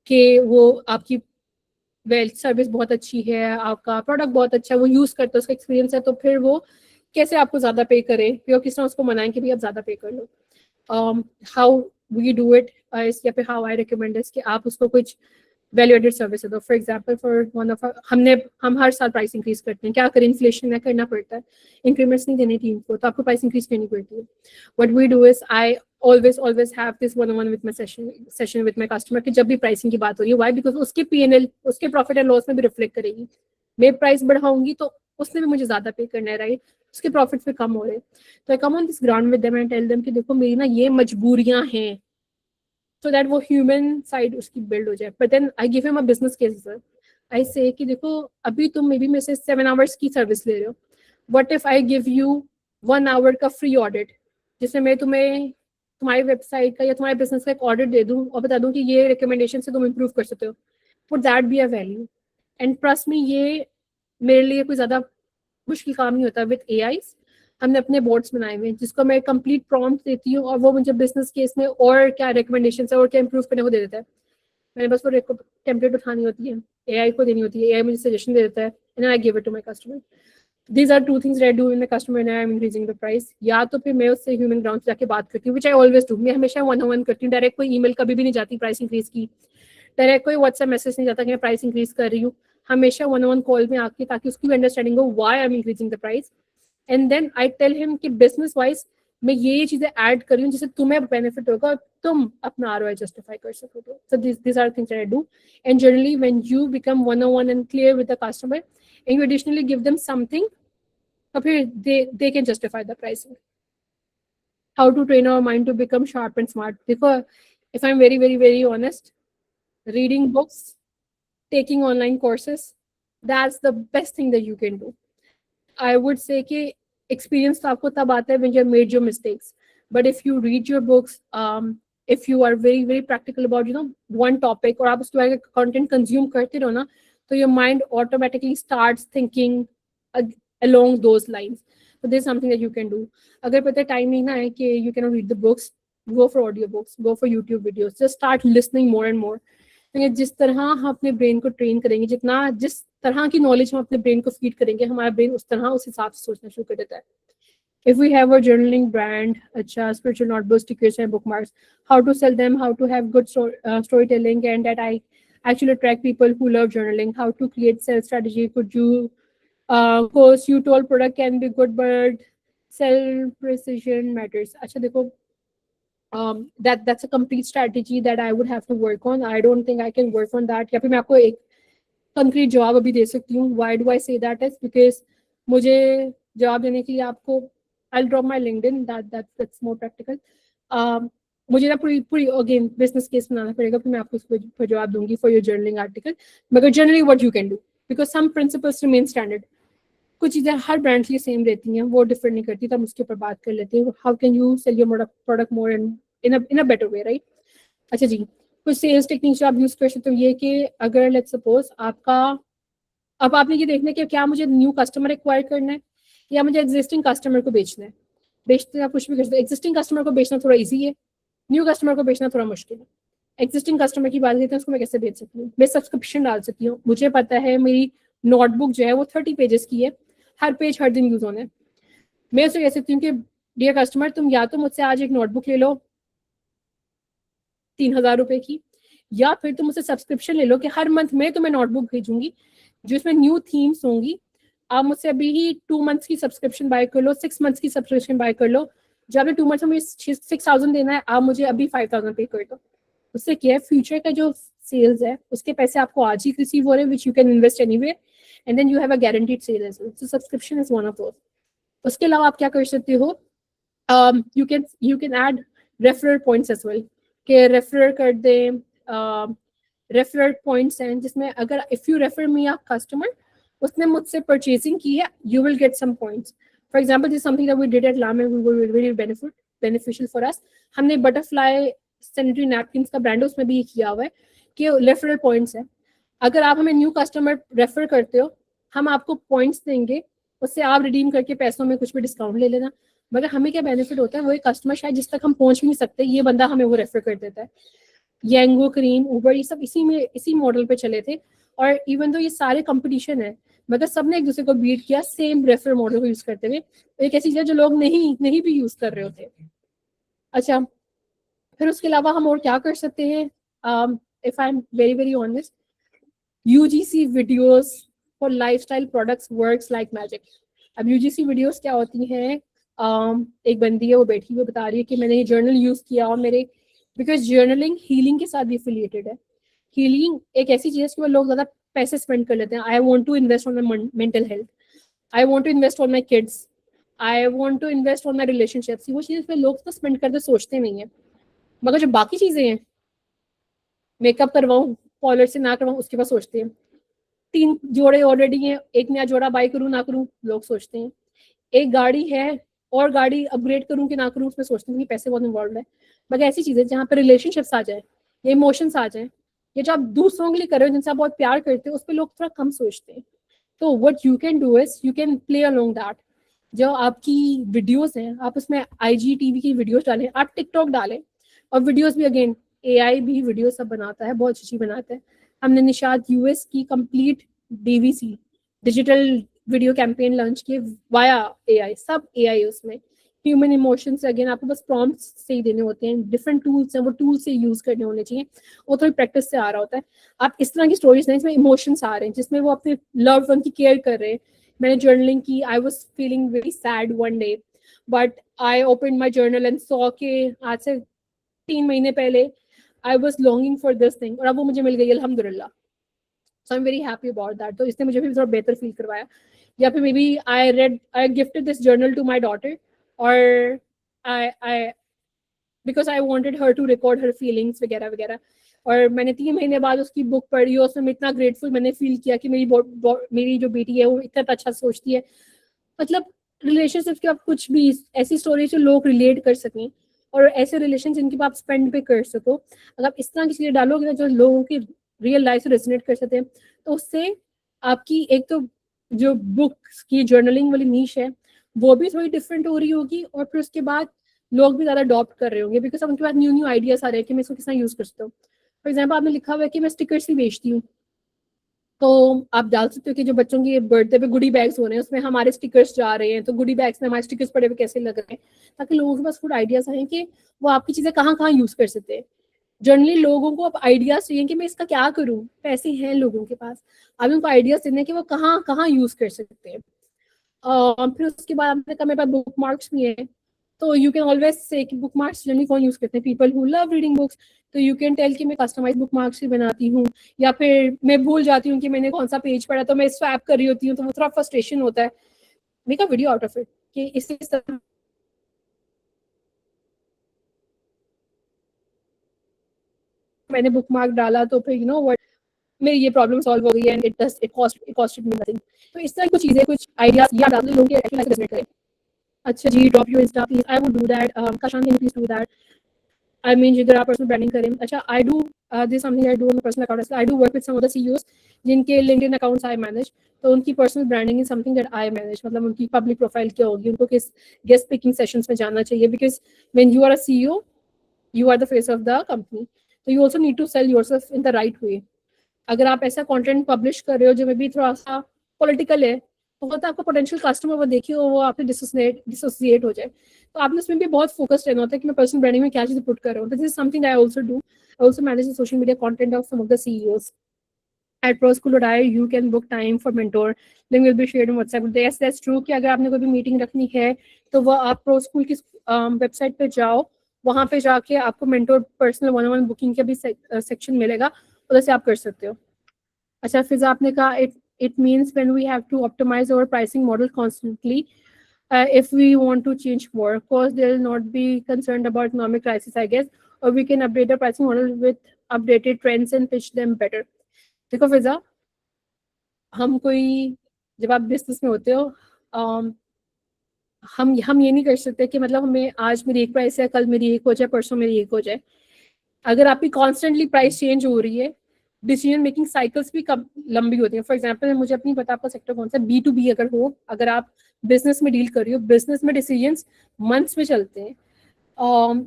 Speaker 1: कि वो आपकी वेल सर्विस बहुत अच्छी है, आपका प्रोडक्ट बहुत अच्छा है, वो यूज करते हैं, उसका एक्सपीरियंस है, तो फिर वो कैसे आपको ज्यादा पे करे, फिर किस तरह उसको मनाएं कि भी आप ज्यादा पे कर लो। हाउ वी डू इट या फिर हाउ आई रिकमेंड कि आप उसको कुछ वैल्यू एडेड सर्विस है। तो for example for one of हम हर साल प्राइस इंक्रीज करते हैं, क्या करें, इन्फ्लेशन में करना पड़ता है, इंक्रीमेंट्स नहीं देने टीम को तो आपको प्राइस इंक्रीज करनी पड़ती है। What we do is I always have this one-on-one with my session with my customer कि जब भी प्राइसिंग की बात हो रही है, why because उसके P&L, उसके प्रॉफिट एंड लॉस में भी रिफ्लेक्ट करेगी। मैं प्राइस बढ़ाऊंगी तो उसने भी मुझे ज्यादा पे करना है, राइट, उसके प्रॉफिट पे कम हो रहे हैं, तो I come on this ground with them and tell them कि देखो मेरी ना ये मजबूरियां हैं, so that वो ह्यूमन साइड उसकी बिल्ड हो जाए। But then I give him a business case sir, I say कि देखो अभी तुम मे बी मेरे से 7 आवर्स की सर्विस ले रहे हो, what if I give you 1 hour का फ्री ऑडिट, जिसमें मैं तुम्हें तुम्हारी वेबसाइट का या तुम्हारे बिजनेस का एक ऑडिट दे दूं और बता दूं कि ये रिकमेंडेशन से तुम इम्प्रूव कर सकते हो, would that be a value? And trust me, ये मेरे लिए कोई ज़्यादा मुश्किल काम नहीं होता। विद एआईज हमने अपने बोर्ड्स बनाए हुए हैं जिसको मैं कंप्लीट प्रॉम्प्ट देती हूँ और वो मुझे बिजनेस केस में और क्या रिकमेंडेशन है और क्या इम्प्रूव करने को दे देता है। मैंने बस वो टेम्पलेट उठानी होती है, एआई को देनी होती है, एआई मुझे सजेशन दे देता है and I give it to my customer. These are two things that I do in my customer and I am increasing the price। या तो फिर मैं उससे ह्यूमन ग्राउंड से जाके बात करती हूँ, which I always do। मैं हमेशा 1-on-1 करती हूँ, डायरेक्ट कोई ईमेल कभी भी नहीं जाती प्राइस इंक्रीज की, डायरेक्ट कोई व्हाट्सएप मैसेज नहीं जाता कि मैं प्राइस इंक्रीज कर रही हूँ, हमेशा 1-on-1 कॉल में आके, ताकि उसकी भी अंडरस्टैंडिंग हो why I am increasing the price. And then I tell him कि बिजनेस वाइज मैं ये चीजें ऐड कर रही हूँ जिससे तुम्हें बेनिफिट होगा और तुम अपना आरओआई जस्टिफाई कर सकोगे। So this are things that I do. And generally when you become 1-on-1 and clear with the customer and you additionally give them something, तो फिर they can justify the pricing। How to train our mind to become sharp and smart? देखो, if I'm very honest, reading books, taking online courses, that's the best thing that you can do। I would say कि experience तो आपको तब आता है when you have made your mistakes, but if you read your books, if you are very practical about one topic और आप उसके बारे में content consume करते रहो ना, तो your mind automatically starts thinking along those lines। So this is something that you can do। अगर पता टाइम नहीं ना है कि you cannot read the books, go for audio books, go for YouTube videos, just start listening more and more। जिस तरह हम अपने ब्रेन को ट्रेन करेंगे, जिस तरह की नॉलेज हम अपने ब्रेन को फीड करेंगे, हमारा ब्रेन उस तरह उस हिसाब से सोचना शुरू कर देता है। If we have a journaling brand, अच्छा spiritual notebooks, stickers and bookmarks, how to sell them, how to have good storytelling, and that I actually attract people who love journaling, how to create sales strategy, could you course you told product can be good but sell precision matters। अच्छा देखो, that's a complete strategy that I would have to work on। I don't think I can work on that। या फिर मैं आपको एक कंक्रीट जवाब अभी दे सकती हूँ। Why do I say that is because मुझे जवाब देने के लिए आपको I'll drop my LinkedIn, that's more practical। मुझे ना पूरी अगेन बिजनेस केस बनाना पड़ेगा, फिर मैं आपको इसको जवाब दूंगी फॉर योर जर्नलिंग आर्टिकल। मगर generally what you can do, because some principles remain standard, कुछ चीज़ें हर ब्रांड के लिए सेम रहती हैं, वो डिफरेंट नहीं करती, तो हम उसके ऊपर बात कर लेते हैं। How can you sell your product more in a better way, right. अच्छा जी, कुछ सेल्स टेक्निक्स जो आप यूज कर सकते हो ये कि अगर लेट्स सपोज अब आपने ये देखना है कि क्या मुझे न्यू कस्टमर एक्वायर करना है या मुझे एग्जिस्टिंग कस्टमर को बेचना है। बेचते आप कुछ भी कर सकते हो, एग्जिस्टिंग कस्टमर को बेचना थोड़ा ईजी है, न्यू कस्टमर को बेचना थोड़ा मुश्किल है। एग्जिस्टिंग कस्टमर की बात करते हैं, उसको मैं कैसे भेज सकती हूँ? मैं सब्सक्रिप्शन डाल सकती हूँ। मुझे पता है मेरी नोटबुक जो है वो 30 पेजेस की है, हर पेज हर दिन यूज होना है। मैं उसे कह सकती हूँ कि डियर कस्टमर, तुम या तो मुझसे आज एक नोटबुक ले लो 3000 रुपए की, या फिर तुम मुझसे सब्सक्रिप्शन ले लो कि हर मंथ में तुम्हें नोटबुक भेजूंगी जिसमें न्यू थीम्स होंगी। आप मुझसे अभी ही 2 मंथ्स की सब्सक्रिप्शन बाय कर लो, 6 मंथ्स की सब्सक्रिप्शन बाय कर लो। जब आपने 2 मंथ्स में 6000 देना है, आप मुझे अभी 5000 पे कर दो। उससे क्या है, फ्यूचर का जो सेल्स है उसके पैसे आपको आज ही रिसीव हो रहे हैं, which you can invest anywhere, and then you have a guaranteed sale as well. So subscription is one of those. उसके अलावा आप क्या कर सकते हो, you can add referral points as well, कि रेफर कर दें। रेफरल पॉइंट्स हैं जिसमें अगर if you refer me a customer, उसने मुझसे परचेजिंग की है, you will get some points. For example this something that we did at लामे, we were very beneficial for us. हमने बटरफ्लाई सैनिटरी नैपकिन्स का ब्रांड है, उसमें भी किया हुआ है कि रेफरल पॉइंट्स है। अगर आप हमें न्यू कस्टमर रेफर करते हो, हम आपको पॉइंट्स देंगे, उससे आप रिडीम करके पैसों में कुछ भी डिस्काउंट ले लेना। मगर हमें क्या बेनिफिट होता है, वो एक कस्टमर शायद जिस तक हम पहुंच भी नहीं सकते, ये बंदा हमें वो रेफर कर देता है। येंगो, क्रीम, उबर, ये सब इसी मॉडल पे चले थे। और इवन दो ये सारे कंपटीशन है, मगर सबने एक दूसरे को बीट किया सेम रेफर मॉडल को यूज करते हुए। एक ऐसी चीज है जो लोग नहीं भी यूज कर रहे होते। अच्छा, फिर उसके अलावा हम और क्या कर सकते हैं? If I am very very honest, UGC videos for lifestyle products works like magic. अब यूजीसी वीडियोस क्या होती हैं? एक बंदी है, वो बैठी हुई बता रही है कि मैंने ये जर्नल यूज किया और मेरे, बिकॉज जर्नलिंग हीलिंग के साथ भी एफिलिएटेड है। हीलिंग एक ऐसी चीज है कि लोग ज्यादा पैसे स्पेंड कर लेते हैं। I want to invest on my mental health, I want to invest on my kids, I want to invest on my relationships. वो चीज़ पे लोग तो स्पेंड करते सोचते नहीं है। मगर जो बाकी चीजें हैं, मेकअप करवाऊं, पार्लर से ना करवाऊं, उसके बाद सोचते हैं। 3 जोड़े ऑलरेडी हैं, एक नया जोड़ा बाय करूं ना करूं, लोग सोचते हैं। एक गाड़ी है और गाड़ी अपग्रेड करूं कि ना करूं, उसमें सोचते हैं कि पैसे बहुत इन्वॉल्व है। मगर ऐसी चीजें जहाँ पर रिलेशनशिप्स आ जाए या इमोशंस आ जाए, या जो आप दूसरों के लिए कर रहे हो, जिनसे आप बहुत प्यार करते हो, उस पर लोग थोड़ा कम सोचते हैं। तो what you can do is you can play along that. जो आपकी वीडियोस हैं, आप उसमें IGTV की वीडियोस डालें, आप टिकटॉक डालें। और वीडियोस भी अगेन AI भी वीडियो सब बनाता है, बहुत अच्छी बनाता है। हमने निशाद US की complete DVC digital video campaign launch किए वाया AI, सब AI उसमें। ह्यूमन इमोशंस अगेन आपको बस प्रॉम्प्ट्स से ही देने होते हैं, डिफरेंट टूल्स हैं, वो टूल से यूज करने होने चाहिए, वो थोड़ी प्रैक्टिस से आ रहा होता है। आप इस तरह की स्टोरीज नहीं, इसमें इमोशंस आ रहे हैं, जिसमें वो अपने लव्ड वन की केयर कर रहे हैं। मैंने जर्नलिंग की, I was feeling very sad one day, but I open my journal and saw के आज से 3 महीने पहले I was longing for this thing, और अब वो मुझे मिल गई अल्हम्दुलिल्लाह। So I am very happy about that. तो इसने मुझे भी थोड़ा बेहतर फील करवाया। या फिर maybe I gifted this journal to my daughter, और I because I wanted her to record her feelings वगैरह वगैरह। और मैंने 3 महीने बाद उसकी बुक पढ़ी, और उसमें इतना ग्रेटफुल मैंने फील किया कि मेरी जो बेटी है वो इतना अच्छा सोचती है। मतलब रिलेशनशिप के आप कुछ भी ऐसी स्टोरी जो लोग रिलेट कर सकें, और ऐसे रिलेशन जिनके आप स्पेंड पे कर सको, अगर आप इस तरह की चीजें डालोगे ना जो लोगों की रियल लाइफ से रेजोनेट कर सकते हैं, तो उससे आपकी एक तो जो बुक्स की जर्नलिंग वाली नीश है वो भी थोड़ी डिफरेंट हो रही होगी, और फिर उसके बाद लोग भी ज्यादा अडॉप्ट कर रहे होंगे, बिकॉज अब उनके पास न्यू आइडियाज आ रहे हैं कि मैं इसको किस तरह यूज कर सकता हूँ। फॉर एग्जाम्पल आपने लिखा हुआ है कि मैं स्टिकर्स भी बेचती हूँ, तो आप डाल सकते हो कि जो बच्चों की बर्थडे पे गुडी बैग्स हो रहे हैं उसमें हमारे स्टिकर्स जा रहे हैं, तो गुडी बैग्स में हमारे स्टिकर्स पड़े हुए कैसे लग रहे हैं, ताकि लोगों के पास खुद आइडियाज आए कि वो आपकी चीजें कहाँ कहाँ यूज कर सकते हैं। जनरली लोगों को अब आइडियाज चाहिए कि मैं इसका क्या करूँ, पैसे हैं लोगों के पास, अभी उनको आइडियाज देने हैं कि वो कहाँ कहाँ यूज कर सकते हैं। फिर उसके बाद आपने कहा मेरे पास बुक मार्क्स भी है, तो यू कैन ऑलवेज से कि बुक मार्क्स जनरली कौन यूज करते हैं, people who love reading books. तो यू कैन टेल कि मैं कस्टमाइज बुक मार्क्स भी बनाती हूँ, या फिर मैं भूल जाती हूँ कि मैंने कौन सा पेज पढ़ा, तो मैं स्वैप कर रही होती हूँ, तो वो थोड़ा फ्रस्ट्रेशन होता है। Make a video out of it कि इस तरह मैंने बुक मार्क डाला, तो फिर व्हाट मेरी ये प्रॉब्लम सॉल्व हो गई है, and it costed me nothing. तो इस तरह की कुछ चीजें, कुछ आइडियाज या डाल लोगों के एक्चुअली रेजोनेट करें। अच्छा जी, drop your insta please, I would do that. Kashan, can you please do that? I mean, जिधर आप पर्सनल ब्रांडिंग करें। अच्छा, I do this something I do on personal account. I do work with some other CEOs जिनके लिंक्डइन अकाउंट्स आई मैनेज, तो उनकी personal branding is something that I manage. मतलब उनकी पब्लिक प्रोफाइल क्या होगी, उनको किस गेस्ट स्पीकिंग सेशंस में जाना चाहिए, because when you are a CEO, you are the face of the company. तो you also need to sell yourself in the right way. अगर आप ऐसा कंटेंट पब्लिश कर रहे हो जो मे बी थोड़ा सा पॉलिटिकल है, तो होता है आपका पोटेंशियल कस्टमर वो देखिए वो आपसे डिसोसिएट हो जाए. तो आपने उसमें भी बहुत फोकस रहना होता है कि मैं पर्सनल ब्रांडिंग में क्या चीज़ पुट कर रहा हूँ. This is something I also do. I also manage the social media content of some of the CEOs. At ProSchool.ai, you can book time for mentor. Link will be shared on WhatsApp. Yes, that's true कि अगर आपने कोई भी मीटिंग रखनी है तो वो आप ProSchool की वेबसाइट पे जाओ, वहाँ पे जाके आपको मेंटोर पर्सनल 1-on-1 बुकिंग का भी सेक्शन मिलेगा, उधर से आप कर सकते हो. अच्छा, फिर आपने कहा it means when we have to optimize our pricing model constantly if we want to change more. Of course, they will not be concerned about economic crisis, I guess, or we can update the pricing model with updated trends and pitch them better. देखो फिजा, हम कोई जब आप बिजनेस में होते हो, हम ये नहीं कर सकते कि मतलब हमें आज मेरी एक प्राइस है, कल मेरी एक हो जाए, परसों मेरी एक हो जाए. अगर आपकी कॉन्स्टेंटली प्राइस चेंज हो रही है, डिसीजन मेकिंग साइकिल्स भी कम लंबी होती हैं. फॉर एग्जांपल, मुझे अपनी पता आपका सेक्टर कौन सा, B2B अगर हो, अगर आप बिजनेस में डील कर रही हो, बिजनेस में डिसीजंस मंथ्स में चलते हैं.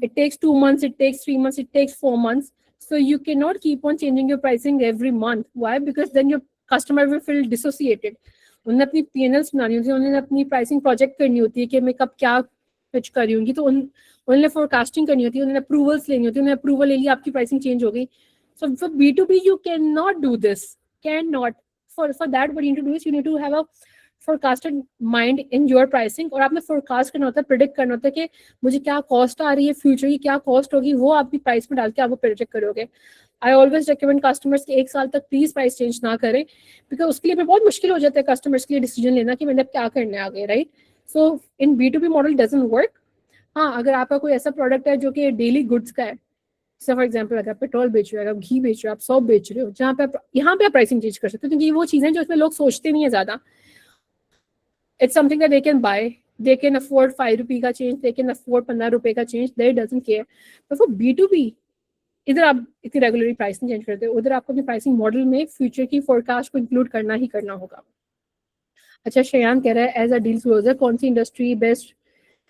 Speaker 1: It takes 2 months, it takes 3 months, it takes 4 months. So you cannot keep on changing your pricing every month. Why? Because then your customer will feel dissociated. उन्हें अपनी P&Ls बनानी होती है, उन्हें अपनी प्राइसिंग प्रोजेक्ट करनी होती है कि मैं कब क्या पिच कर रही हूँ, तो उन्हें फोरकास्टिंग करनी होती है, उन्हें अप्रूवल्स लेनी होती है, उन्हें अप्रूवल ले लिया, आपकी प्राइसिंग चेंज हो गई. So for B2B, you cannot do this. Cannot. For that, what you need to do is you need to have a forecasted mind in your pricing. और आपने forecast करना होता है, predict करना होता है कि मुझे क्या cost आ रही है, future की क्या cost होगी, वो आपकी price में डाल के आप वो predict करोगे. I always recommend customers कि 1 साल तक please price change ना करें, because उसके लिए बहुत मुश्किल हो जाता है customers के लिए decision लेना कि मैंने अब क्या करने आ गए, right? So in B2B model doesn't work. हाँ, अगर आपका कोई ऐसा प्रोडक्ट है जो कि डेली गुड्स का है, जैसे फॉर एग्जांपल अगर आप पेट्रोल बेच रहे हो, अगर घी बेच रहे हो, आप सॉप बेच रहे हो, जहाँ पे आप यहाँ पे आप प्राइसिंग चेंज कर सकते हो, क्योंकि वो चीज़ें जो इसमें लोग सोचते नहीं है ज़्यादा. It's something that they can buy. They can afford 5 रुपये का चेंज, they can afford 15 रुपये का change, they doesn't care. But for B2B, इधर आप इतनी रेगुलरली प्राइसिंग चेंज करते हो, उधर आपको अपने प्राइसिंग मॉडल में फ्यूचर की फोरकास्ट को इंक्लूड करना ही करना होगा. अच्छा, श्रेयान कह रहा है एज अ डील क्लोजर कौन सी इंडस्ट्री बेस्ट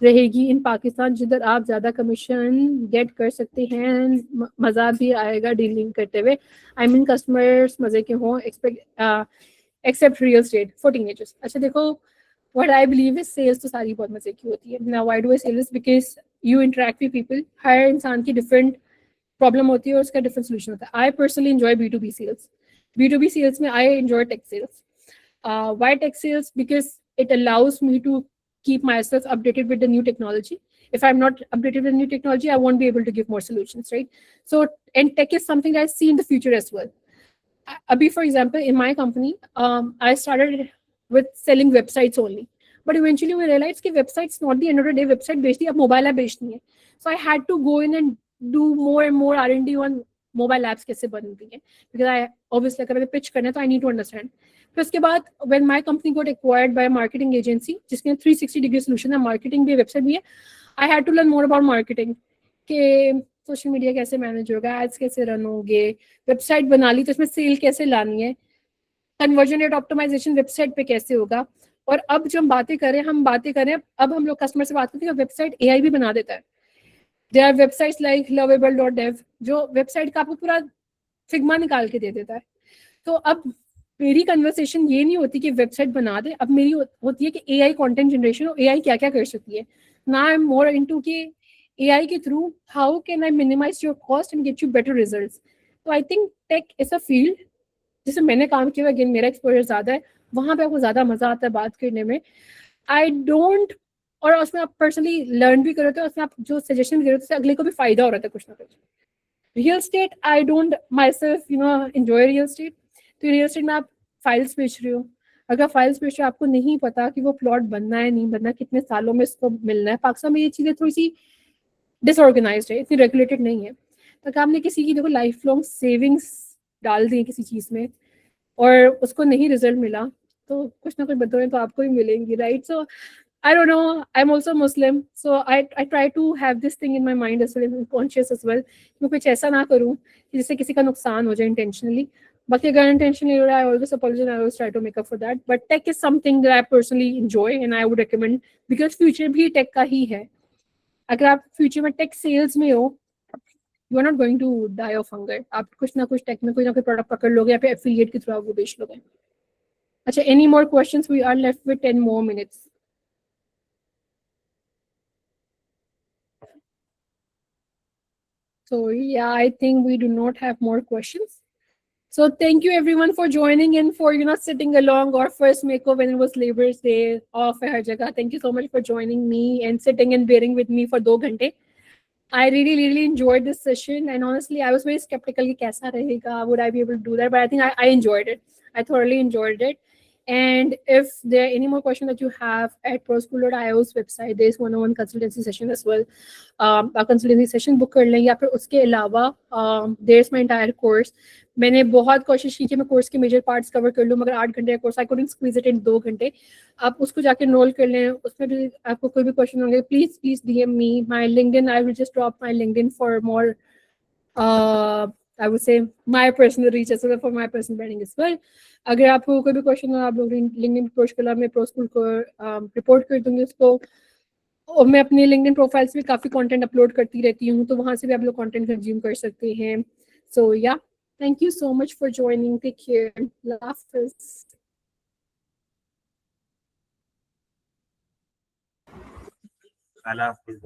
Speaker 1: रहेगी इन पाकिस्तान जिधर आप ज़्यादा कमीशन गेट कर सकते हैं, मज़ा भी आएगा डीलिंग करते हुए. आई मीन कस्टमर्स मज़े के हों, except real estate for teenagers. अच्छा देखो, what I believe is sales तो सारी बहुत मजे की होती है. Now why do I say this? Because you interact with people. हर इंसान की different problem होती है और उसका different solution होता है. I personally enjoy B2B sales. B2B sales में I enjoy tech sales. Why tech sales? Because it allows me to keep myself updated with the new technology. If I'm not updated with the new technology, I won't be able to give more solutions, right? So, and tech is something that I see in the future as well. Abhi, for example, in my company, I started with selling websites only. But eventually we realized that websites not the end of the day, website बेचती है, अब mobile app बेचनी है. So I had to go in and do more and more R&D on mobile apps कैसे बनती हैं. Because I obviously अगर मैं pitch करना है तो I need to understand. फिर उसके बाद when my company got acquired by a marketing agency जिसके 360-degree solution है, marketing भी है, website भी है, I had to learn more about marketing. कि सोशल मीडिया कैसे मैनेज होगा, एड्स कैसे रन होंगे, वेबसाइट बना ली तो इसमें सेल कैसे लानी है, कन्वर्जन रेट ऑप्टिमाइजेशन वेबसाइट पे कैसे होगा. और अब जो हम बातें करें अब हम लोग कस्टमर से बात करते हैं, वेबसाइट एआई भी बना देता है. There are websites like lovable.dev जो वेबसाइट का आपको पूरा फिग्मा निकाल के दे देता है. तो अब मेरी कन्वर्सेशन ये नहीं होती कि वेबसाइट बना दे, अब मेरी होती है कि एआई कंटेंट जनरेशन और एआई क्या क्या कर सकती है. Now I am more into कि एआई के थ्रू how can I minimize your cost and get you better results. तो I think tech is a field जिसमें मैंने काम किया, अगेन मेरा एक्सपोजर ज़्यादा है, वहाँ पे आपको ज़्यादा मज़ा आता है बात करने में. आई डोंट, और उसमें आप पर्सनली लर्न भी कर रहे हो, उसमें आप जो सजेशन दे रहे हो उससे अगले को भी फ़ायदा हो रहा था कुछ ना कुछ. Real estate I don't my self enjoy real estate. तो रियल स्टेट में आप फाइल्स बेच रहे हो, अगर फाइल्स बेच रहे हो आपको नहीं पता कि वो प्लॉट बनना है नहीं बनना, कितने सालों में इसको मिलना है. पाकिस्तान में ये चीज़ें थोड़ी सी डिसऑर्गेनाइज्ड है, इतनी रेगुलेटेड नहीं है. तो अगर आपने किसी की देखो लाइफ लॉन्ग सेविंग्स डाल दी किसी चीज़ में और उसको नहीं रिजल्ट मिला, तो कुछ ना कुछ बदौलत तो आपको ही मिलेंगी, right? So I don't know, I am also Muslim, so I try to have this thing in my mind as well, conscious as well, मैं कुछ ऐसा ना करूँ जिससे किसी का नुकसान हो जाए इंटेंशनली. बाकी अगर इंटेंशनली हो रहा है, I always apologize, I always try to make up for that. But tech is something that I personally enjoy and I would recommend, because future भी टेक का ही है. अगर आप फ्यूचर में टेक सेल्स में हो you are not going to die of hunger. आप कुछ ना कुछ टेक में कोई ना कोई प्रोडक्ट पकड़ लोगे या फिर एफिलिएट के थ्रू आप वो बेच लोगे. अच्छा, any more questions? We are left with 10 more minutes. So yeah, I think we do not have more questions. So thank you everyone for joining in, for sitting along our first makeover when it was Labor's Day off hai har jagah. Thank you so much for joining me and sitting and bearing with me for 2 ghante. I really enjoyed this session, and honestly I was very skeptical ki kaisa rahega, would I be able to do that, but I think I enjoyed it. I thoroughly enjoyed it. And if there are any more questions that you have at proschool.io's website, there is one-on-one consultancy session as well. Consultancy session book कर लें, या फिर उसके अलावा there is my entire course. मैंने बहुत कोशिश की कि मैं कोर्स के मेजर पार्ट्स कवर कर लूँ, मगर 8 घंटे का course I couldn't squeeze it in 2 घंटे. आप उसको जाके एनरोल कर लें. उसमें भी आपको कोई भी क्वेश्चन होंगे, please DM me. My LinkedIn, I will just drop my LinkedIn for more I would say my personal reach as well, for my personal branding as well. अगर आपको कोई भी क्वेश्चन हो, आप लोग लिंक्डइन अप्रोच कर लो. मैं प्रोस्कूल को रिपोर्ट कर दूंगी उसको. और मैं अपने लिंक्डइन प्रोफाइल्स में काफ़ी कंटेंट अपलोड करती रहती हूँ, तो वहाँ से भी आप लोग कंटेंट कंज्यूम कर सकते हैं. So yeah, thank you so much for joining. Take care. अल्लाह हाफिज़.
Speaker 2: Allah Hafiz.